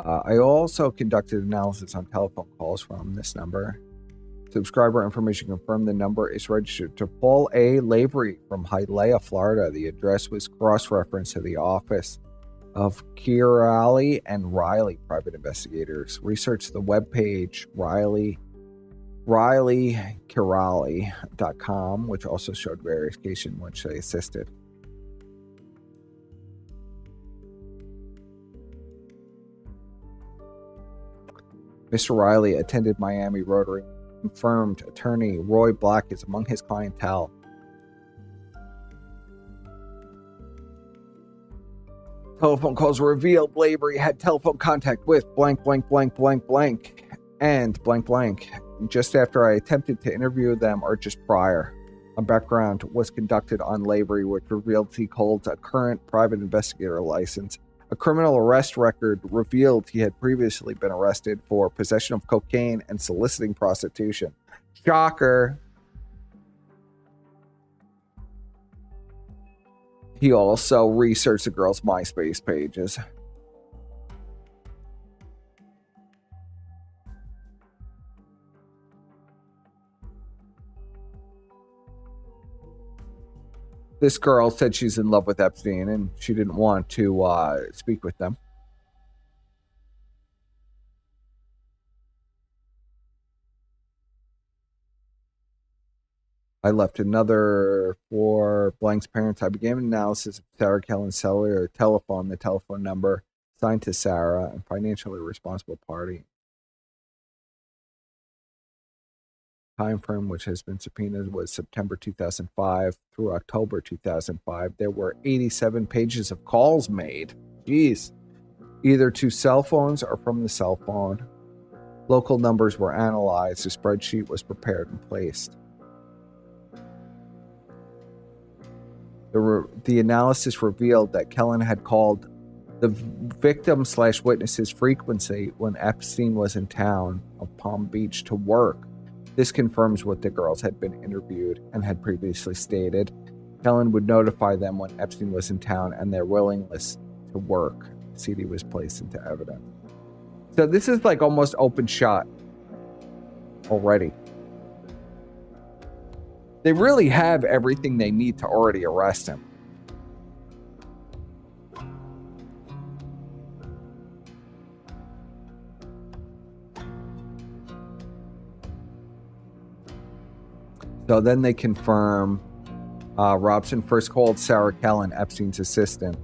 I also conducted analysis on telephone calls from this number. Subscriber information confirmed the number is registered to Paul A. Lavery from Hialeah, Florida. The address was cross-referenced to the office of Kirali and Riley, private investigators. Researched the webpage RileyKirali.com, which also showed various cases in which they assisted. Mr. Riley attended Miami Rotary. Confirmed attorney Roy Black is among his clientele. Telephone calls revealed Lavery had telephone contact with blank, blank, blank, blank, blank, and blank, blank. Just after I attempted to interview them or just prior. A background was conducted on Lavery, which revealed he holds a current private investigator license. A criminal arrest record revealed he had previously been arrested for possession of cocaine and soliciting prostitution. Shocker. He also researched the girl's MySpace pages. This girl said she's in love with Epstein and she didn't want to speak with them. I left another for Blank's parents. I began an analysis of Sarah Kellen's cellular telephone, the telephone number assigned to Sarah, and financially responsible party. Time frame which has been subpoenaed was September 2005 through October 2005. There were 87 pages of calls made. Jeez. Either to cell phones or from the cell phone. Local numbers were analyzed. A spreadsheet was prepared and placed. The analysis revealed that Kellen had called the victim/witness's frequency when Epstein was in town of Palm Beach to work. This confirms what the girls had been interviewed and had previously stated. Kellen would notify them when Epstein was in town and their willingness to work. The CD was placed into evidence. So this is like almost open shot already. They really have everything they need to already arrest him. So then they confirm Robson first called Sarah Kellen, Epstein's assistant.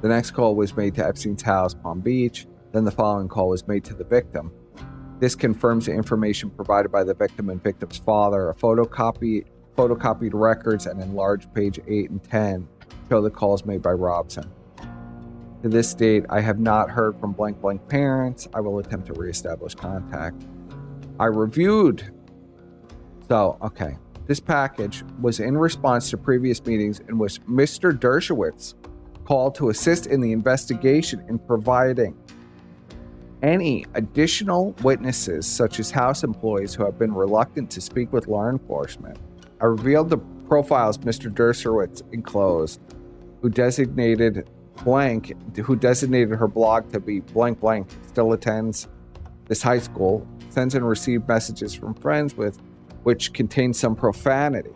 The next call was made to Epstein's house, Palm Beach. Then the following call was made to the victim. This confirms the information provided by the victim and victim's father. A photocopied records and enlarged page 8 and 10 show the calls made by Robson. To this date, I have not heard from blank blank parents. I will attempt to reestablish contact. I reviewed. So, okay. This package was in response to previous meetings in which Mr. Dershowitz called to assist in the investigation in providing Any additional witnesses, such as house employees who have been reluctant to speak with law enforcement. I revealed the profiles Mr. Dershowitz enclosed, who designated her blog to be blank blank, still attends this high school, sends and receives messages from friends which contain some profanity.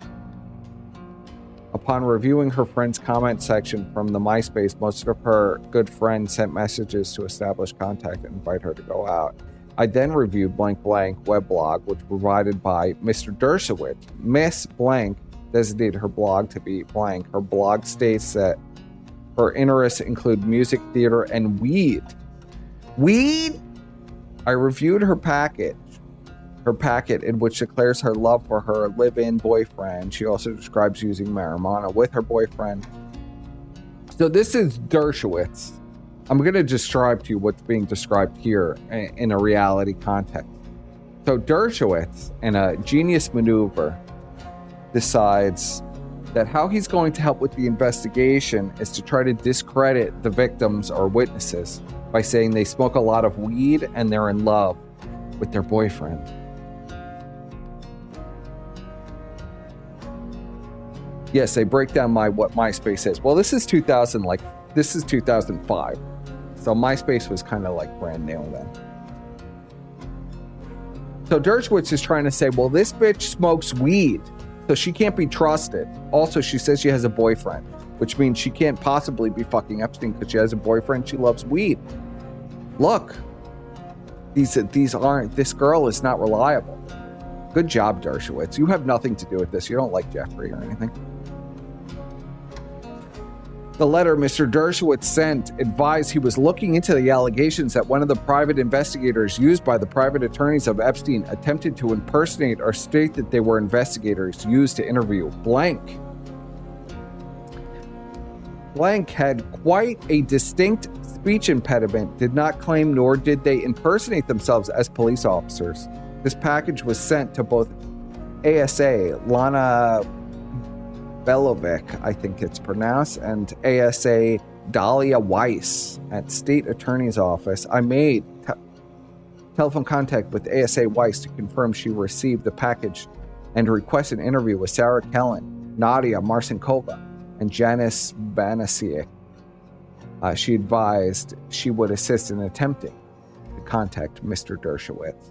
Upon reviewing her friend's comment section from the MySpace, most of her good friends sent messages to establish contact and invite her to go out. I then reviewed blank blank weblog, which provided by Mr. Dershowitz. Miss Blank designated her blog to be blank. Her blog states that her interests include music, theater, and weed. Weed? I reviewed her packet in which declares her love for her live-in boyfriend. She also describes using marijuana with her boyfriend. So this is Dershowitz. I'm going to describe to you what's being described here in a reality context. So Dershowitz, in a genius maneuver, decides that how he's going to help with the investigation is to try to discredit the victims or witnesses by saying they smoke a lot of weed and they're in love with their boyfriend. Yes, they break down what MySpace is. Well, this is 2005. So MySpace was kind of like brand new then. So Dershowitz is trying to say, well, this bitch smokes weed, so she can't be trusted. Also, she says she has a boyfriend, which means she can't possibly be fucking Epstein because she has a boyfriend. She loves weed. Look, this girl is not reliable. Good job, Dershowitz. You have nothing to do with this. You don't like Jeffrey or anything. The letter Mr. Dershowitz sent advised he was looking into the allegations that one of the private investigators used by the private attorneys of Epstein attempted to impersonate or state that they were investigators used to interview blank. Blank had quite a distinct speech impediment, did not claim nor did they impersonate themselves as police officers. This package was sent to both ASA Lana Belovic, I think it's pronounced, and ASA Dahlia Weiss at State Attorney's Office. I made telephone contact with ASA Weiss to confirm she received the package and request an interview with Sarah Kellen, Nadia Marcinkova, and Janice Banasiak. She advised she would assist in attempting to contact Mr. Dershowitz.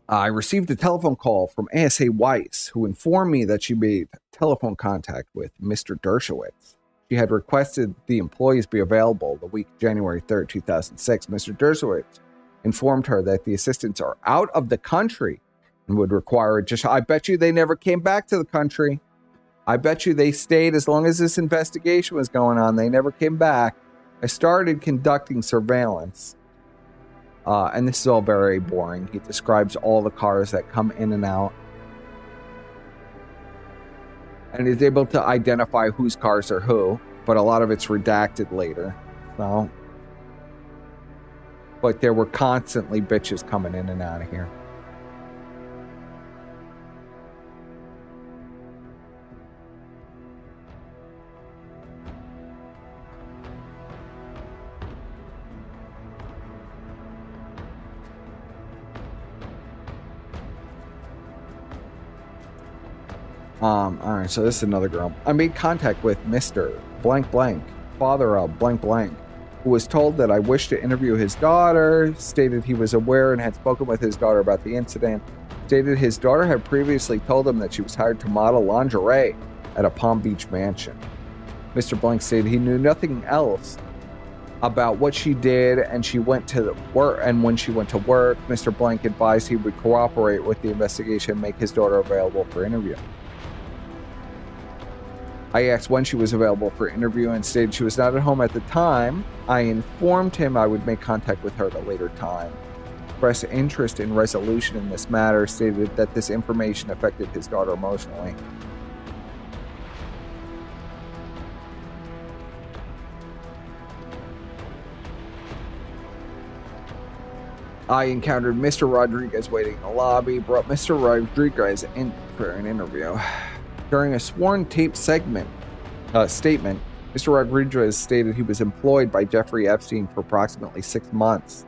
I received a telephone call from ASA Weiss, who informed me that she made telephone contact with Mr. Dershowitz. She had requested the employees be available the week January 3rd, 2006. Mr. Dershowitz informed her that the assistants are out of the country and would require I bet you they never came back to the country. I bet you they stayed as long as this investigation was going on. They never came back. I started conducting surveillance. And this is all very boring. He describes all the cars that come in and out. And is able to identify whose cars are who, but a lot of it's redacted later. So, but there were constantly bitches coming in and out of here. All right, so this is another girl. I made contact with Mr. Blank Blank, father of Blank Blank, who was told that I wished to interview his daughter, stated he was aware and had spoken with his daughter about the incident, stated his daughter had previously told him that she was hired to model lingerie at a Palm Beach mansion. Mr. Blank stated he knew nothing else about what she did and she went to work. And when she went to work, Mr. Blank advised he would cooperate with the investigation and make his daughter available for interview. I asked when she was available for interview and stated she was not at home at the time. I informed him I would make contact with her at a later time. Expressed interest in resolution in this matter, stated that this information affected his daughter emotionally. I encountered Mr. Rodriguez waiting in the lobby, brought Mr. Rodriguez in for an interview. During a sworn tape statement, Mr. Rodriguez stated he was employed by Jeffrey Epstein for approximately 6 months.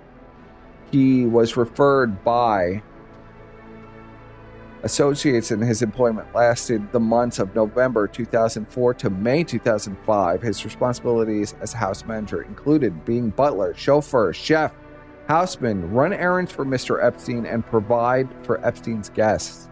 He was referred by associates, and his employment lasted the months of November 2004 to May 2005. His responsibilities as a house manager included being butler, chauffeur, chef, houseman, run errands for Mr. Epstein, and provide for Epstein's guests.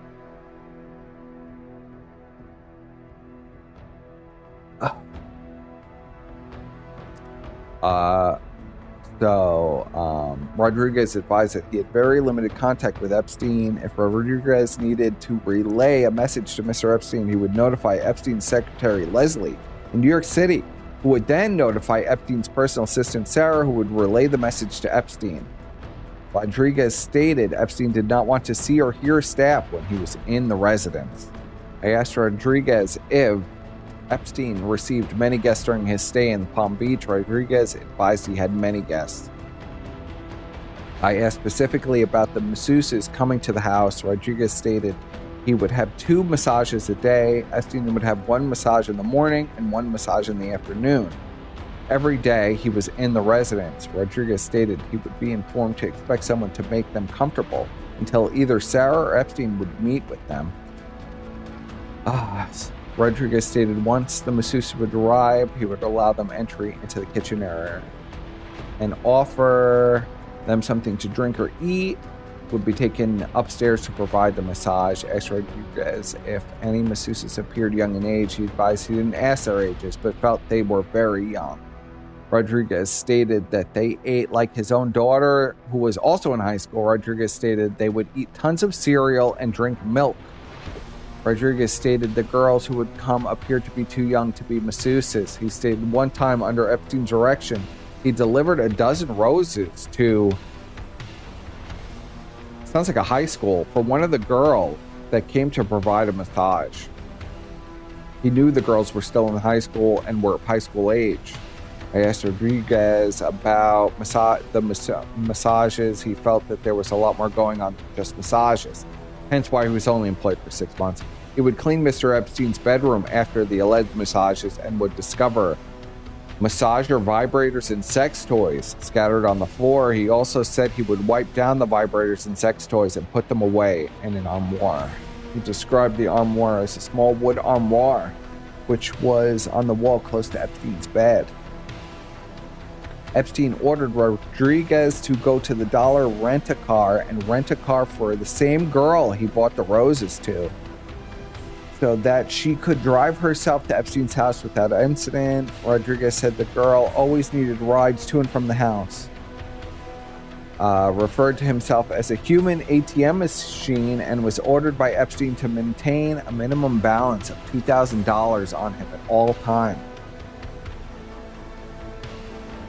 Rodriguez advised that he had very limited contact with Epstein. If Rodriguez needed to relay a message to Mr. Epstein, he would notify Epstein's secretary, Leslie, in New York City, who would then notify Epstein's personal assistant, Sarah, who would relay the message to Epstein. Rodriguez stated Epstein did not want to see or hear staff when he was in the residence. I asked Rodriguez if Epstein received many guests during his stay in Palm Beach. Rodriguez advised he had many guests. I asked specifically about the masseuses coming to the house. Rodriguez stated he would have 2 massages a day. Epstein would have 1 massage in the morning and 1 massage in the afternoon. Every day he was in the residence. Rodriguez stated he would be informed to expect someone to make them comfortable until either Sarah or Epstein would meet with them. Rodriguez stated once the masseuse would arrive, he would allow them entry into the kitchen area and offer them something to drink or eat, would be taken upstairs to provide the massage. Asked Rodriguez if any masseuses appeared young in age. He advised he didn't ask their ages, but felt they were very young. Rodriguez stated that they ate like his own daughter, who was also in high school. Rodriguez stated they would eat tons of cereal and drink milk. Rodriguez stated the girls who would come appeared to be too young to be masseuses. He stated one time under Epstein's direction, he delivered a dozen roses to, sounds like a high school, for one of the girls that came to provide a massage. He knew the girls were still in high school and were of high school age. I asked Rodriguez about massages. He felt that there was a lot more going on than just massages, hence why he was only employed for 6 months. He would clean Mr. Epstein's bedroom after the alleged massages and would discover massager vibrators and sex toys scattered on the floor. He also said he would wipe down the vibrators and sex toys and put them away in an armoire. He described the armoire as a small wood armoire, which was on the wall close to Epstein's bed. Epstein ordered Rodriguez to go to the dollar rent-a-car and rent a car for the same girl he bought the roses to, so that she could drive herself to Epstein's house without incident. Rodriguez said the girl always needed rides to and from the house. Referred to himself as a human ATM machine and was ordered by Epstein to maintain a minimum balance of $2,000 on him at all times.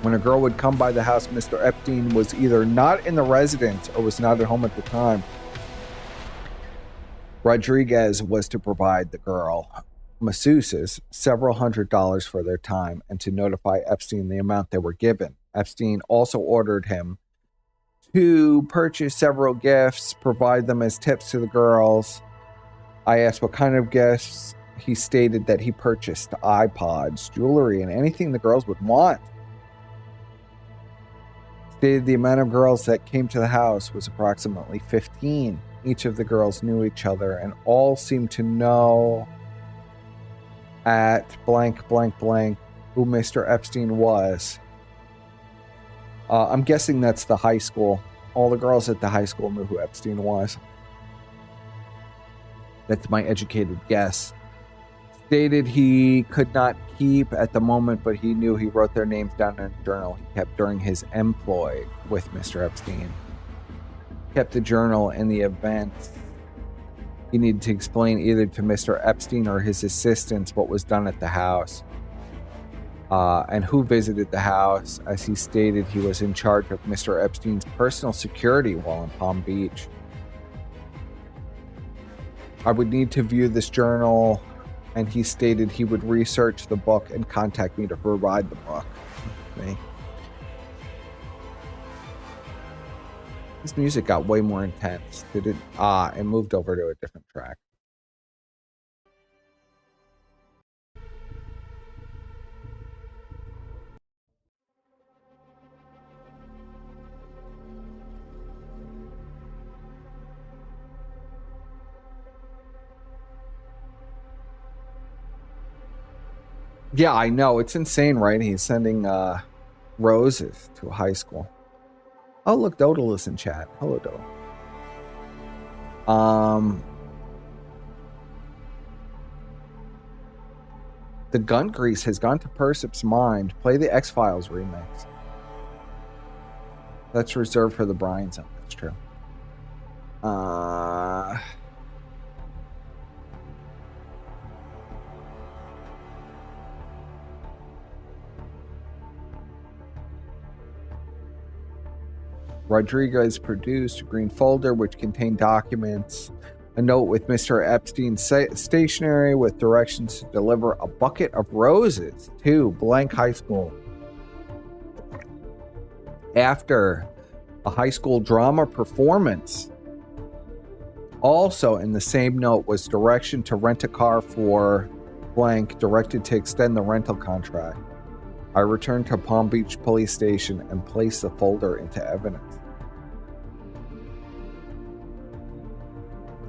When a girl would come by the house, Mr. Epstein was either not in the residence or was not at home at the time. Rodriguez was to provide the girl masseuses several $100s for their time and to notify Epstein the amount they were given. Epstein also ordered him to purchase several gifts, provide them as tips to the girls. I asked what kind of gifts. He stated that he purchased iPods, jewelry, and anything the girls would want. Stated the amount of girls that came to the house was approximately 15. Each of the girls knew each other and all seemed to know at blank, blank, blank who Mr. Epstein was. I'm guessing that's the high school. All the girls at the high school knew who Epstein was. That's my educated guess. Stated he could not keep at the moment, but he knew he wrote their names down in a journal he kept during his employ with Mr. Epstein. Kept the journal in the event he needed to explain either to Mr. Epstein or his assistants what was done at the house and who visited the house, as he stated he was in charge of Mr. Epstein's personal security while in Palm Beach. I would need to view this journal, and he stated he would research the book and contact me to provide the book. Me. This music got way more intense. Did it? It moved over to a different track. Yeah, I know. It's insane, right? He's sending roses to a high school. Oh, look, Dodal is in chat. Hello, Dodal. The gun grease has gone to Persip's mind. Play the X-Files remix. That's reserved for the Brian zone. That's true. Rodriguez produced a green folder which contained documents, a note with Mr. Epstein's stationery with directions to deliver a bucket of roses to blank high school. After a high school drama performance. Also in the same note was direction to rent a car for blank, directed to extend the rental contract. I returned to Palm Beach Police Station and placed the folder into evidence.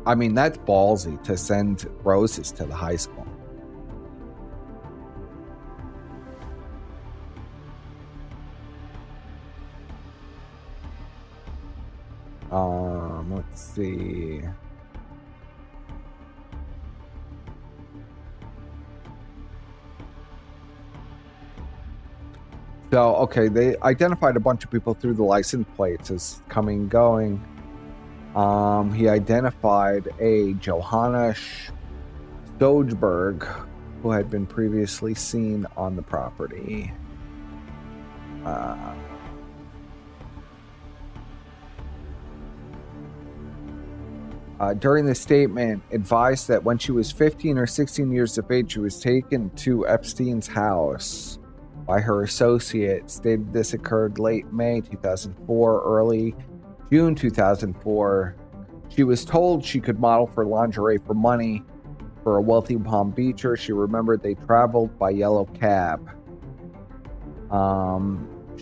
I mean, that's ballsy to send roses to the high school. Let's see. So, okay, they identified a bunch of people through the license plates as coming and going. He identified a Johanna Stojberg, who had been previously seen on the property. During the statement, advised that when she was 15 or 16 years of age, she was taken to Epstein's house by her associate. Stated this occurred late May 2004, early June 2004. She was told she could model for lingerie for money for a wealthy Palm Beacher. She remembered they traveled by yellow cab.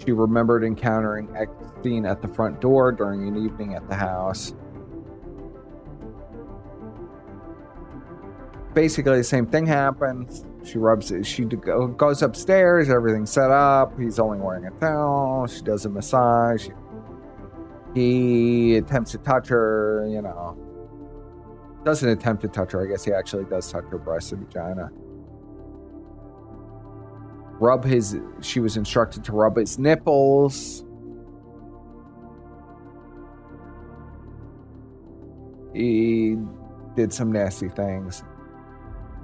She remembered encountering Epstein at the front door during an evening at the house. Basically, the same thing happens. She goes upstairs, everything's set up. He's only wearing a towel. She does a massage. He attempts to touch her, Doesn't attempt to touch her. I guess he actually does touch her breast and vagina. She was instructed to rub his nipples. He did some nasty things.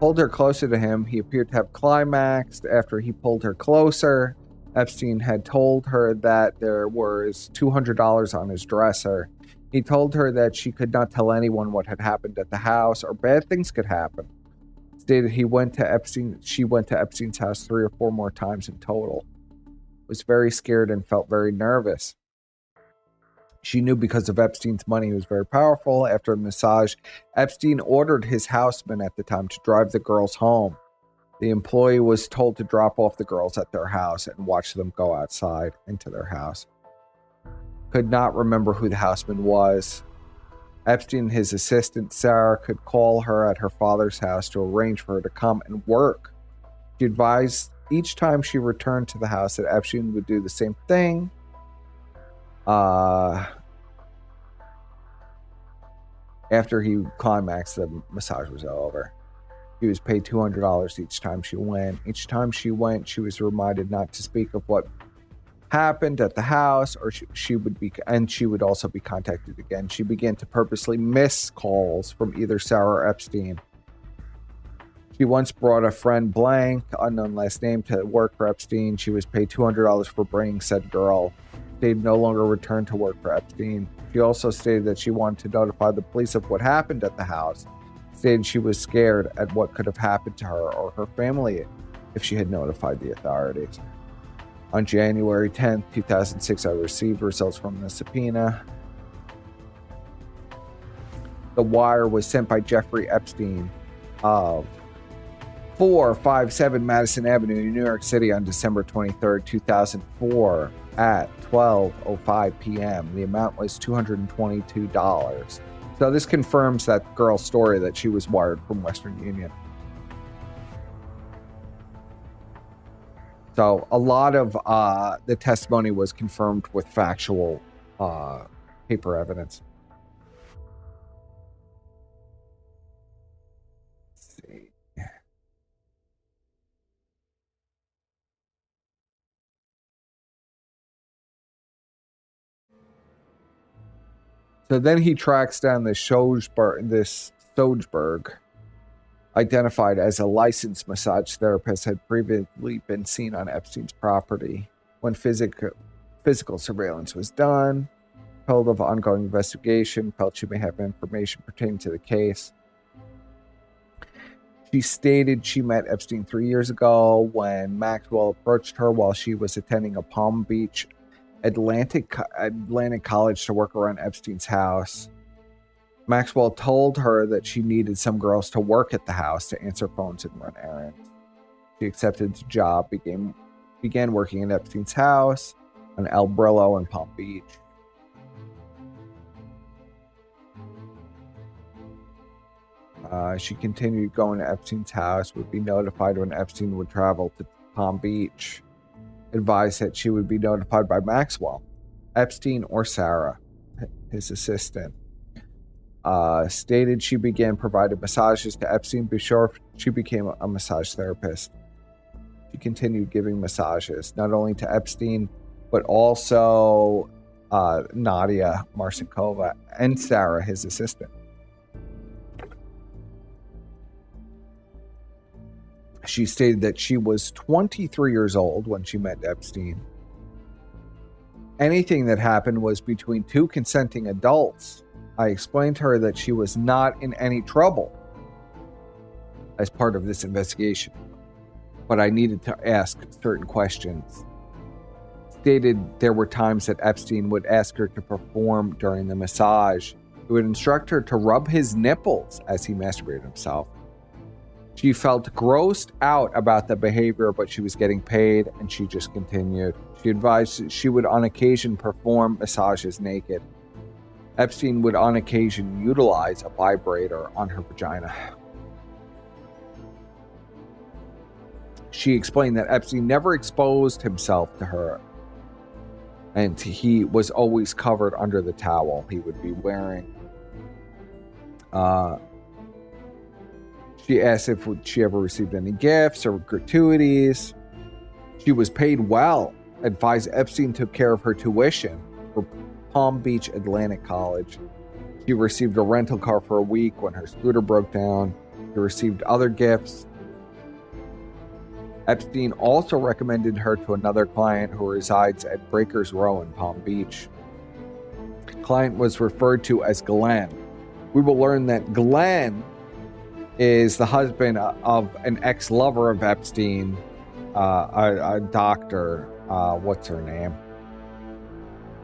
Pulled her closer to him. He appeared to have climaxed after he pulled her closer. Epstein had told her that there was $200 on his dresser. He told her that she could not tell anyone what had happened at the house or bad things could happen. Stated she went to Epstein's house 3 or 4 more times in total. Was very scared and felt very nervous. She knew because of Epstein's money, he was very powerful. After a massage, Epstein ordered his houseman at the time to drive the girls home. The employee was told to drop off the girls at their house and watch them go outside into their house. Could not remember who the houseman was. Epstein and his assistant, Sarah, could call her at her father's house to arrange for her to come and work. She advised each time she returned to the house that Epstein would do the same thing. After he climaxed, the massage was over. She was paid $200 each time she went. Each time she went, she was reminded not to speak of what happened at the house, or she would also be contacted again. She began to purposely miss calls from either Sarah or Epstein. She once brought a friend blank, unknown last name, to work for Epstein. She was paid $200 for bringing said girl. They no longer returned to work for Epstein. She also stated that she wanted to notify the police of what happened at the house. Stated she was scared at what could have happened to her or her family if she had notified the authorities. On January 10th, 2006, I received results from the subpoena. The wire was sent by Jeffrey Epstein of 457 Madison Avenue, New York City on December 23rd, 2004 at 12:05 p.m. The amount was $222. So this confirms that girl's story that she was wired from Western Union. So a lot of the testimony was confirmed with factual paper evidence. Let's see. So then he tracks down this Sojberg, identified as a licensed massage therapist, had previously been seen on Epstein's property. When physical surveillance was done, told of ongoing investigation, felt she may have information pertaining to the case. She stated she met Epstein 3 years ago when Maxwell approached her while she was attending a Palm Beach Atlantic College to work around Epstein's house. Maxwell told her that she needed some girls to work at the house to answer phones and run errands. She accepted the job, began working at Epstein's house on El Brillo in Palm Beach. She continued going to Epstein's house, would be notified when Epstein would travel to Palm Beach. Advised that she would be notified by Maxwell, Epstein, or Sarah, his assistant. Stated she began providing massages to Epstein before she became a massage therapist. She continued giving massages, not only to Epstein, but also Nadia Marcinkova and Sarah, his assistant. She stated that she was 23 years old when she met Epstein. Anything that happened was between two consenting adults. I explained to her that she was not in any trouble as part of this investigation, but I needed to ask certain questions. Stated there were times that Epstein would ask her to perform during the massage. He would instruct her to rub his nipples as he masturbated himself. She felt grossed out about the behavior, but she was getting paid, and she just continued. She advised she would on occasion perform massages naked. Epstein would on occasion utilize a vibrator on her vagina. She explained that Epstein never exposed himself to her, and he was always covered under the towel he would be wearing. She asked if she ever received any gifts or gratuities. She was paid well. Advised Epstein took care of her tuition for Palm Beach Atlantic College. She received a rental car for a week when her scooter broke down. She received other gifts. Epstein also recommended her to another client who resides at Breakers Row in Palm Beach. The client was referred to as Glenn. We will learn that Glenn is the husband of an ex-lover of Epstein, a doctor. What's her name?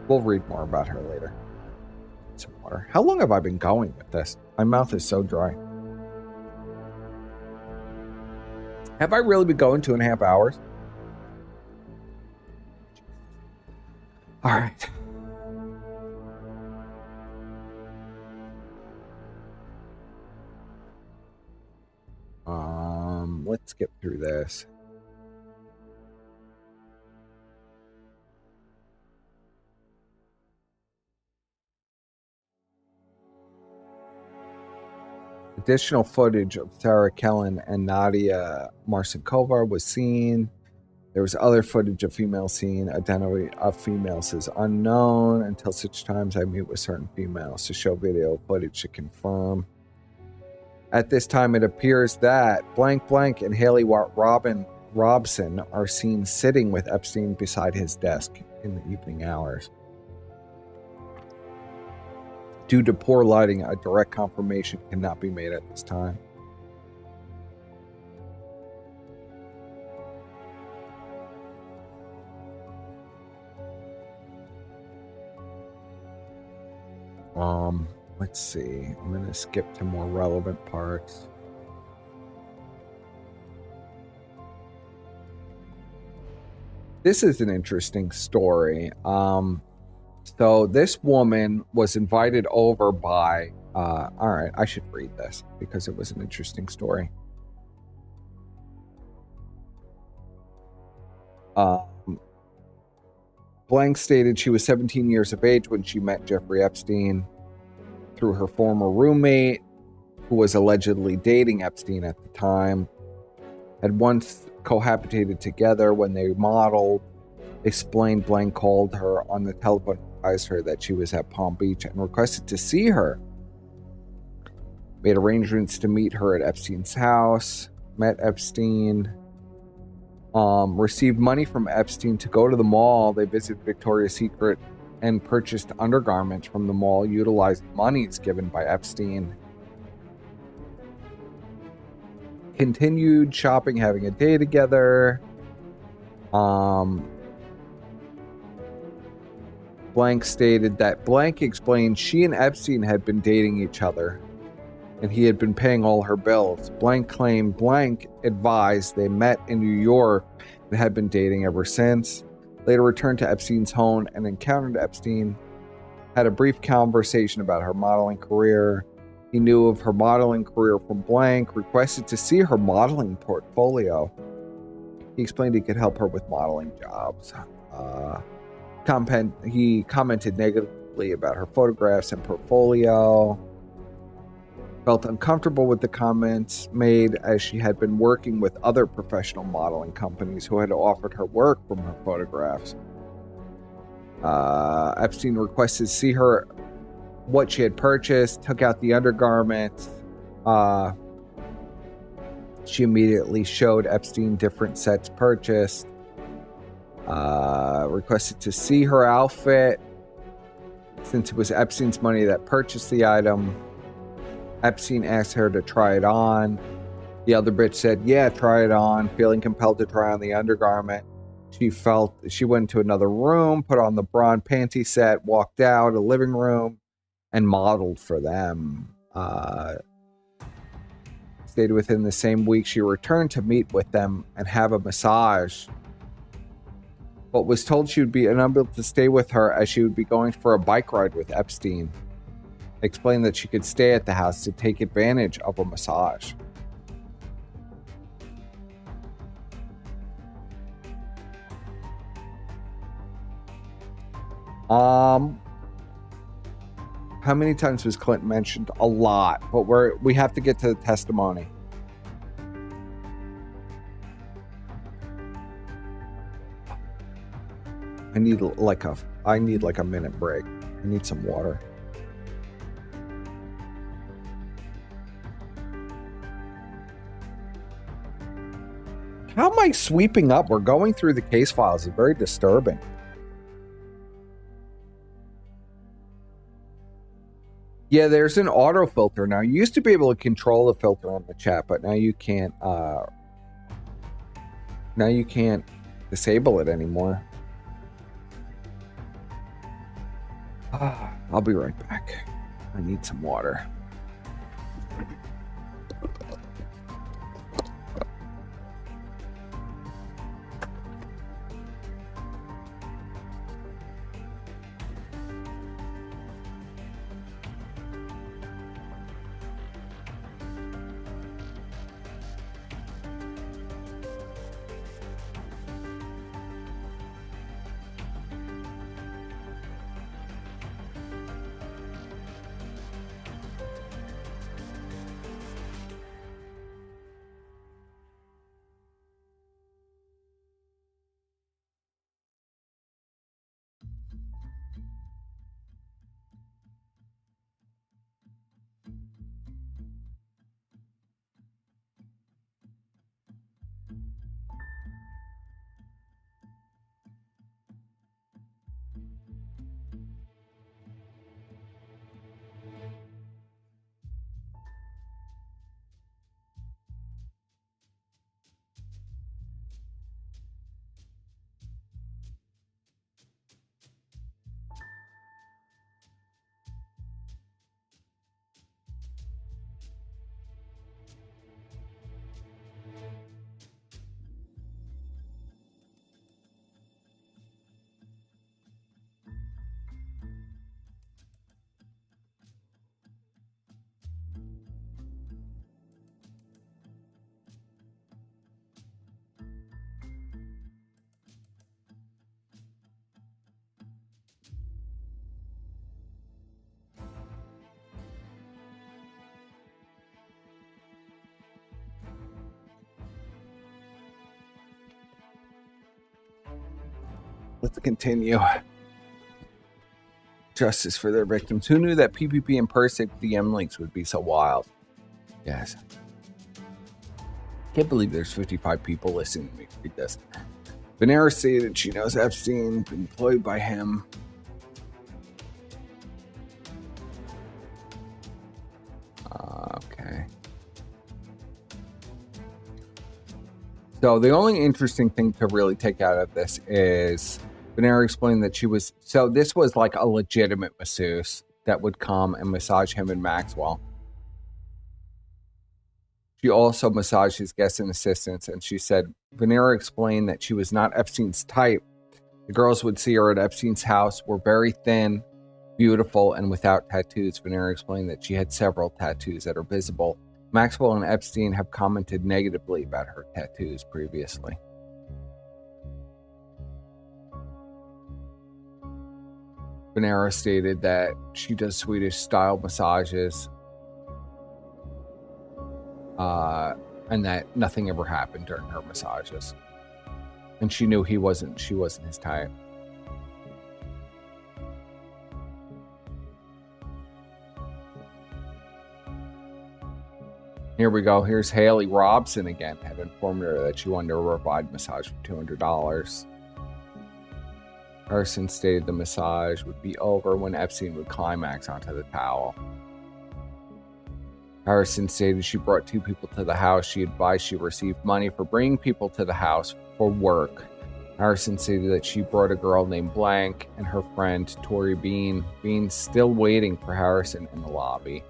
We'll read more about her later. Some water. How long have I been going with this? My mouth is so dry. Have I really been going 2.5 hours? All right. Let's get through this. Additional footage of Sarah Kellen and Nadia Marcinkova was seen. There was other footage of females seen. Identity of females is unknown until such times I meet with certain females to show video footage to confirm. At this time, it appears that blank blank and Haley Robson are seen sitting with Epstein beside his desk in the evening hours. Due to poor lighting, a direct confirmation cannot be made at this time. Let's see. I'm going to skip to more relevant parts. This is an interesting story. So this woman was invited over by, all right, I should read this because it was an interesting story. Blank stated she was 17 years of age when she met Jeffrey Epstein through her former roommate, who was allegedly dating Epstein at the time. Had once cohabitated together when they modeled. Explained Blank called her on the telephone, advised her that she was at Palm Beach and requested to see her. Made arrangements to meet her at Epstein's house. Met Epstein. Received money from Epstein to go to the mall. They visited Victoria's Secret and purchased undergarments from the mall, utilizing monies given by Epstein. Continued shopping, having a day together. Blank stated that Blank explained she and Epstein had been dating each other, and he had been paying all her bills. Blank claimed Blank advised they met in New York and had been dating ever since. Later returned to Epstein's home and encountered Epstein. Had a brief conversation about her modeling career. He knew of her modeling career from Blank, requested to see her modeling portfolio. He explained he could help her with modeling jobs. He commented negatively about her photographs and portfolio. Felt uncomfortable with the comments made, as she had been working with other professional modeling companies who had offered her work from her photographs. Epstein requested to see her, what she had purchased, took out the undergarments. She immediately showed Epstein different sets purchased. Requested to see her outfit, since it was Epstein's money that purchased the item. Epstein asked her to try it on. The other bitch said, yeah, try it on. Feeling compelled to try on the undergarment, she went to another room, put on the bra and panty set, walked out a living room, and modeled for them. Stayed within the same week. She returned to meet with them and have a massage, but was told she would be unable to stay with her as she would be going for a bike ride with Epstein. Explained that she could stay at the house to take advantage of a massage. How many times was Clinton mentioned? A lot, but we have to get to the testimony. I need like a minute break. I need some water. How am I sweeping up? We're going through the case files. It's very disturbing. Yeah, there's an auto filter now. You used to be able to control the filter on the chat, but now you can't. Now you can't disable it anymore. I'll be right back. I need some water. Let's continue. Justice for their victims. Who knew that PPP and Persic DM links would be so wild? Yes. Can't believe there's 55 people listening to me read this. Venera stated she knows Epstein, been employed by him. Okay. So the only interesting thing to really take out of this is Venera explained that she was, so this was like a legitimate masseuse that would come and massage him and Maxwell. She also massaged his guests and assistants, and she said Venera explained that she was not Epstein's type. The girls would see her at Epstein's house were very thin, beautiful, and without tattoos. Venera explained that she had several tattoos that are visible. Maxwell and Epstein have commented negatively about her tattoos previously. Venera stated that she does Swedish-style massages, and that nothing ever happened during her massages. And she knew she wasn't his type. Here we go. Here's Haley Robson again. Had informed her that she wanted to provide massage for $200. Harrison stated the massage would be over when Epstein would climax onto the towel. Harrison stated she brought 2 people to the house. She advised she received money for bringing people to the house for work. Harrison stated that she brought a girl named Blank and her friend Tori Bean. Bean's still waiting for Harrison in the lobby.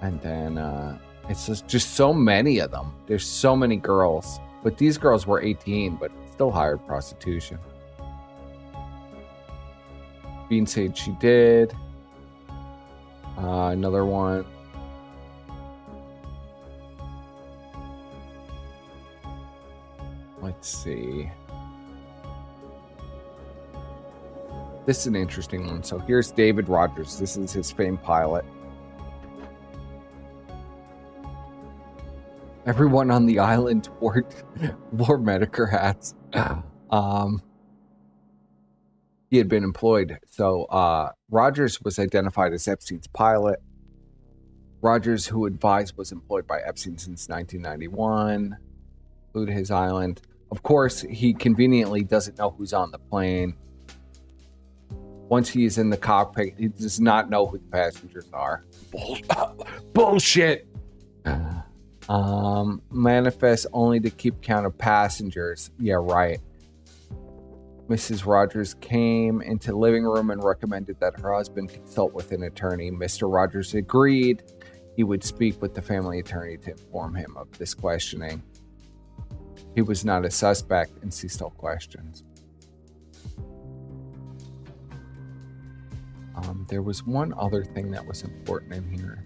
And then it's just so many of them. There's so many girls. But these girls were 18, but still hired prostitution. Bean said she did. Another one. Let's see. This is an interesting one. So here's David Rogers. This is his famed pilot. Everyone on the island wore Medicare hats. He had been employed. So Rogers was identified as Epstein's pilot. Rogers, who advised, was employed by Epstein since 1991. Flew to his island. Of course, he conveniently doesn't know who's on the plane. Once he's in the cockpit, he does not know who the passengers are. Bullshit. Manifest only to keep count of passengers. Yeah, right. Mrs. Rogers came into the living room and recommended that her husband consult with an attorney. Mr. Rogers agreed he would speak with the family attorney to inform him of this questioning. He was not a suspect, and see still questions. There was one other thing that was important in here.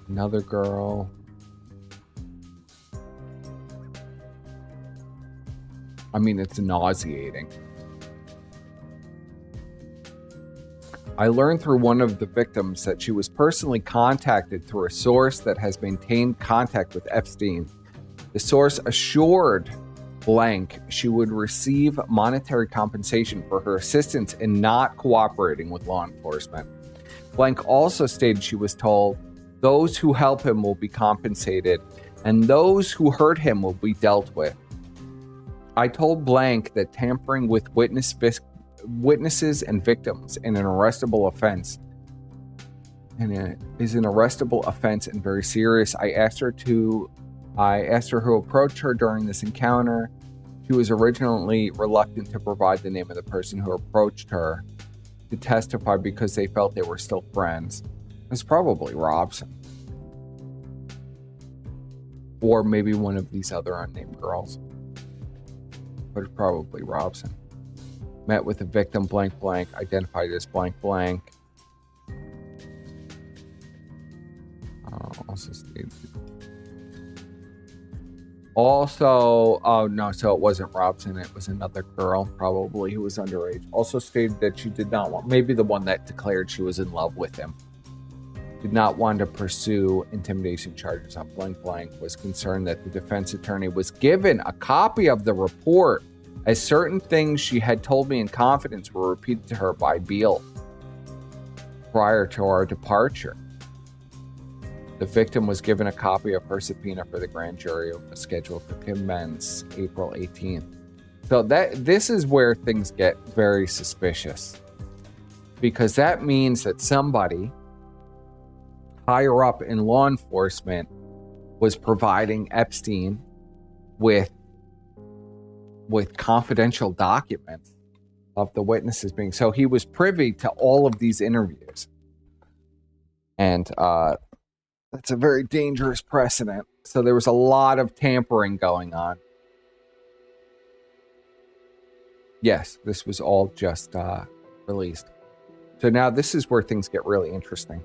Another girl. I mean, it's nauseating. I learned through one of the victims that she was personally contacted through a source that has maintained contact with Epstein. The source assured Blank she would receive monetary compensation for her assistance in not cooperating with law enforcement. Blank also stated she was told those who help him will be compensated and those who hurt him will be dealt with. I told Blank that tampering with witnesses and victims is an arrestable offense and very serious. I asked her who approached her during this encounter. She was originally reluctant to provide the name of the person who approached her to testify because they felt they were still friends. It's probably Robson. Or maybe one of these other unnamed girls. But it's probably Robson. Met with the victim blank, identified as blank. So it wasn't Robson, it was another girl, probably, who was underage. Also stated that she did not want, maybe the one that declared she was in love with him. did not want to pursue intimidation charges on blank blank, was concerned that the defense attorney was given a copy of the report, as certain things she had told me in confidence were repeated to her by Beale prior to our departure. The victim was given a copy of her subpoena for the grand jury scheduled to commence April 18th. So this is where things get very suspicious, because that means that somebody higher up in law enforcement was providing Epstein with confidential documents of the witnesses being, so he was privy to all of these interviews. And that's a very dangerous precedent. So there was a lot of tampering going on. Yes, this was all just released. So now this is where things get really interesting.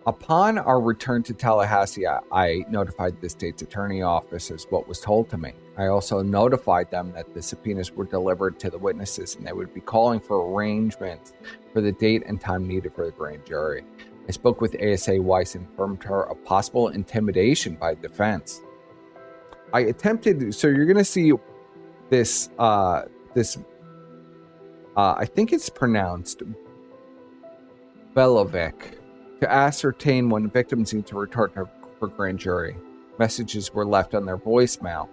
Upon our return to Tallahassee, I notified the state's attorney office as what was told to me. I also notified them that the subpoenas were delivered to the witnesses and they would be calling for arrangements for the date and time needed for the grand jury. I spoke with ASA Weiss and informed her of possible intimidation by defense. I attempted, so you're going to see this, I think it's pronounced Belovic, to ascertain when victims need to return for grand jury. Messages were left on their voicemail.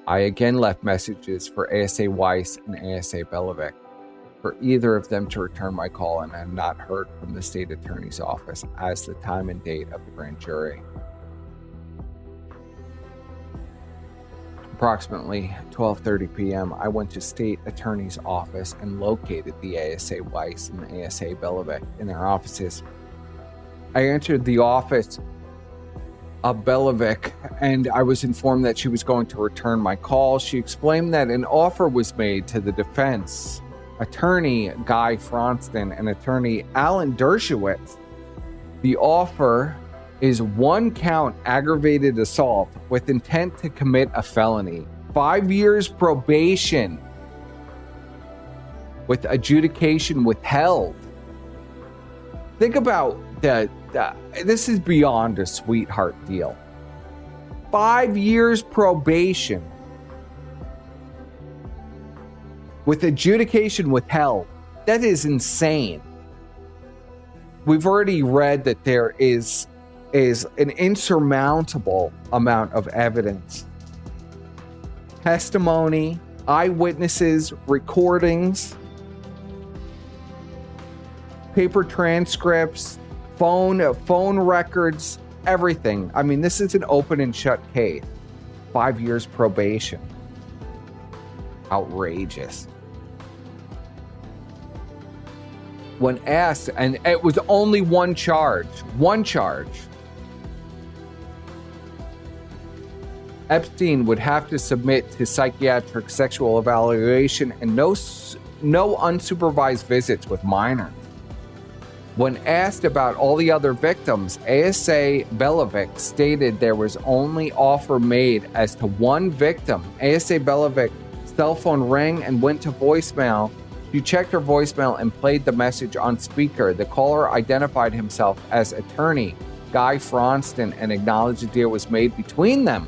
I again left messages for ASA Weiss and ASA Belovic for either of them to return my call, and I have not heard from the state attorney's office as the time and date of the grand jury. Approximately 12:30 p.m., I went to state attorney's office and located the ASA Weiss and ASA Belovic in their offices. I entered the office of Belovic and I was informed that she was going to return my call. She explained that an offer was made to the defense attorney Guy Fronston and attorney Alan Dershowitz. The offer is 1-count aggravated assault with intent to commit a felony, 5 years probation with adjudication withheld. Think about that. This is beyond a sweetheart deal. 5 years probation with adjudication withheld. That is insane. We've already read that there is an insurmountable amount of evidence. Testimony, eyewitnesses, recordings, paper transcripts, phone records, everything. I mean, this is an open and shut case. 5 years probation. Outrageous. When asked, and it was only one charge. Epstein would have to submit to psychiatric sexual evaluation and no unsupervised visits with minors. When asked about all the other victims, ASA Belovic stated there was only offer made as to one victim. ASA Belovic's cell phone rang and went to voicemail. She checked her voicemail and played the message on speaker. The caller identified himself as attorney Guy Fronston and acknowledged a deal was made between them.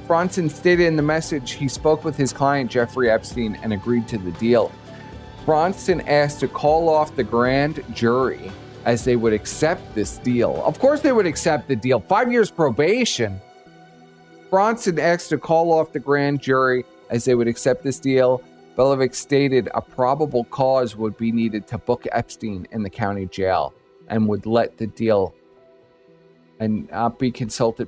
Fronston stated in the message he spoke with his client Jeffrey Epstein and agreed to the deal. Fronston asked to call off the grand jury as they would accept this deal. Of course they would accept the deal. 5 years probation. Fronston asked to call off the grand jury as they would accept this deal. Belovic stated a probable cause would be needed to book Epstein in the county jail and would let the deal and not be consulted.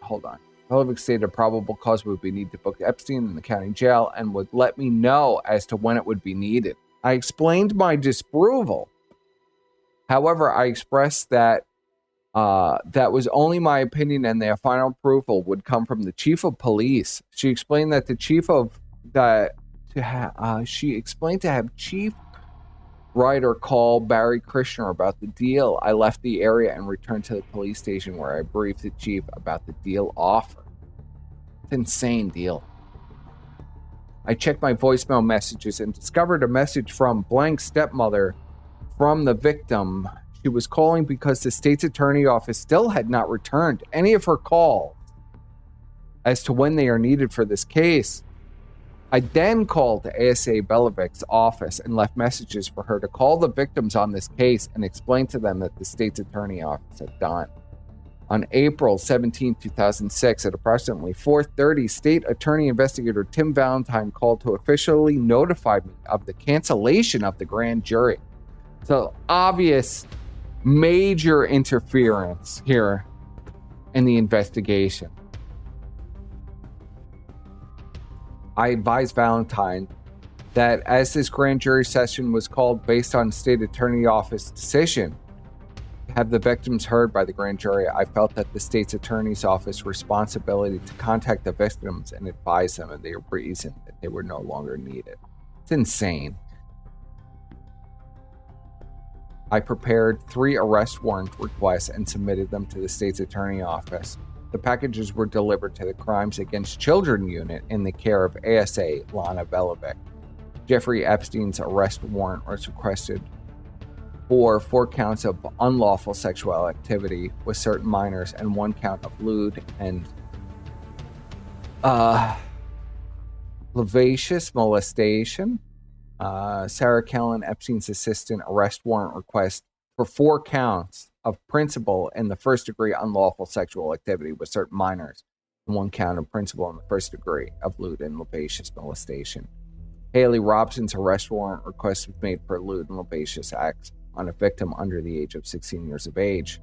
Hold on. Belovic stated a probable cause would be needed to book Epstein in the county jail and would let me know as to when it would be needed. I explained my disapproval. However, I expressed that that was only my opinion and their final approval would come from the chief of police. She explained that the chief of she explained to have Chief Ryder call Barry Krishner about the deal. I left the area and returned to the police station where I briefed the chief about the deal offer. It's an insane deal. I checked my voicemail messages and discovered a message from Blank's stepmother from the victim. She was calling because the state's attorney office still had not returned any of her calls as to when they are needed for this case. I then called ASA Belovic's office and left messages for her to call the victims on this case and explain to them that the state's attorney office had done. On April 17, 2006, at approximately 4:30, State Attorney Investigator Tim Valentine called to officially notify me of the cancellation of the grand jury. So, obvious major interference here in the investigation. I advised Valentine that as this grand jury session was called based on State Attorney Office decision to have the victims heard by the grand jury, I felt that the State's Attorney's Office responsibility to contact the victims and advise them of their reason that they were no longer needed. It's insane. I prepared 3 arrest warrant requests and submitted them to the State's Attorney Office. The packages were delivered to the Crimes Against Children Unit in the care of ASA Lana Belovic. Jeffrey Epstein's arrest warrant was requested for 4 counts of unlawful sexual activity with certain minors and 1 count of lewd and lascivious molestation. Sarah Kellen, Epstein's assistant, arrest warrant request for 4 counts of principal in the first degree unlawful sexual activity with certain minors, and 1 count of principal in the first degree of lewd and lascivious molestation. Haley Robson's arrest warrant request was made for lewd and lascivious acts on a victim under the age of 16 years of age.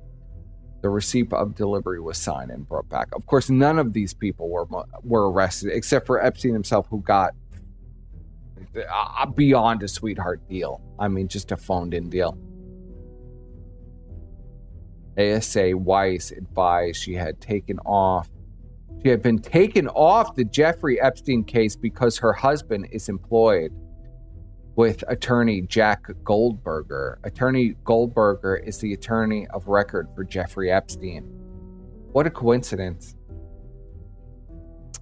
The receipt of delivery was signed and brought back. Of course, none of these people were arrested, except for Epstein himself, who got beyond a sweetheart deal. I mean, just a phoned-in deal. ASA Weiss advised she had been taken off the Jeffrey Epstein case because her husband is employed with attorney Jack Goldberger. Attorney Goldberger is the attorney of record for Jeffrey Epstein. What a coincidence.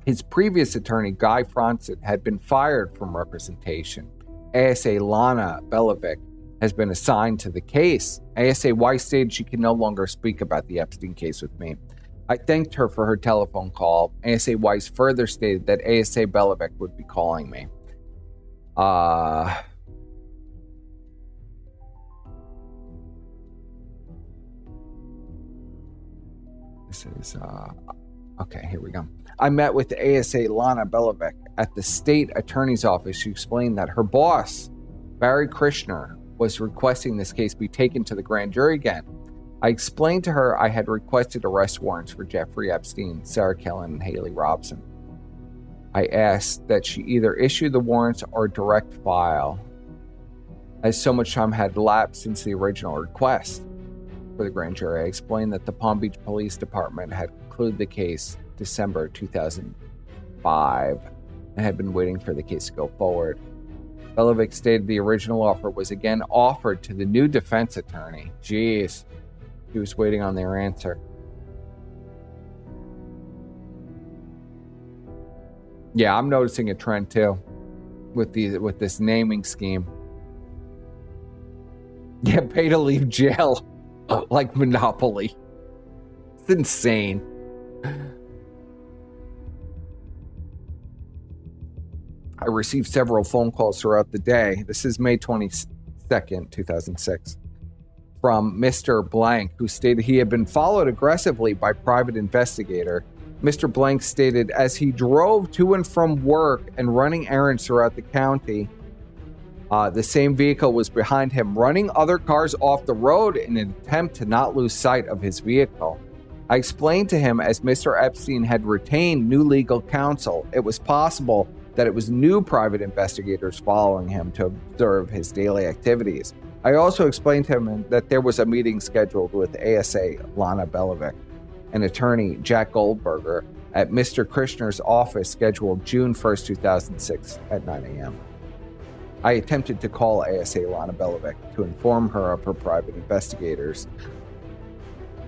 His previous attorney, Guy Franson, had been fired from representation. ASA Lana Belovic has been assigned to the case. ASA Weiss stated she can no longer speak about the Epstein case with me. I thanked her for her telephone call. ASA Weiss further stated that ASA Belovic would be calling me. This is, okay, here we go. I met with ASA Lana Belovic at the state attorney's office. She explained that her boss, Barry Krishner, was requesting this case be taken to the grand jury again. I explained to her I had requested arrest warrants for Jeffrey Epstein, Sarah Kellen, and Haley Robson. I asked that she either issue the warrants or direct file, as so much time had elapsed since the original request for the grand jury. I explained that the Palm Beach Police Department had concluded the case December 2005 and had been waiting for the case to go forward. Belovic stated the original offer was again offered to the new defense attorney. Jeez, he was waiting on their answer. Yeah, I'm noticing a trend too with this naming scheme. Yeah, pay to leave jail, like Monopoly. It's insane. I received several phone calls throughout the day. This is May 22nd, 2006, from Mr. Blank, who stated he had been followed aggressively by private investigator. Mr. Blank stated as he drove to and from work and running errands throughout the county, the same vehicle was behind him, running other cars off the road in an attempt to not lose sight of his vehicle. I explained to him as Mr. Epstein had retained new legal counsel, it was possible that it was new private investigators following him to observe his daily activities. I also explained to him that there was a meeting scheduled with ASA Lana Belovic and attorney Jack Goldberger at Mr. Krishner's office scheduled June 1st, 2006 at 9 a.m. I attempted to call ASA Lana Belovic to inform her of her private investigators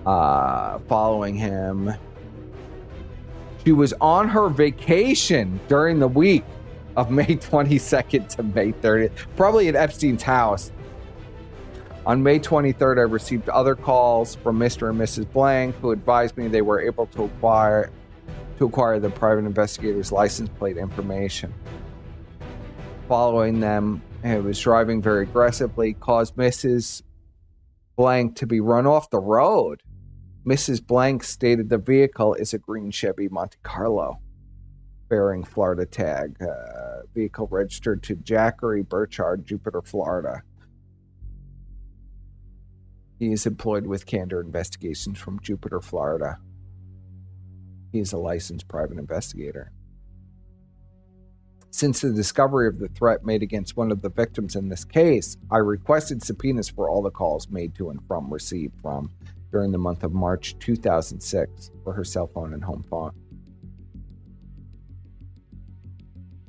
following him. She was on her vacation during the week of May 22nd to May 30th, probably at Epstein's house. On May 23rd, I received other calls from Mr. and Mrs. Blank, who advised me they were able to acquire the private investigator's license plate information. Following them, he was driving very aggressively, caused Mrs. Blank to be run off the road. Mrs. Blank stated the vehicle is a green Chevy Monte Carlo, bearing Florida tag. Vehicle registered to Jackery Burchard, Jupiter, Florida. He is employed with Candor Investigations from Jupiter, Florida. He is a licensed private investigator. Since the discovery of the threat made against one of the victims in this case, I requested subpoenas for all the calls made to and from, received from, during the month of March 2006 for her cell phone and home phone.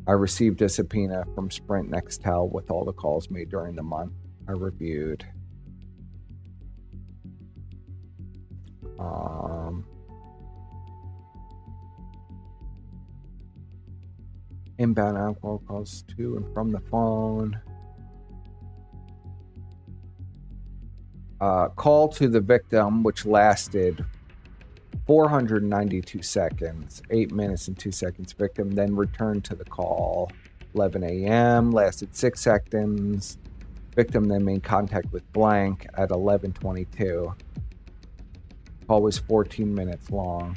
I received a subpoena from Sprint Nextel with all the calls made during the month. I reviewed. Inbound alcohol calls to and from the phone. Call to the victim, which lasted 492 seconds, 8 minutes and 2 seconds. Victim then returned to the call. 11 a.m. lasted 6 seconds. Victim then made contact with Blank at 11:22. Call was 14 minutes long.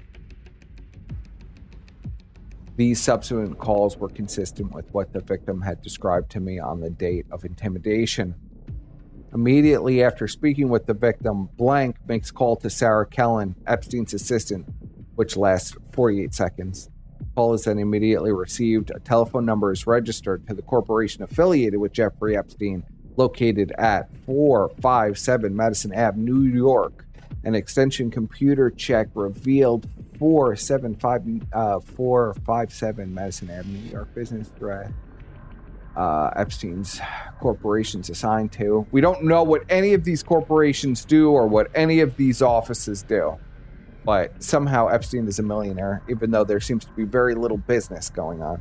These subsequent calls were consistent with what the victim had described to me on the date of intimidation. Immediately after speaking with the victim, Blank makes call to Sarah Kellen, Epstein's assistant, which lasts 48 seconds. Call is then immediately received. A telephone number is registered to the corporation affiliated with Jeffrey Epstein, located at 457 Madison Ave, New York. An extension computer check revealed 457 Madison Ave, New York business address. Epstein's corporation's assigned to. We don't know what any of these corporations do or what any of these offices do, but somehow Epstein is a millionaire, even though there seems to be very little business going on.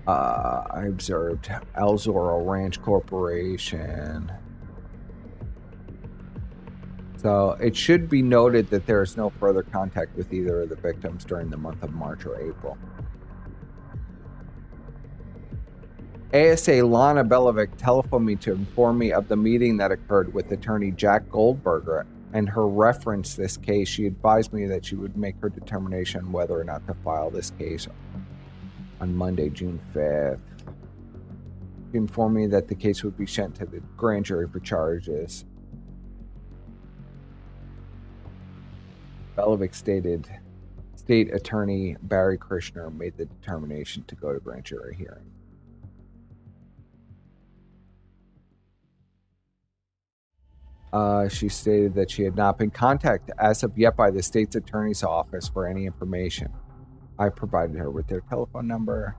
I observed El Zorro Ranch Corporation. So it should be noted that there is no further contact with either of the victims during the month of March or April. ASA Lana Belovic telephoned me to inform me of the meeting that occurred with attorney Jack Goldberger, and her reference this case. She advised me that she would make her determination whether or not to file this case on Monday, June 5th. She informed me that the case would be sent to the grand jury for charges. Belovic stated, State Attorney Barry Krishner made the determination to go to grand jury hearing. She stated that she had not been contacted as of yet by the state's attorney's office for any information. I provided her with their telephone number.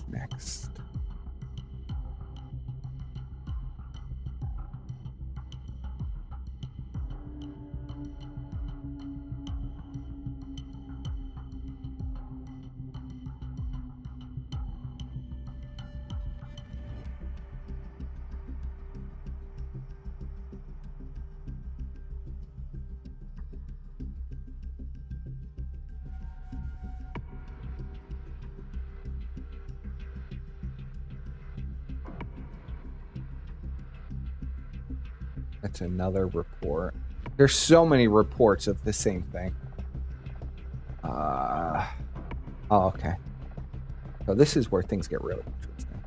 Next. That's another report. There's so many reports of the same thing. Oh, okay. So this is where things get really interesting.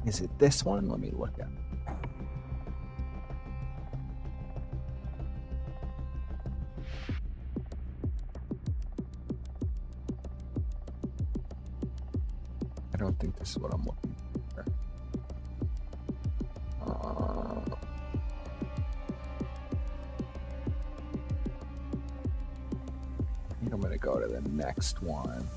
Is it this one? Let me look at it. I don't think this is what I'm looking for. I think I'm going to go to the next one.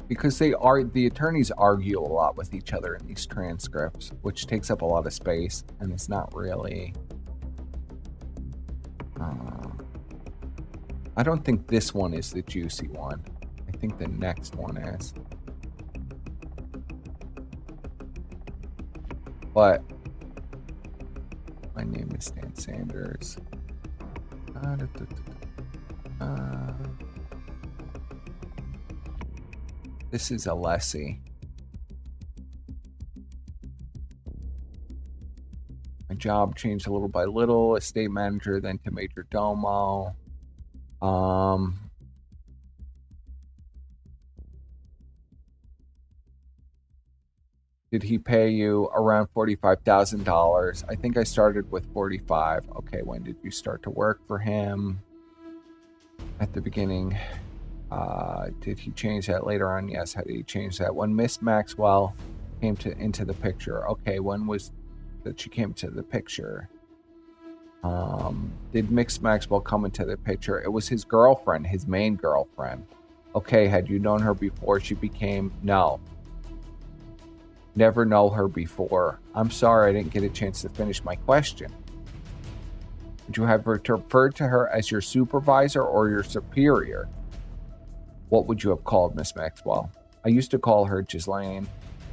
because the attorneys argue a lot with each other in these transcripts, which takes up a lot of space, and it's not really. I don't think this one is the juicy one. I think the next one is. But my name is Dan Sanders. This is Alessi. My job changed a little by little. Estate manager, then to major domo. Did he pay you around $45,000? I think I started with 45. Okay, when did you start to work for him? At the beginning. Did he change that later on? Yes. How did he change that? When Miss Maxwell came into the picture. Okay, when was that she came to the picture? Did Miss Maxwell come into the picture? It was his girlfriend, his main girlfriend. Okay, had you known her before she became? No. Never know her before. I'm sorry I didn't get a chance to finish my question. Would you have referred to her as your supervisor or your superior? What would you have called Miss Maxwell? I used to call her Ghislaine.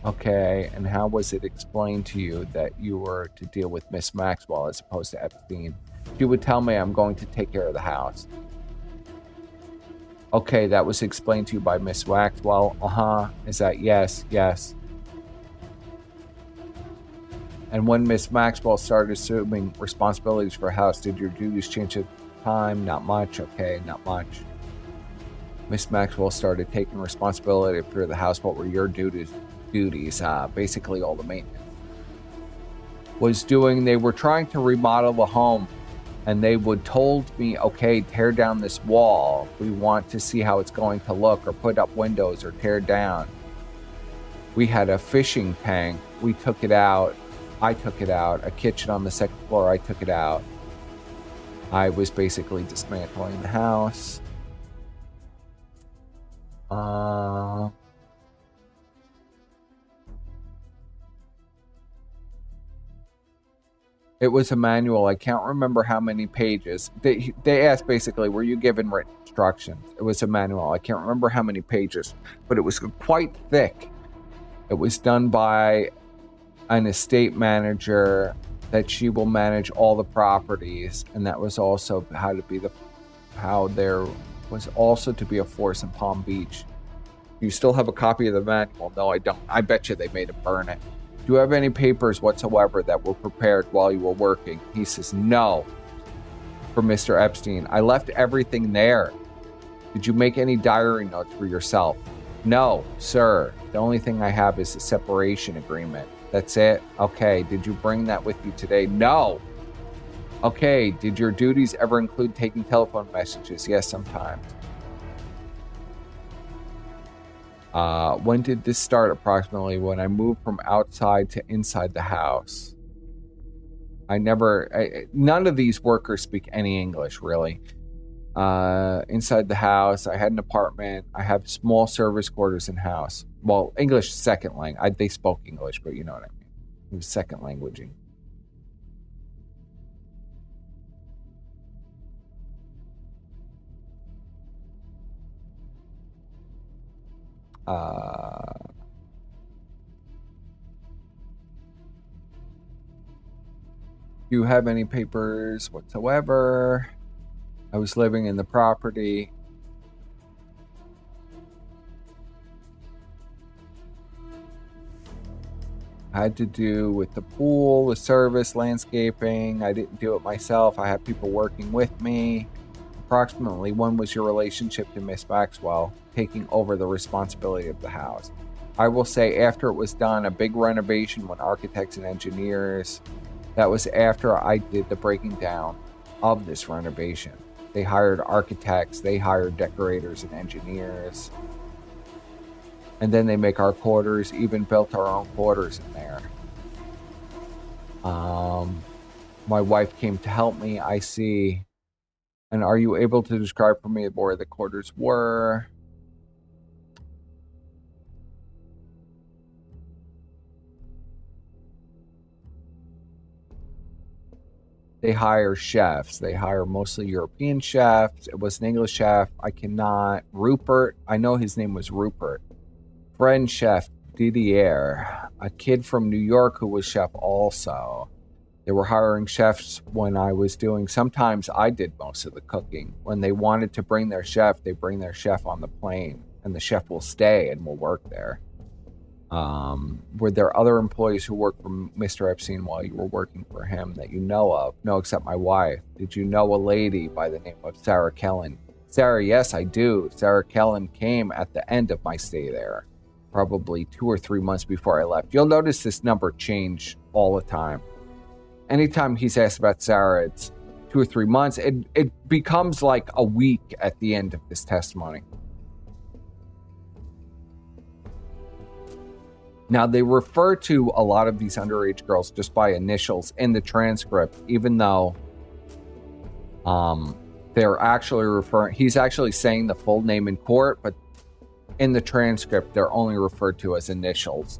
Okay, and how was it explained to you that you were to deal with Miss Maxwell as opposed to Epstein? She would tell me I'm going to take care of the house. Okay, that was explained to you by Miss Maxwell. Is that yes? Yes. And when Miss Maxwell started assuming responsibilities for a house, did your duties change at the time? Not much. Okay, not much. Miss Maxwell started taking responsibility for the house. What were your duties? Basically all the maintenance. They were trying to remodel the home, and they would told me, okay, tear down this wall. We want to see how it's going to look, or put up windows, or tear down. We had a fishing tank. We took it out. I took it out. A kitchen on the second floor. I took it out. I was basically dismantling the house. It was a manual. I can't remember how many pages. They asked basically, were you given written instructions? It was a manual. I can't remember how many pages, but it was quite thick. It was done by an estate manager that she will manage all the properties, and that was also how there was also to be a force in Palm Beach. You still have a copy of the manual? No, I don't. I bet you they made him burn it. Do you have any papers whatsoever that were prepared while you were working? He says, no. For Mr. Epstein, I left everything there. Did you make any diary notes for yourself? No, sir. The only thing I have is a separation agreement. That's it? Okay. Did you bring that with you today? No. Okay. Did your duties ever include taking telephone messages? Yes, sometimes. When did this start approximately? When I moved from outside to inside the house. None of these workers speak any English, really. Inside the house, I had an apartment. I have small service quarters in house. Well, English second language. They spoke English, but you know what I mean. It was second languaging. Do you have any papers whatsoever? I was living in the property. I had to do with the pool, the service, landscaping. I didn't do it myself. I had people working with me. Approximately, when was your relationship to Miss Maxwell taking over the responsibility of the house? I will say after it was done, a big renovation with architects and engineers. That was after I did the breaking down of this renovation. They hired architects, they hired decorators and engineers. And then they make our quarters, even built our own quarters in there. My wife came to help me, I see. And are you able to describe for me where the quarters were? they hire chefs. They hire mostly European chefs. It was an English chef. Rupert. I know his name was Rupert. French chef Didier. A kid from New York who was chef also. They were hiring chefs when I was sometimes I did most of the cooking. When they wanted to bring their chef, they bring their chef on the plane, and the chef will stay and will work there. Were there other employees who worked for Mr. Epstein while you were working for him that you know of? No, except my wife. Did you know a lady by the name of Sarah Kellen? Sarah, yes, I do. Sarah Kellen came at the end of my stay there, probably 2 or 3 months before I left. You'll notice this number change all the time. Anytime he's asked about Sarah, it's 2 or 3 months. It becomes like a week at the end of this testimony. Now, they refer to a lot of these underage girls just by initials in the transcript, even though they're actually he's actually saying the full name in court, but in the transcript, they're only referred to as initials.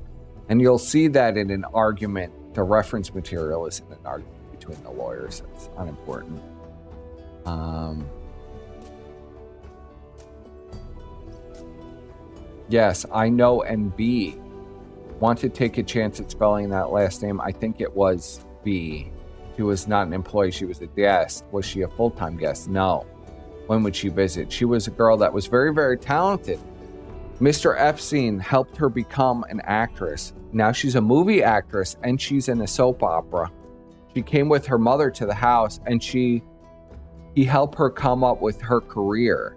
And you'll see that in an argument. The reference material isn't an argument between the lawyers. It's unimportant. Yes, I know NB. Want to take a chance at spelling that last name? I think it was B. She was not an employee. She was a guest. Was she a full-time guest? No. When would she visit? She was a girl that was very, very talented. Mr. Epstein helped her become an actress. Now she's a movie actress and she's in a soap opera. She came with her mother to the house and he helped her come up with her career.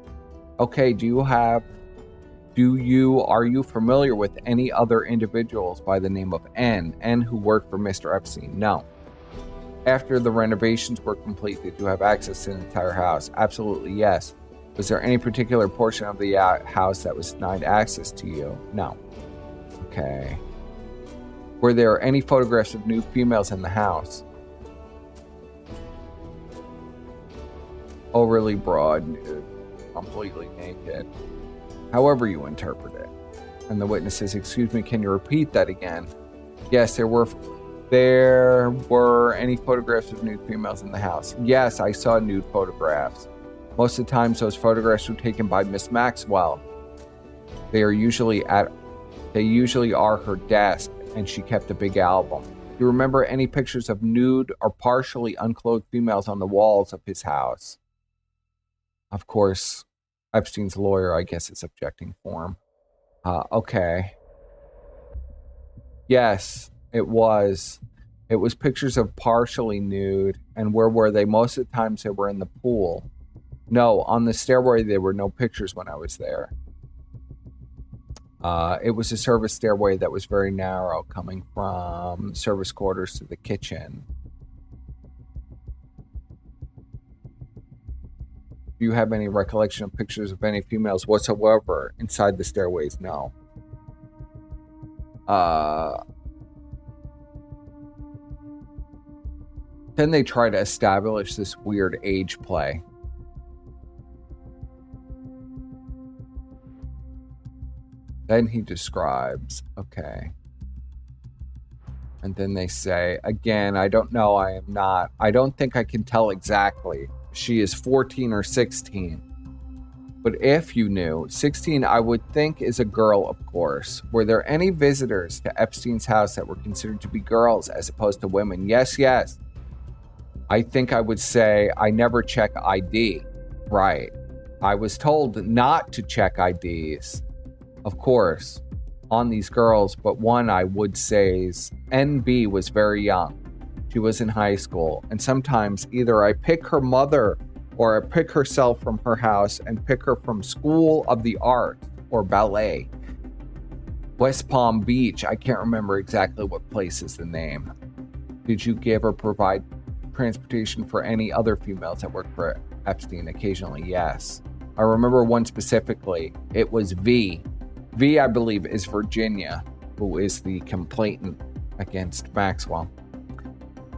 Okay, are you familiar with any other individuals by the name of N who worked for Mr. Epstein? No. After the renovations were complete, did you have access to the entire house? Absolutely, yes. Was there any particular portion of the house that was denied access to you? No. Okay. Were there any photographs of nude females in the house? Overly broad, nude, completely naked. However you interpret it. And the witness says, excuse me, can you repeat that again? Yes, there were any photographs of nude females in the house. Yes, I saw nude photographs. Most of the times those photographs were taken by Miss Maxwell. They usually are her desk, and she kept a big album. Do you remember any pictures of nude or partially unclothed females on the walls of his house? Of course, Epstein's lawyer, I guess, is objecting for him. Okay. Yes, it was. It was pictures of partially nude. And where were they? Most of the times they were in the pool. No, on the stairway, there were no pictures when I was there. It was a service stairway that was very narrow, coming from service quarters to the kitchen. Do you have any recollection of pictures of any females whatsoever inside the stairways? No. Then they try to establish this weird age play. Then he describes, okay. And then they say, again, I don't know, I don't think I can tell exactly. She is 14 or 16. But if you knew, 16 I would think is a girl, of course. Were there any visitors to Epstein's house that were considered to be girls as opposed to women? Yes. I think I would say I never check ID. Right. I was told not to check IDs, of course, on these girls, but one I would say is NB was very young. She was in high school, and sometimes either I pick her mother or I pick herself from her house and pick her from School of the Art or ballet. West Palm Beach, I can't remember exactly what place is the name. Did you give or provide transportation for any other females that worked for Epstein? Occasionally, yes. I remember one specifically. It was V. V, I believe, is Virginia, who is the complainant against Maxwell.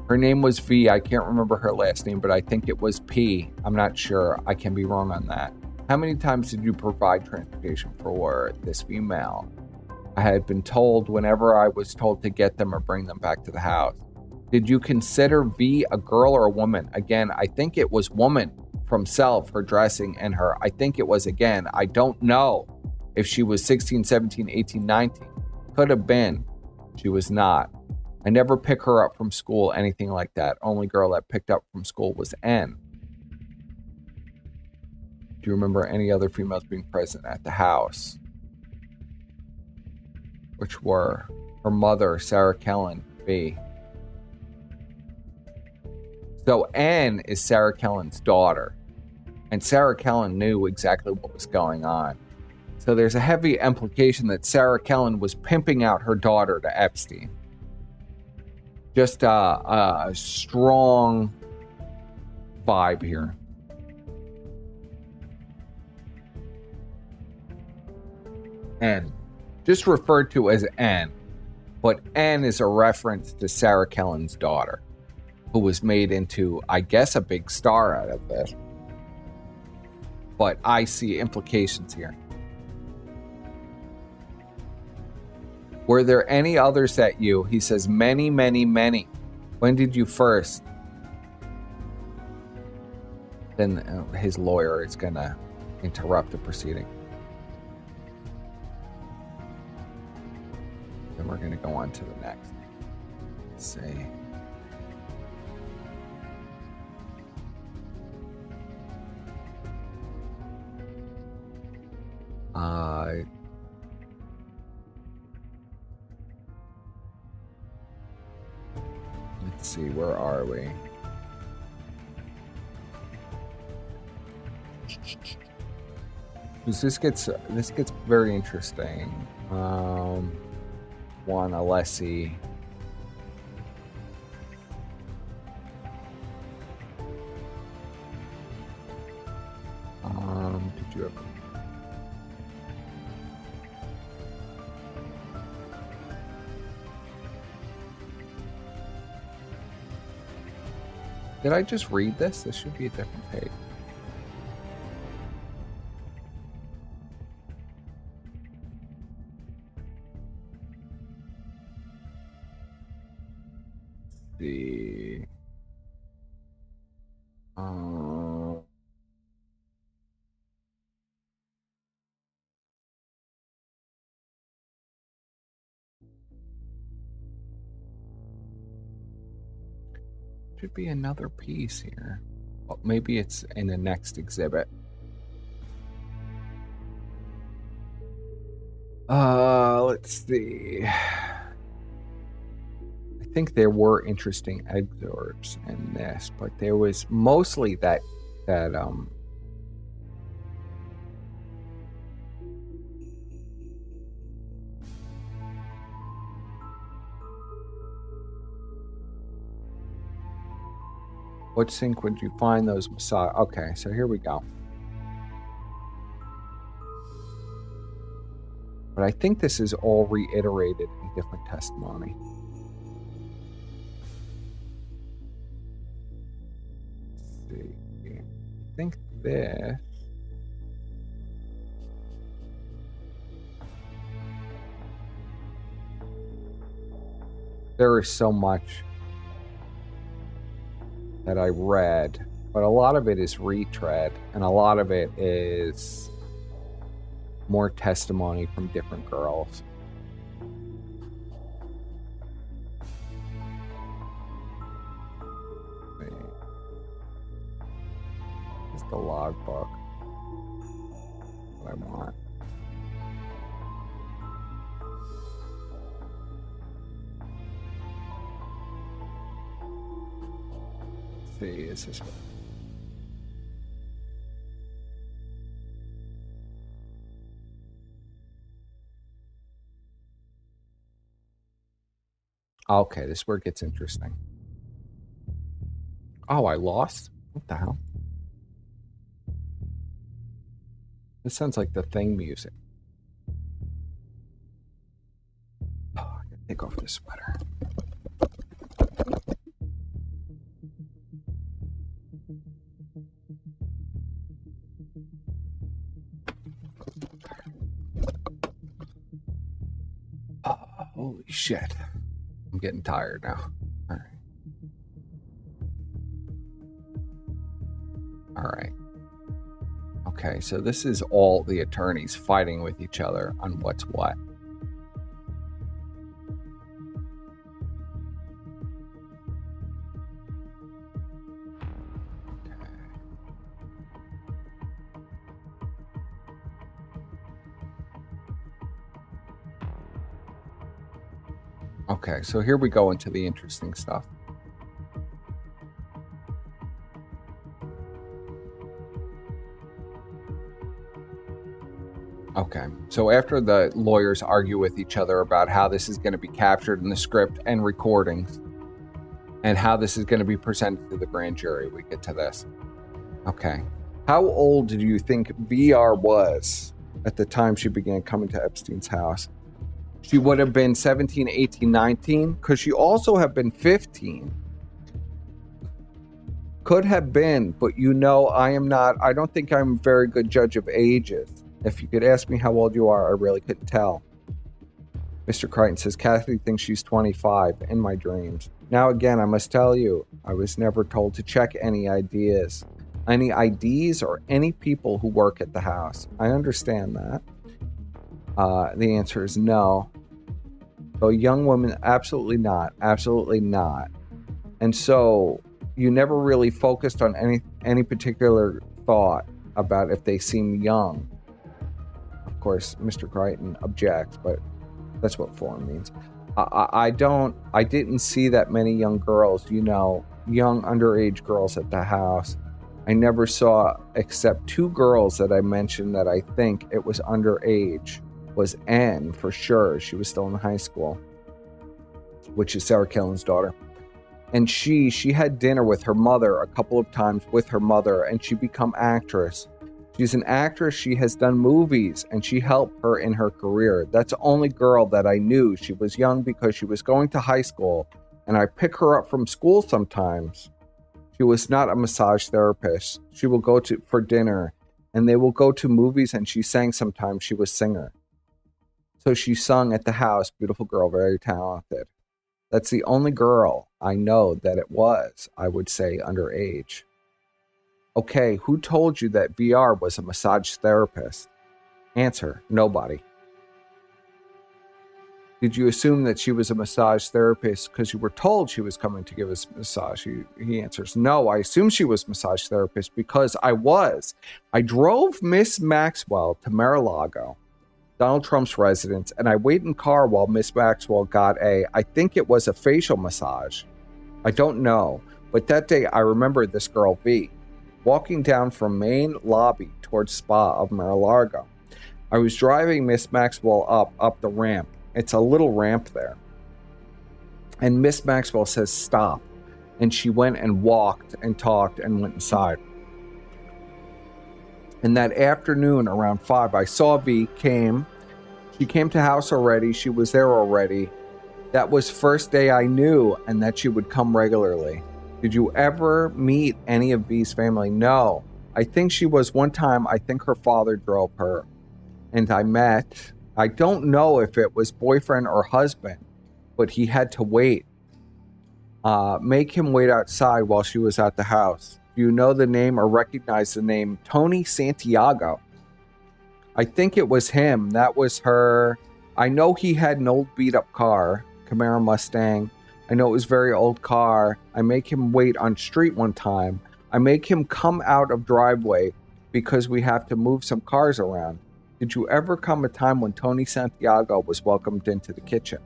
Her name was V. I can't remember her last name, but I think it was P. I'm not sure. I can be wrong on that. How many times did you provide transportation for this female? I had been told whenever I was told to get them or bring them back to the house. Did you consider V a girl or a woman? Again, I think it was woman from Self, her dressing and her. I think it was, again, I don't know if she was 16, 17, 18, 19. Could have been. She was not. I never pick her up from school, anything like that. Only girl that picked up from school was N. Do you remember any other females being present at the house? Which were her mother, Sarah Kellen, B. So N is Sarah Kellen's daughter. And Sarah Kellen knew exactly what was going on. So there's a heavy implication that Sarah Kellen was pimping out her daughter to Epstein. Just a strong vibe here. N. Just referred to as N. But N is a reference to Sarah Kellen's daughter, who was made into, I guess, a big star out of this. But I see implications here. Were there any others that you? He says, many, many, many. When did you first? Then his lawyer is going to interrupt the proceeding. Then we're going to go on to the next. Let's see. Let's see, where are we? Because this gets very interesting. Juan Alessi. Did you ever? Did I just read this? This should be a different page. Let's see. Should be another piece here. Well, maybe it's in the next exhibit. Let's see. I think there were interesting excerpts in this, but there was mostly that what sync would you find those massage? Okay, so here we go. But I think this is all reiterated in different testimony. Let's see. I think this. There is so much that I read, but a lot of it is retread, and a lot of it is more testimony from different girls. It's the logbook. What I want. See, is this one? Okay, this is where it gets interesting. Oh, I lost? What the hell? This sounds like the Thing music. Oh, I gotta take off this sweater. Oh, holy shit. I'm getting tired now. All right. All right. Okay, so this is all the attorneys fighting with each other on what's what. Okay, so here we go into the interesting stuff. Okay, so after the lawyers argue with each other about how this is going to be captured in the script and recordings, and how this is going to be presented to the grand jury, we get to this. Okay, how old do you think VR was at the time she began coming to Epstein's house? She would have been 17, 18, 19. Could she also have been 15? Could have been, but I don't think I'm a very good judge of ages. If you could ask me how old you are, I really couldn't tell. Mr. Crichton says, Kathy thinks she's 25 in my dreams. Now again, I must tell you, I was never told to check any IDs or any people who work at the house. I understand that. The answer is no. So young women, absolutely not. Absolutely not. And so you never really focused on any particular thought about if they seem young. Of course, Mr. Crichton objects, but that's what form means. I didn't see that many young girls, young underage girls at the house. I never saw except 2 girls that I mentioned that I think it was underage. Was Anne for sure. She was still in high school, which is Sarah Killen's daughter. And she had dinner with her mother a couple of times with her mother, and she become actress. She's an actress. She has done movies, and she helped her in her career. That's the only girl that I knew. She was young because she was going to high school, and I pick her up from school sometimes. She was not a massage therapist. She will go for dinner, and they will go to movies, and she sang sometimes. She was a singer. So she sung at the house. Beautiful girl, very talented. That's the only girl I know that it was, I would say, underage. Okay, who told you that VR was a massage therapist? Answer, nobody. Did you assume that she was a massage therapist because you were told she was coming to give us a massage? He answers, no, I assumed she was a massage therapist because I was. I drove Miss Maxwell to Mar-a-Lago, Donald Trump's residence, and I waited in car while Miss Maxwell got I think it was a facial massage. I don't know, but that day I remember this girl V, walking down from main lobby towards spa of Mar-a-Lago. I was driving Miss Maxwell up the ramp. It's a little ramp there. And Miss Maxwell says, stop. And she went and walked and talked and went inside. And that afternoon around 5, I saw V came. She came to house already. She was there already. That was first day I knew, and that she would come regularly. Did you ever meet any of V's family? No. I think she was one time. I think her father drove her. And I met. I don't know if it was boyfriend or husband, but he had to wait. Make him wait outside while she was at the house. Do you know the name or recognize the name? Tony Santiago. I think it was him. That was her. I know he had an old beat up car, Camaro Mustang. I know it was a very old car. I make him wait on street one time. I make him come out of driveway because we have to move some cars around. Did you ever come a time when Tony Santiago was welcomed into the kitchen?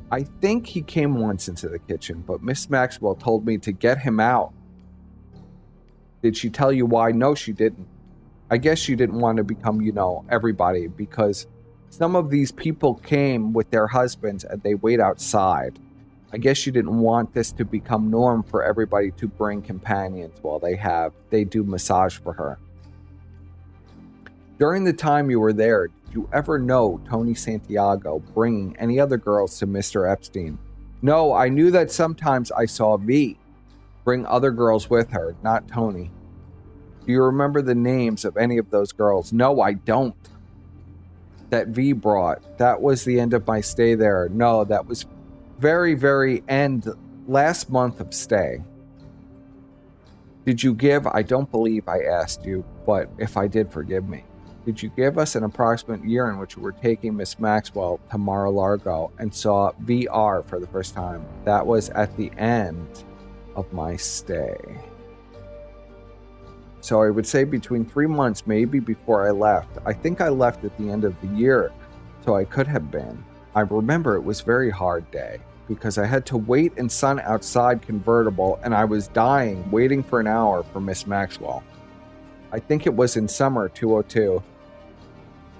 I think he came once into the kitchen, but Miss Maxwell told me to get him out. Did she tell you why? No, she didn't. I guess she didn't want to become, everybody, because some of these people came with their husbands and they wait outside. I guess she didn't want this to become norm for everybody to bring companions while they do massage for her. During the time you were there, did you ever know Tony Santiago bringing any other girls to Mr. Epstein? No, I knew that sometimes I saw V bring other girls with her, not Tony. Do you remember the names of any of those girls? No, I don't. That V brought. That was the end of my stay there. No, that was very, very end last month of stay. Did you give, I don't believe I asked you, but if I did, forgive me. Did you give us an approximate year in which you were taking Miss Maxwell to Mar-a-Lago and saw VR for the first time? That was at the end of my stay. So I would say between 3 months, maybe before I left. I think I left at the end of the year, so I could have been. I remember it was a very hard day because I had to wait in sun outside convertible and I was dying waiting for an hour for Miss Maxwell. I think it was in summer 2002.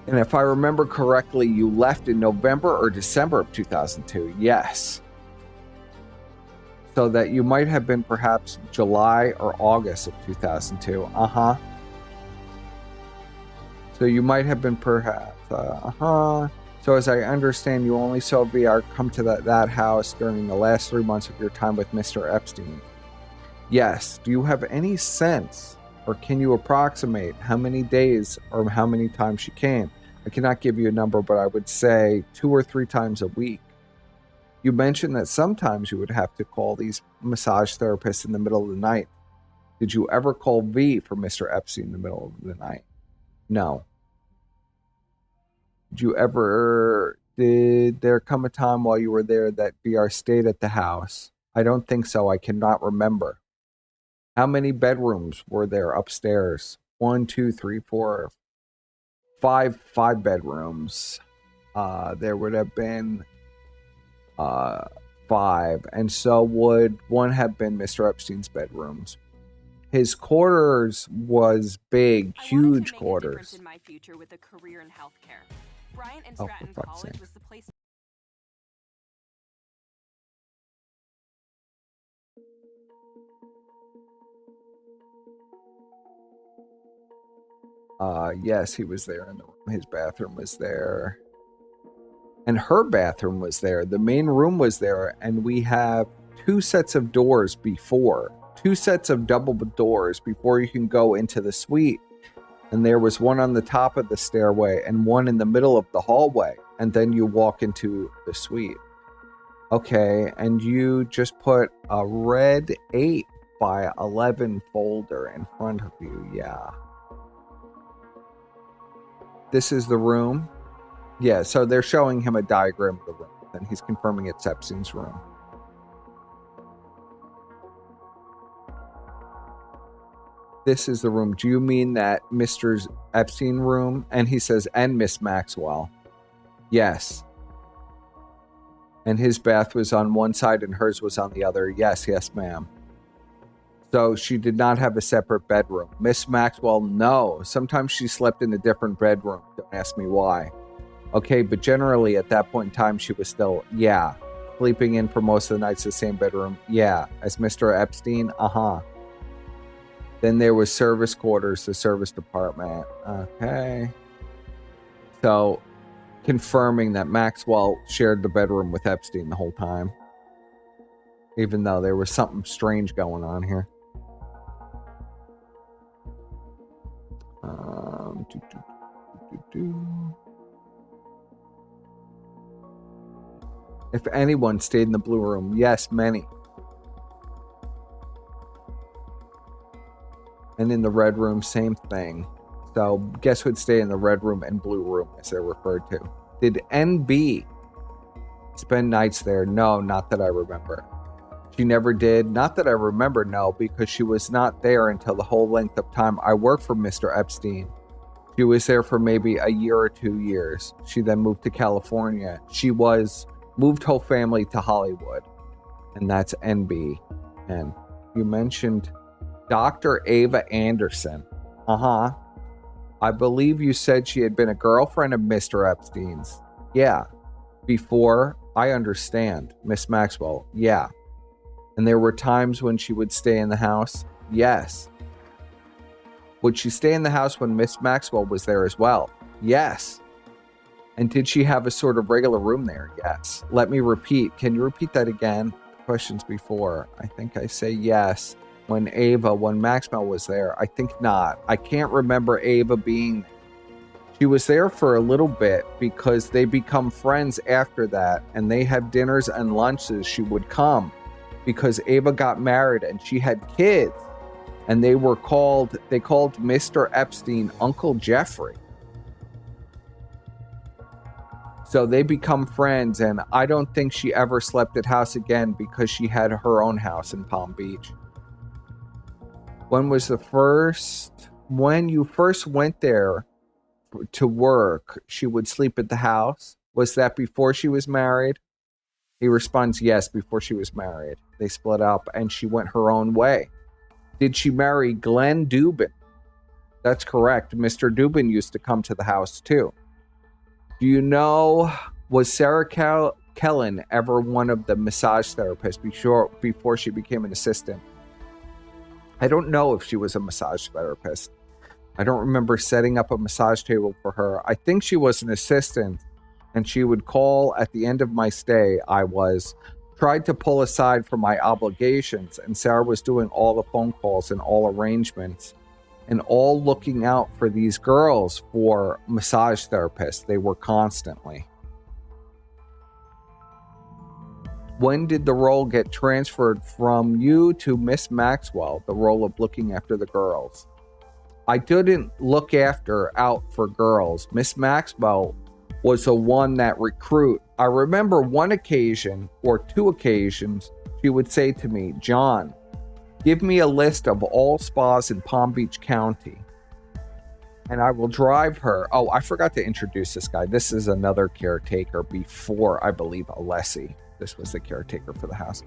And if I remember correctly, you left in November or December of 2002. Yes. So that you might have been perhaps July or August of 2002. Uh-huh. So you might have been perhaps, So as I understand, you only saw VR come to that house during the last 3 months of your time with Mr. Epstein. Yes. Do you have any sense, or can you approximate how many days or how many times she came? I cannot give you a number, but I would say 2 or 3 times a week. You mentioned that sometimes you would have to call these massage therapists in the middle of the night. Did you ever call V for Mr. Epstein in the middle of the night? No. Did there come a time while you were there that VR stayed at the house? I don't think so. I cannot remember. How many bedrooms were there upstairs? 1, 2, 3, 4, 5 bedrooms. There would have been 5, and so would one have been Mr. Epstein's bedrooms. His quarters was big, huge quarters. In my future with a career in healthcare. Bryant and Stratton College was the place. Yes, he was there in the room. His bathroom was there. And her bathroom was there. The main room was there. And we have 2 sets of doors before. 2 sets of double doors before you can go into the suite. And there was one on the top of the stairway and one in the middle of the hallway. And then you walk into the suite. Okay, and you just put a red 8 by 11 folder in front of you. Yeah. This is the room. Yeah, so they're showing him a diagram of the room, and he's confirming it's Epstein's room. This is the room. Do you mean that Mr. Epstein room? And he says, and Miss Maxwell. Yes. And his bath was on one side and hers was on the other. Yes, ma'am. So she did not have a separate bedroom. Miss Maxwell, no. Sometimes she slept in a different bedroom. Don't ask me why. Okay, but generally at that point in time, she was still, sleeping in for most of the nights in the same bedroom. Yeah, as Mr. Epstein, Then there was service quarters, the service department. Okay. So, confirming that Maxwell shared the bedroom with Epstein the whole time. Even though there was something strange going on here. If anyone stayed in the blue room, yes, many. And in the red room, same thing. So guess who'd stay in the red room and blue room, as they're referred to? Did NB spend nights there? No, not that I remember. She never did. Not that I remember, no, because she was not there until the whole length of time I worked for Mr. Epstein. She was there for maybe a year or 2 years. She then moved to California. She moved whole family to Hollywood. And that's NB. And you mentioned Dr. Ava Anderson. I believe you said she had been a girlfriend of Mr. Epstein's. Yeah. Before, I understand. Miss Maxwell. Yeah. And there were times when she would stay in the house? Yes. Would she stay in the house when Miss Maxwell was there as well? Yes. And did she have a sort of regular room there? Yes. Let me repeat. Can you repeat that again? Questions before. I think I say yes. When Maxwell was there, I think not. I can't remember Ava being there. She was there for a little bit because they become friends after that, and they have dinners and lunches. She would come because Ava got married and she had kids. And they called Mr. Epstein Uncle Jeffrey. So they become friends, and I don't think she ever slept at house again because she had her own house in Palm Beach. When you first went there to work, she would sleep at the house? Was that before she was married? He responds, yes, before she was married. They split up and she went her own way. Did she marry Glenn Dubin? That's correct. Mr. Dubin used to come to the house too. Do you know, was Sarah Kellen ever one of the massage therapists before she became an assistant? I don't know if she was a massage therapist. I don't remember setting up a massage table for her. I think she was an assistant, and she would call at the end of my stay. I tried to pull aside from my obligations, and Sarah was doing all the phone calls and all arrangements and all looking out for these girls for massage therapists. They were constantly. When did the role get transferred from you to Miss Maxwell, the role of looking after the girls? I didn't look out for girls. Miss Maxwell was the one that recruit. I remember one occasion or two occasions, she would say to me, John, give me a list of all spas in Palm Beach County, and I will drive her. Oh, I forgot to introduce this guy. This is another caretaker before, I believe, Alessi. This was the caretaker for the house.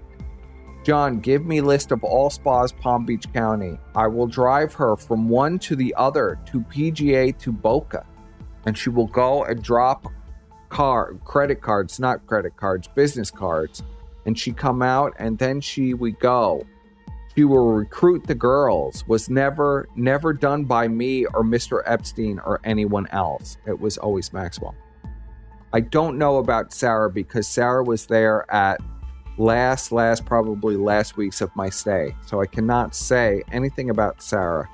John, give me a list of all spas, Palm Beach County. I will drive her from one to the other, to PGA to Boca, and she will go and drop business cards, and she come out, and then she would go. She will recruit the girls. Was never done by me or Mr. Epstein or anyone else. It was always Maxwell. I don't know about Sarah because Sarah was there at probably last weeks of my stay. So I cannot say anything about Sarah.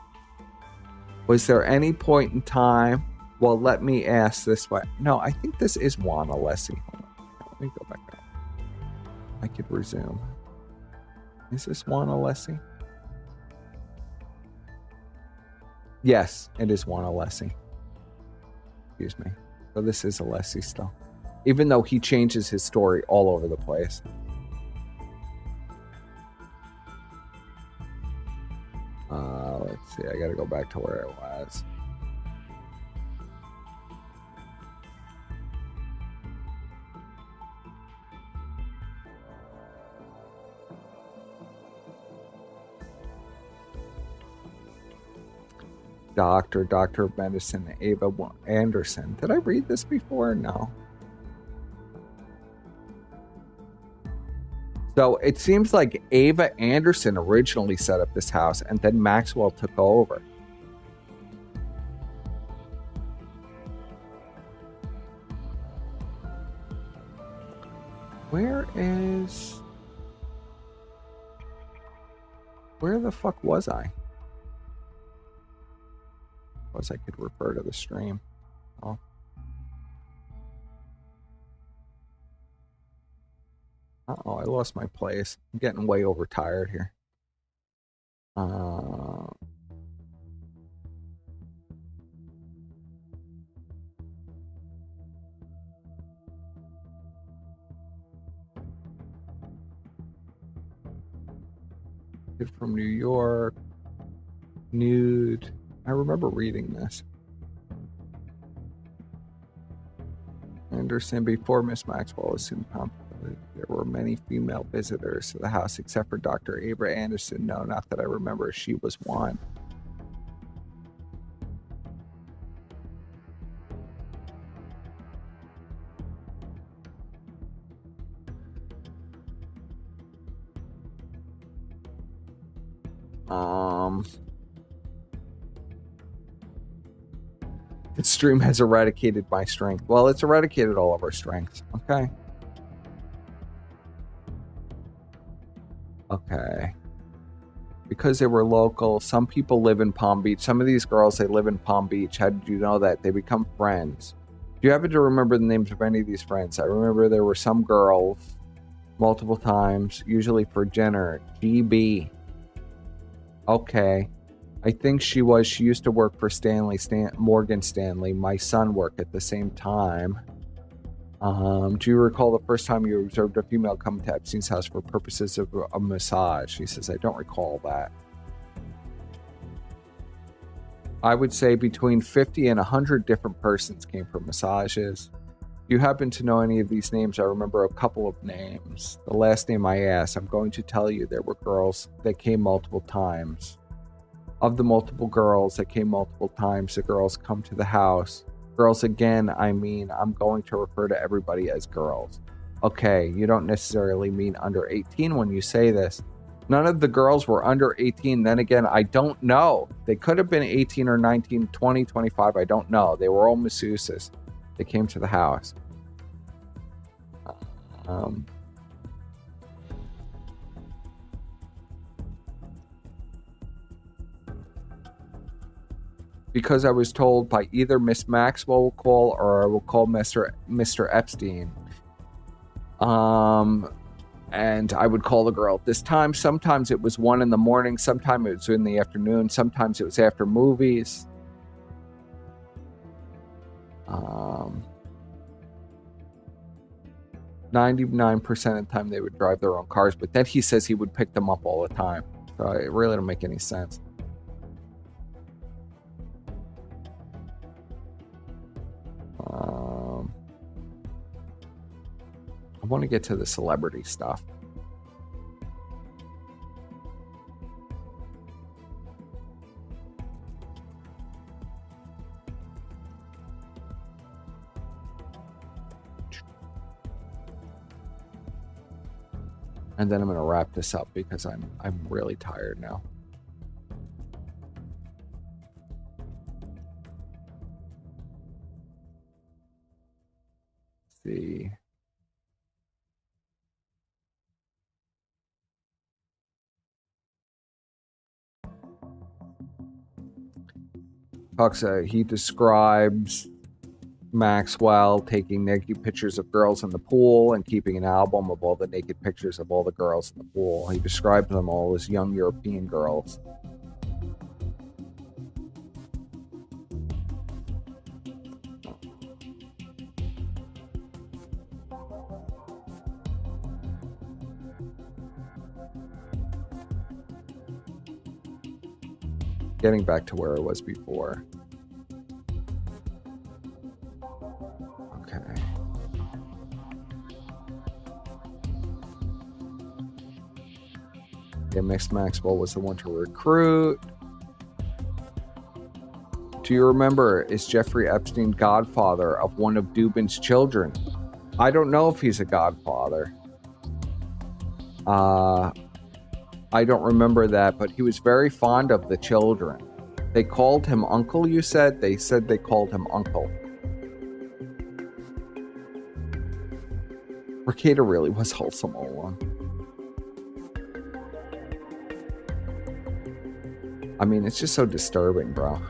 Was there any point in time? Well, let me ask this way. No, I think this is Juan Alessi. Let me go back up. I could resume. Is this Juan Alessi? Yes, it is Juan Alessi. Excuse me. So this is Alessi still. Even though he changes his story all over the place. Let's see. I got to go back to where it was. Doctor of Medicine, Ava Anderson. Did I read this before? No. So it seems like Ava Anderson originally set up this house and then Maxwell took over. Where the fuck was I? Suppose I could refer to the stream. Oh. Uh-oh, I lost my place. I'm getting way overtired here. Kid from New York. Nude. I remember reading this. Anderson, before Miss Maxwell assumed competent, there were many female visitors to the house except for Dr. Ava Anderson. No, not that I remember. She was one. This stream has eradicated my strength. Well, it's eradicated all of our strengths. Okay. Okay. Because they were local, some people live in Palm Beach. Some of these girls, they live in Palm Beach. How did you know that? They become friends. Do you happen to remember the names of any of these friends? I remember there were some girls multiple times, usually for dinner. GB. Okay. I think she used to work for Morgan Stanley. My son worked at the same time. Do you recall the first time you observed a female come to Epstein's house for purposes of a massage? He says, I don't recall that. I would say between 50 and 100 different persons came for massages. If you happen to know any of these names, I remember a couple of names. The last name I asked, I'm going to tell you there were girls that came multiple times. Of the multiple girls that came multiple times, the girls come to the house. Girls again, I mean, I'm going to refer to everybody as girls. Okay, you don't necessarily mean under 18 when you say this. None of the girls were under 18. Then again, I don't know. They could have been 18 or 19, 20, 25. I don't know. They were all masseuses. They came to the house. Because I was told by either Miss Maxwell will call or I will call Mr. Epstein. And I would call the girl at this time. Sometimes it was 1 a.m, sometimes it was in the afternoon, sometimes it was after movies. 99% of the time they would drive their own cars, but then he says he would pick them up all the time. So it really don't make any sense. I want to get to the celebrity stuff. And then I'm going to wrap this up because I'm really tired now. Let's see. He describes Maxwell taking naked pictures of girls in the pool and keeping an album of all the naked pictures of all the girls in the pool. He describes them all as young European girls. Getting back to where I was before. Okay. Yeah, Miss Maxwell was the one to recruit. Do you remember, is Jeffrey Epstein godfather of one of Dubin's children? I don't know if he's a godfather. I don't remember that, but he was very fond of the children. They called him uncle, you said? They said they called him uncle. Mercator really was wholesome all along. I mean, it's just so disturbing, bro.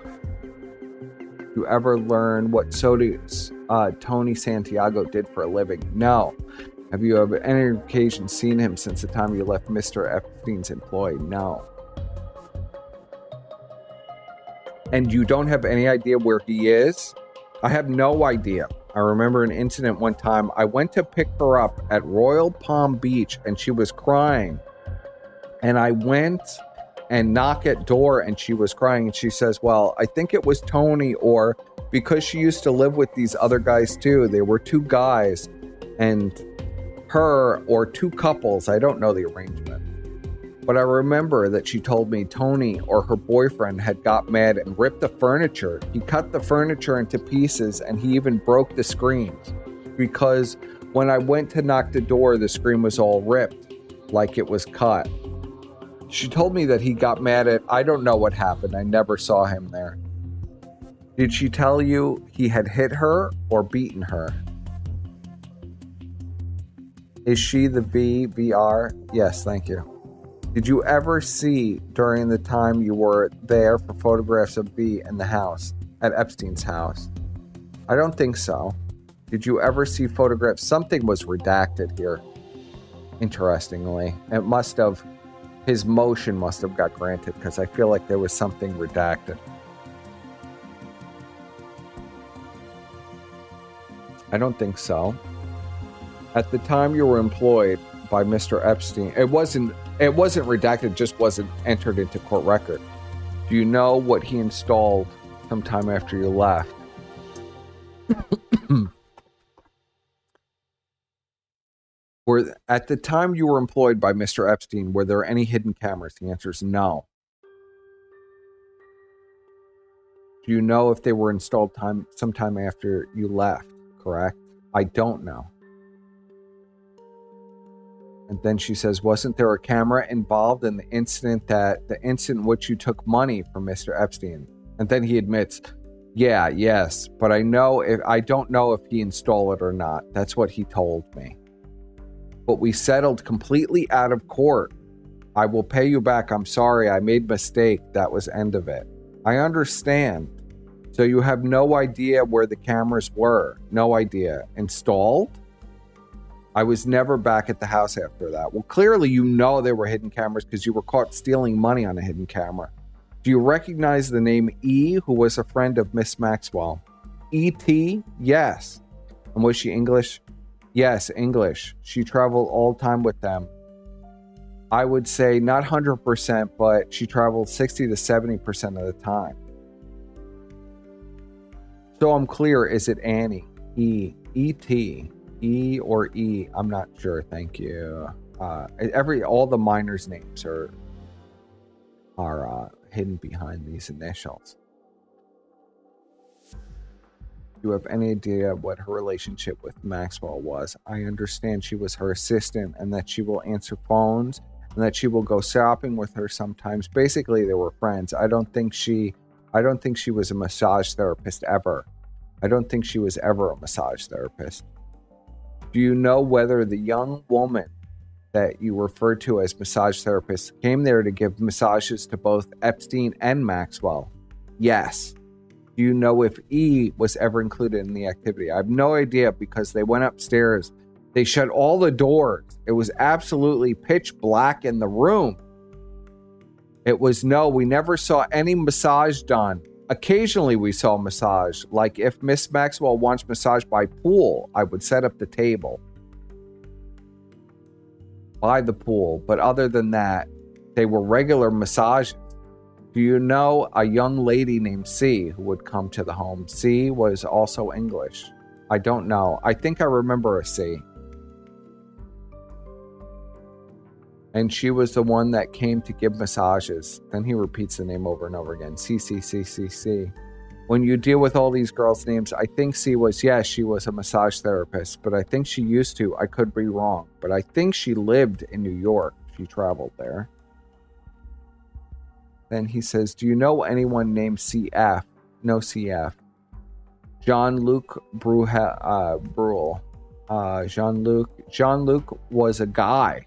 You ever learn what Tony Santiago did for a living? No. Have you ever any occasion seen him since the time you left Mr. Epstein's employ? No. And you don't have any idea where he is? I have no idea. I remember an incident one time. I went to pick her up at Royal Palm Beach and she was crying. And I went and knocked at door and she was crying. And she says, well, I think it was Tony, or because she used to live with these other guys too. There were 2 guys and her, or 2 couples. I don't know the arrangement. But I remember that she told me Tony or her boyfriend had got mad and ripped the furniture. He cut the furniture into pieces and he even broke the screens. Because when I went to knock the door, the screen was all ripped, like it was cut. She told me that he got mad at, I don't know what happened. I never saw him there. Did she tell you he had hit her or beaten her? Is she the VR? Yes, thank you. Did you ever see during the time you were there for photographs of V in the house, at Epstein's house? I don't think so. Did you ever see photographs? Something was redacted here, interestingly. It must have His motion must have got granted because I feel like there was something redacted. I don't think so. At the time you were employed by Mr. Epstein, it wasn't redacted, just wasn't entered into court record. Do you know what he installed sometime after you left? At the time you were employed by Mr. Epstein, were there any hidden cameras? The answer is no. Do you know if they were installed sometime after you left? Correct? I don't know. And then she says, wasn't there a camera involved in the incident in which you took money from Mr. Epstein? And then he admits, yes, but I don't know if he installed it or not. That's what he told me. But we settled completely out of court. I will pay you back. I'm sorry. I made a mistake. That was end of it. I understand. So you have no idea where the cameras were? No idea. Installed? I was never back at the house after that. Well, clearly you know there were hidden cameras because you were caught stealing money on a hidden camera. Do you recognize the name E, who was a friend of Miss Maxwell? E.T.? Yes. And was she English? Yes, English. She traveled all the time with them. I would say not 100%, but she traveled 60 to 70% of the time. So I'm clear, is it Annie? E, E.T., E or E? I'm not sure, thank you. All the minors' names are hidden behind these initials. Do you have any idea what her relationship with Maxwell was? I understand she was her assistant and that she will answer phones and that she will go shopping with her sometimes. Basically, they were friends. I don't think she was a massage therapist ever. I don't think she was ever a massage therapist. Do you know whether the young woman that you referred to as massage therapist came there to give massages to both Epstein and Maxwell? Yes. Do you know if E was ever included in the activity? I have no idea because they went upstairs. They shut all the doors. It was absolutely pitch black in the room. We never saw any massage done. Occasionally we saw massage. Like if Miss Maxwell wants massage by pool, I would set up the table by the pool. But other than that, they were regular massages. Do you know a young lady named C who would come to the home? C was also English. I don't know. I think I remember a C. And she was the one that came to give massages. Then he repeats the name over and over again. C, C, C, C, C. When you deal with all these girls' names, I think C was, yes, she was a massage therapist. But I think she used to. I could be wrong. But I think she lived in New York. She traveled there. Then he says, do you know anyone named CF? No CF. Jean-Luc Bruhl. Jean-Luc was a guy.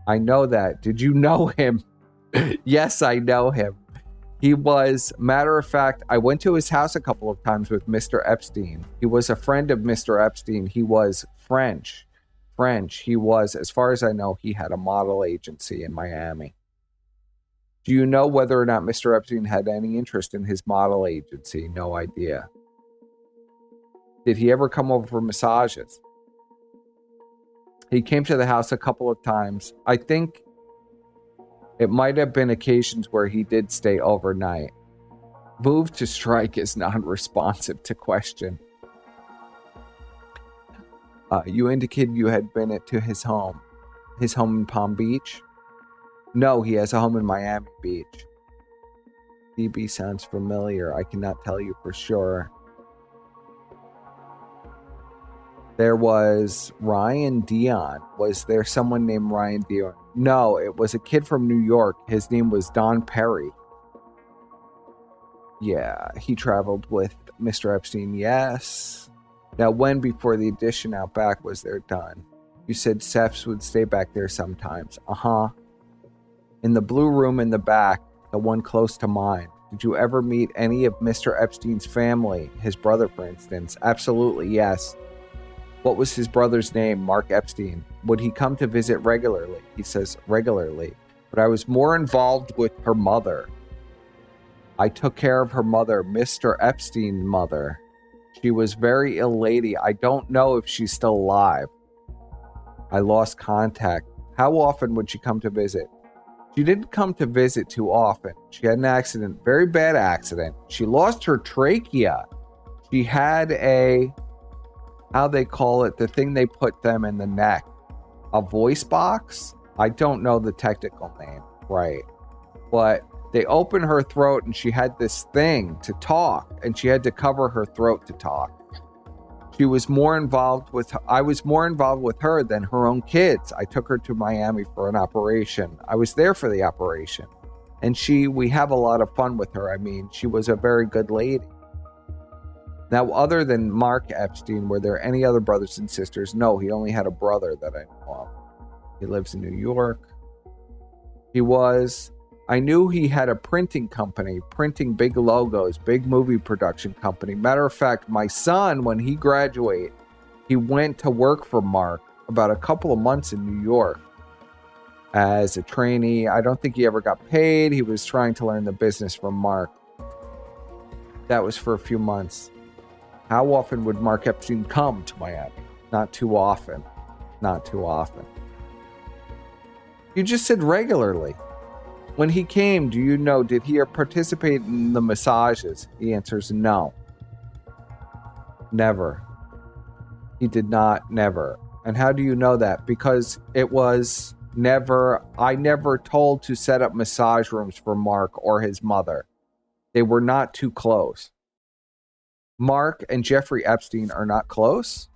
I know that. Did you know him? Yes, I know him. He was, matter of fact, I went to his house a couple of times with Mr. Epstein. He was a friend of Mr. Epstein. He was French. He was, as far as I know, he had a model agency in Miami. Do you know whether or not Mr. Epstein had any interest in his model agency? No idea. Did he ever come over for massages? He came to the house a couple of times. I think it might have been occasions where he did stay overnight. Move to strike is non-responsive to question. You indicated you had been to his home. His home in Palm Beach? No, he has a home in Miami Beach. DB sounds familiar. I cannot tell you for sure. There was Ryan Dion. Was there someone named Ryan Dion? No, it was a kid from New York. His name was Don Perry. Yeah, he traveled with Mr. Epstein. Yes. Now, when before the addition out back was there done? You said Cephs would stay back there sometimes. Uh-huh. In the blue room in the back, the one close to mine. Did you ever meet any of Mr. Epstein's family? His brother, for instance? Absolutely, yes. What was his brother's name? Mark Epstein. Would he come to visit regularly? He says regularly. but I was more involved with her mother. I took care of her mother, Mr. Epstein's mother. She was very ill lady. I don't know if she's still alive. I lost contact. How often would she come to visit? She didn't come to visit too often. She had an accident, very bad accident. She lost her trachea. She had a, how they call it, the thing they put them in the neck, a voice box. I don't know the technical name, right? But they opened her throat and she had this thing to talk, and she had to cover her throat to talk. She was more involved with, I was more involved with her than her own kids. I took her to Miami for an operation. I was there for the operation. And we have a lot of fun with her. I mean, she was a very good lady. Now, other than Mark Epstein, were there any other brothers and sisters? No, he only had a brother that I know of. He lives in New York. I knew he had a printing company, printing big logos, big movie production company. Matter of fact, my son, when he graduated, he went to work for Mark about a couple of months in New York as a trainee. I don't think he ever got paid. He was trying to learn the business from Mark. That was for a few months. How often would Mark Epstein come to Miami? Not too often. Not too often. You just said regularly. When he came, do you know, did he participate in the massages? He answers no. Never. He did not, never. And how do you know that? Because it was never, I never told to set up massage rooms for Mark or his mother. They were not too close. Mark and Jeffrey Epstein are not close?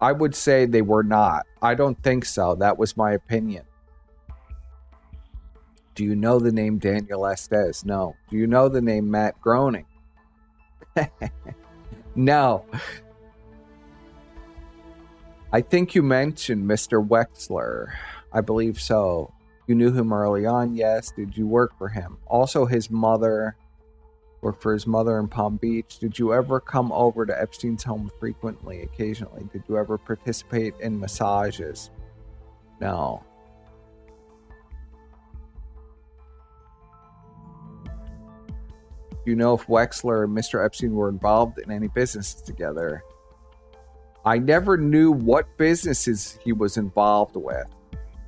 I would say they were not. I don't think so. That was my opinion. Do you know the name Daniel Estes? No. Do you know the name Matt Groening? No. I think you mentioned Mr. Wexler. I believe so. You knew him early on? Yes. Did you work for him? Also, his mother. Worked for his mother in Palm Beach. Did you ever come over to Epstein's home frequently, occasionally? Did you ever participate in massages? No. Do you know if Wexler and Mr. Epstein were involved in any businesses together? I never knew what businesses he was involved with.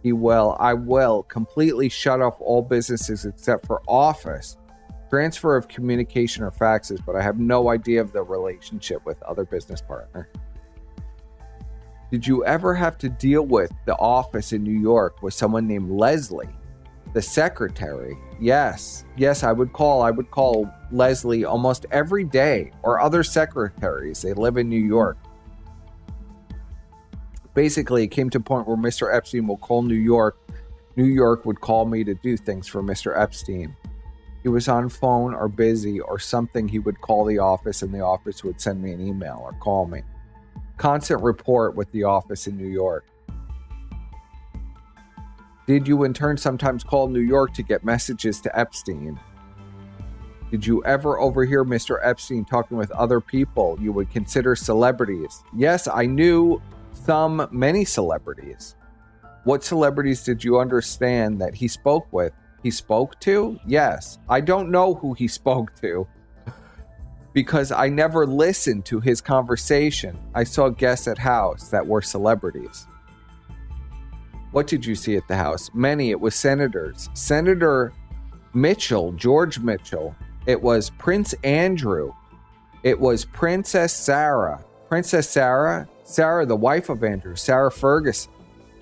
I will completely shut off all businesses except for office, transfer of communication or faxes, but I have no idea of the relationship with other business partner. Did you ever have to deal with the office in New York with someone named Leslie? The secretary? Yes, I would call Leslie almost every day, or other secretaries. They live in New York. Basically, it came to a point where Mr. Epstein will call New York. New York would call me to do things for Mr. Epstein. He was on phone or busy or something. He would call the office and the office would send me an email or call me. Constant report with the office in New York. Did you in turn sometimes call New York to get messages to Epstein? Did you ever overhear Mr. Epstein talking with other people you would consider celebrities? Yes, I knew many celebrities. What celebrities did you understand that he spoke with? He spoke to? Yes. I don't know who he spoke to because I never listened to his conversation. I saw guests at house that were celebrities. What did you see at the house? Many. It was senators. Senator Mitchell, George Mitchell. It was Prince Andrew. It was Princess Sarah. Princess Sarah, the wife of Andrew, Sarah Ferguson.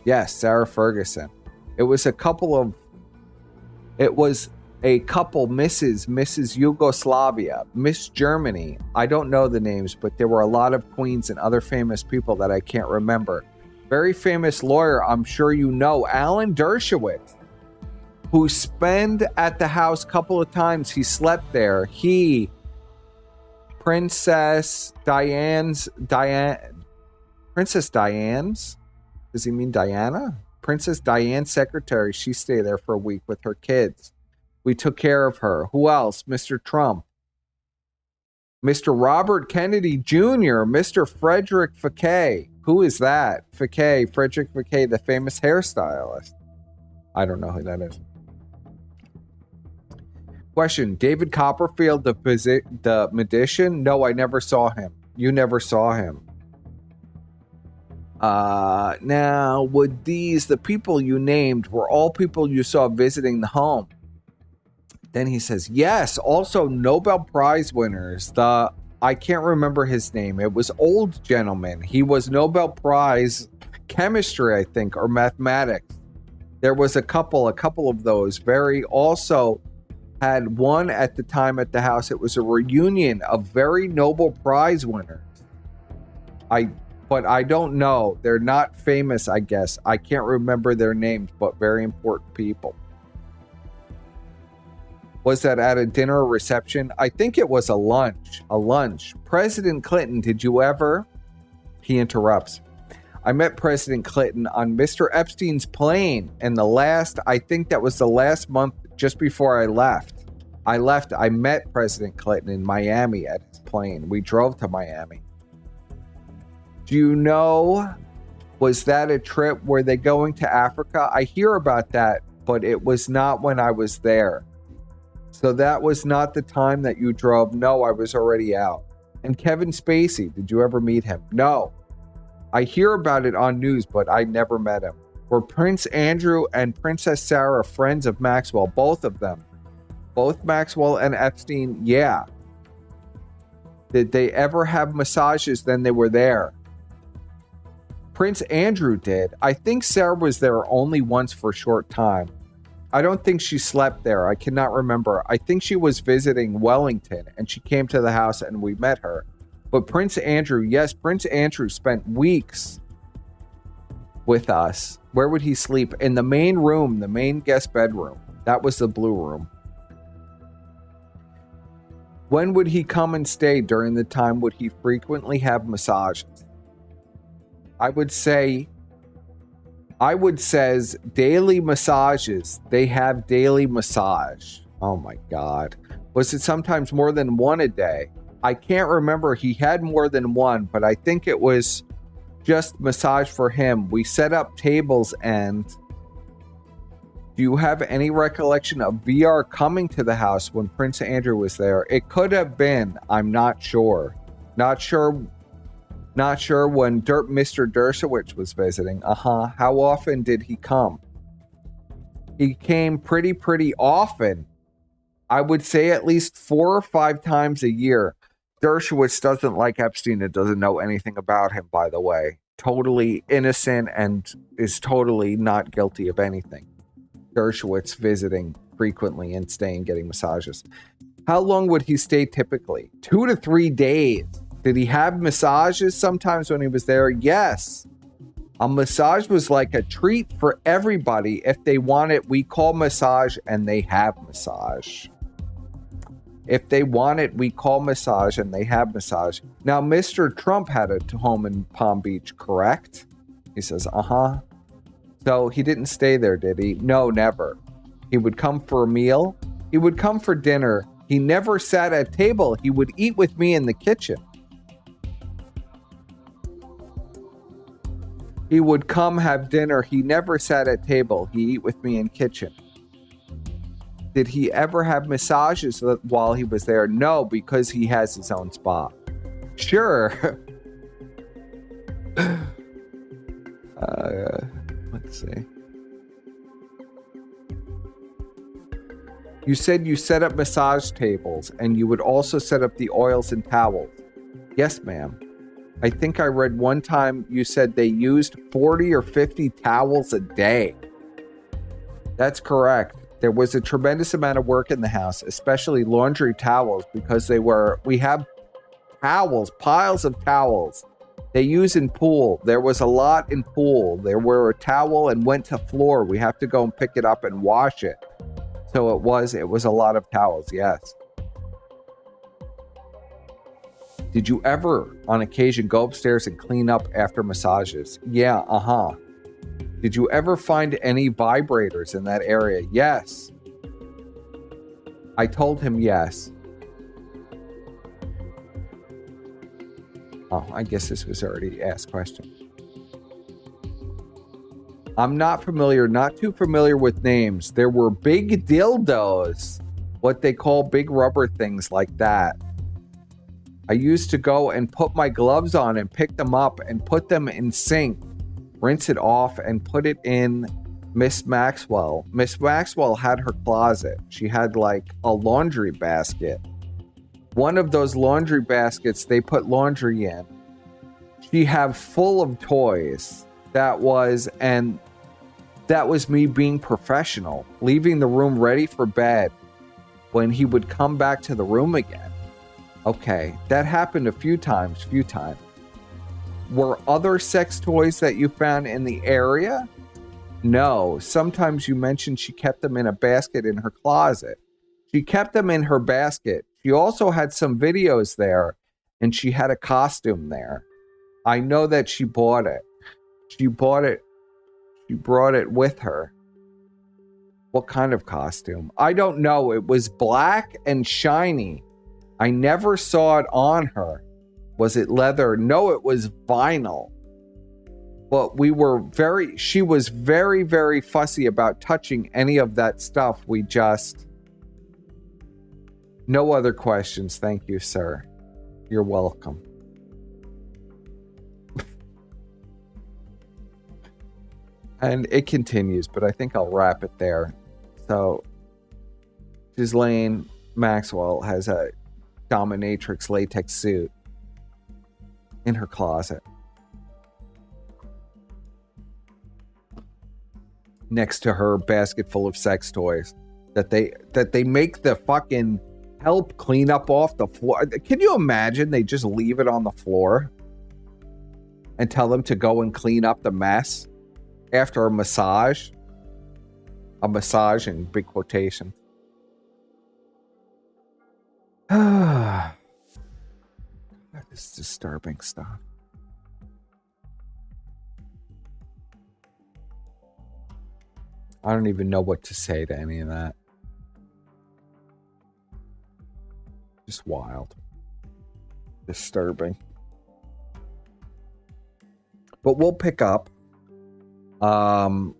Yes, Sarah Ferguson. It was a couple, Mrs. Yugoslavia, Miss Germany. I don't know the names, but there were a lot of queens and other famous people that I can't remember. Very famous lawyer, I'm sure you know, Alan Dershowitz, who spent at the house a couple of times. He slept there. Princess Diane's? Does he mean Diana? Princess Diane's secretary. She stayed there for a week with her kids. We took care of her. Who else? Mr. Trump. Mr. Robert Kennedy Jr., Mr. Frederick Fekkai. Who is that? Frederick Fekkai, the famous hairstylist. I don't know who that is. Question, David Copperfield, the magician? No, I never saw him. You never saw him. Now, would the people you named, were all people you saw visiting the home? Then he says, yes, also Nobel Prize winners. I can't remember his name. It was old gentleman. He was Nobel Prize chemistry, I think, or mathematics. There was a couple of those. Also had one at the time at the house. It was a reunion of very Nobel Prize winners. But I don't know. They're not famous, I guess. I can't remember their names, but very important people. Was that at a dinner or reception? I think it was a lunch. President Clinton, did you ever? He interrupts. I met President Clinton on Mr. Epstein's plane in I think that was the last month just before I left. I met President Clinton in Miami at his plane. We drove to Miami. Do you know, was that a trip? Were they going to Africa? I hear about that, but it was not when I was there. So that was not the time that you drove. No, I was already out. And Kevin Spacey, did you ever meet him? No. I hear about it on news, but I never met him. Were Prince Andrew and Princess Sarah friends of Maxwell? Both of them. Both Maxwell and Epstein, yeah. Did they ever have massages? Then they were there. Prince Andrew did. I think Sarah was there only once for a short time. I don't think she slept there. I cannot remember. I think she was visiting Wellington and she came to the house and we met her. But Prince Andrew, yes, Prince Andrew spent weeks with us. Where would he sleep? In the main room, the main guest bedroom. That was the blue room. When would he come and stay during the time? Would he frequently have massages? I would say daily massages. They have daily massage. Oh my God. Was it sometimes more than one a day? I can't remember. He had more than one, but I think it was just massage for him. We set up tables and do you have any recollection of VR coming to the house when Prince Andrew was there? It could have been. I'm not sure. Not sure when Mr. Dershowitz was visiting. How often did he come? He came pretty often. I would say at least 4 or 5 times a year. Dershowitz doesn't like Epstein and doesn't know anything about him, by the way. Totally innocent and is totally not guilty of anything. Dershowitz visiting frequently and staying, getting massages. How long would he stay typically? 2 to 3 days. Did he have massages sometimes when he was there? Yes. A massage was like a treat for everybody. If they want it, we call massage and they have massage. If they want it, we call massage and they have massage. Now, Mr. Trump had a home in Palm Beach, correct? He says, So he didn't stay there, did he? No, never. He would come for a meal. He would come for dinner. He never sat at table. He would eat with me in the kitchen. He would come have dinner. He never sat at table. He eat with me in kitchen. Did he ever have massages while he was there? No, because he has his own spa. Sure. Let's see. You said you set up massage tables and you would also set up the oils and towels. Yes, ma'am. I think I read one time you said they used 40 or 50 towels a day. That's correct. There was a tremendous amount of work in the house, especially laundry towels, because we have towels, piles of towels. They use in pool. There was a lot in pool. There were a towel and went to floor. We have to go and pick it up and wash it. So it was a lot of towels, yes. Did you ever, on occasion, go upstairs and clean up after massages? Yeah, Did you ever find any vibrators in that area? Yes. I told him yes. Oh, I guess this was already asked question. I'm not too familiar with names. There were big dildos, what they call big rubber things like that. I used to go and put my gloves on and pick them up and put them in sink, rinse it off and put it in Miss Maxwell. Miss Maxwell had her closet. She had like a laundry basket. One of those laundry baskets they put laundry in. She had full of toys. That was me being professional, leaving the room ready for bed when he would come back to the room again. Okay, that happened a few times. Were other sex toys that you found in the area? No. Sometimes you mentioned she kept them in a basket in her closet. She kept them in her basket. She also had some videos there, and she had a costume there. I know that she bought it. She brought it with her. What kind of costume? I don't know. It was black and shiny. I never saw it on her. Was it leather? No, it was vinyl. But she was very, very fussy about touching any of that stuff. No other questions. Thank you, sir. You're welcome. And it continues, but I think I'll wrap it there. So, Ghislaine Maxwell has a dominatrix latex suit in her closet. Next to her basket full of sex toys that they make the fucking help clean up off the floor. Can you imagine they just leave it on the floor and tell them to go and clean up the mess after a massage? A massage in big quotation. That is disturbing stuff. I don't even know what to say to any of that. Just wild. Disturbing. But we'll pick up. I'm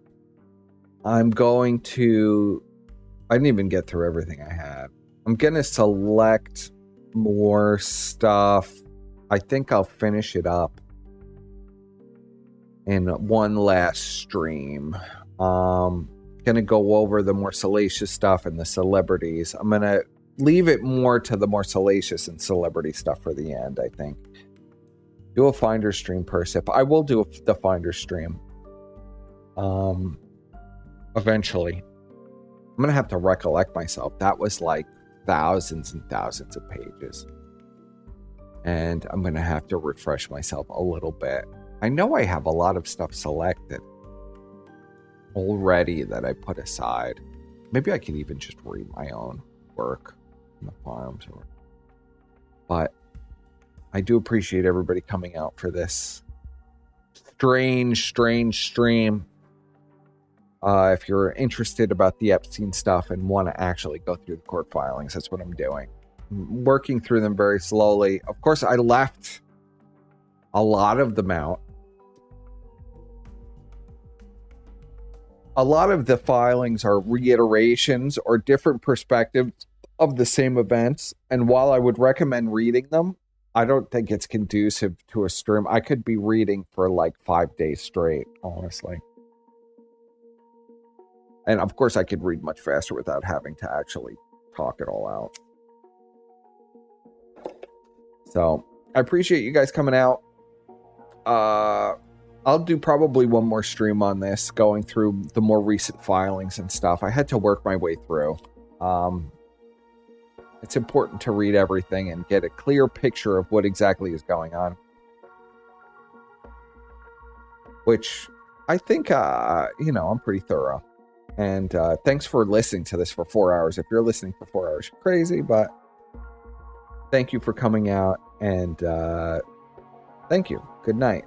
going to... I didn't even get through everything I had. I'm going to select more stuff. I think I'll finish it up in one last stream. Going to go over the more salacious stuff and the celebrities. I'm going to leave it more to the more salacious and celebrity stuff for the end, I think. Do a Finder stream per sip. I will do the Finder stream. Eventually. I'm going to have to recollect myself. That was like thousands and thousands of pages. And I'm going to have to refresh myself a little bit. I know I have a lot of stuff selected already that I put aside. Maybe I could even just read my own work in the farms. But I do appreciate everybody coming out for this strange stream. If you're interested about the Epstein stuff and want to actually go through the court filings, that's what I'm doing. I'm working through them very slowly. Of course, I left a lot of them out. A lot of the filings are reiterations or different perspectives of the same events. And while I would recommend reading them, I don't think it's conducive to a stream. I could be reading for like 5 days straight, honestly. And of course, I could read much faster without having to actually talk it all out. So I appreciate you guys coming out. I'll do probably one more stream on this, going through the more recent filings and stuff. I had to work my way through. It's important to read everything and get a clear picture of what exactly is going on. Which I think, I'm pretty thorough. And thanks for listening to this for 4 hours. If you're listening for 4 hours, you're crazy, but thank you for coming out. And thank you. Good night.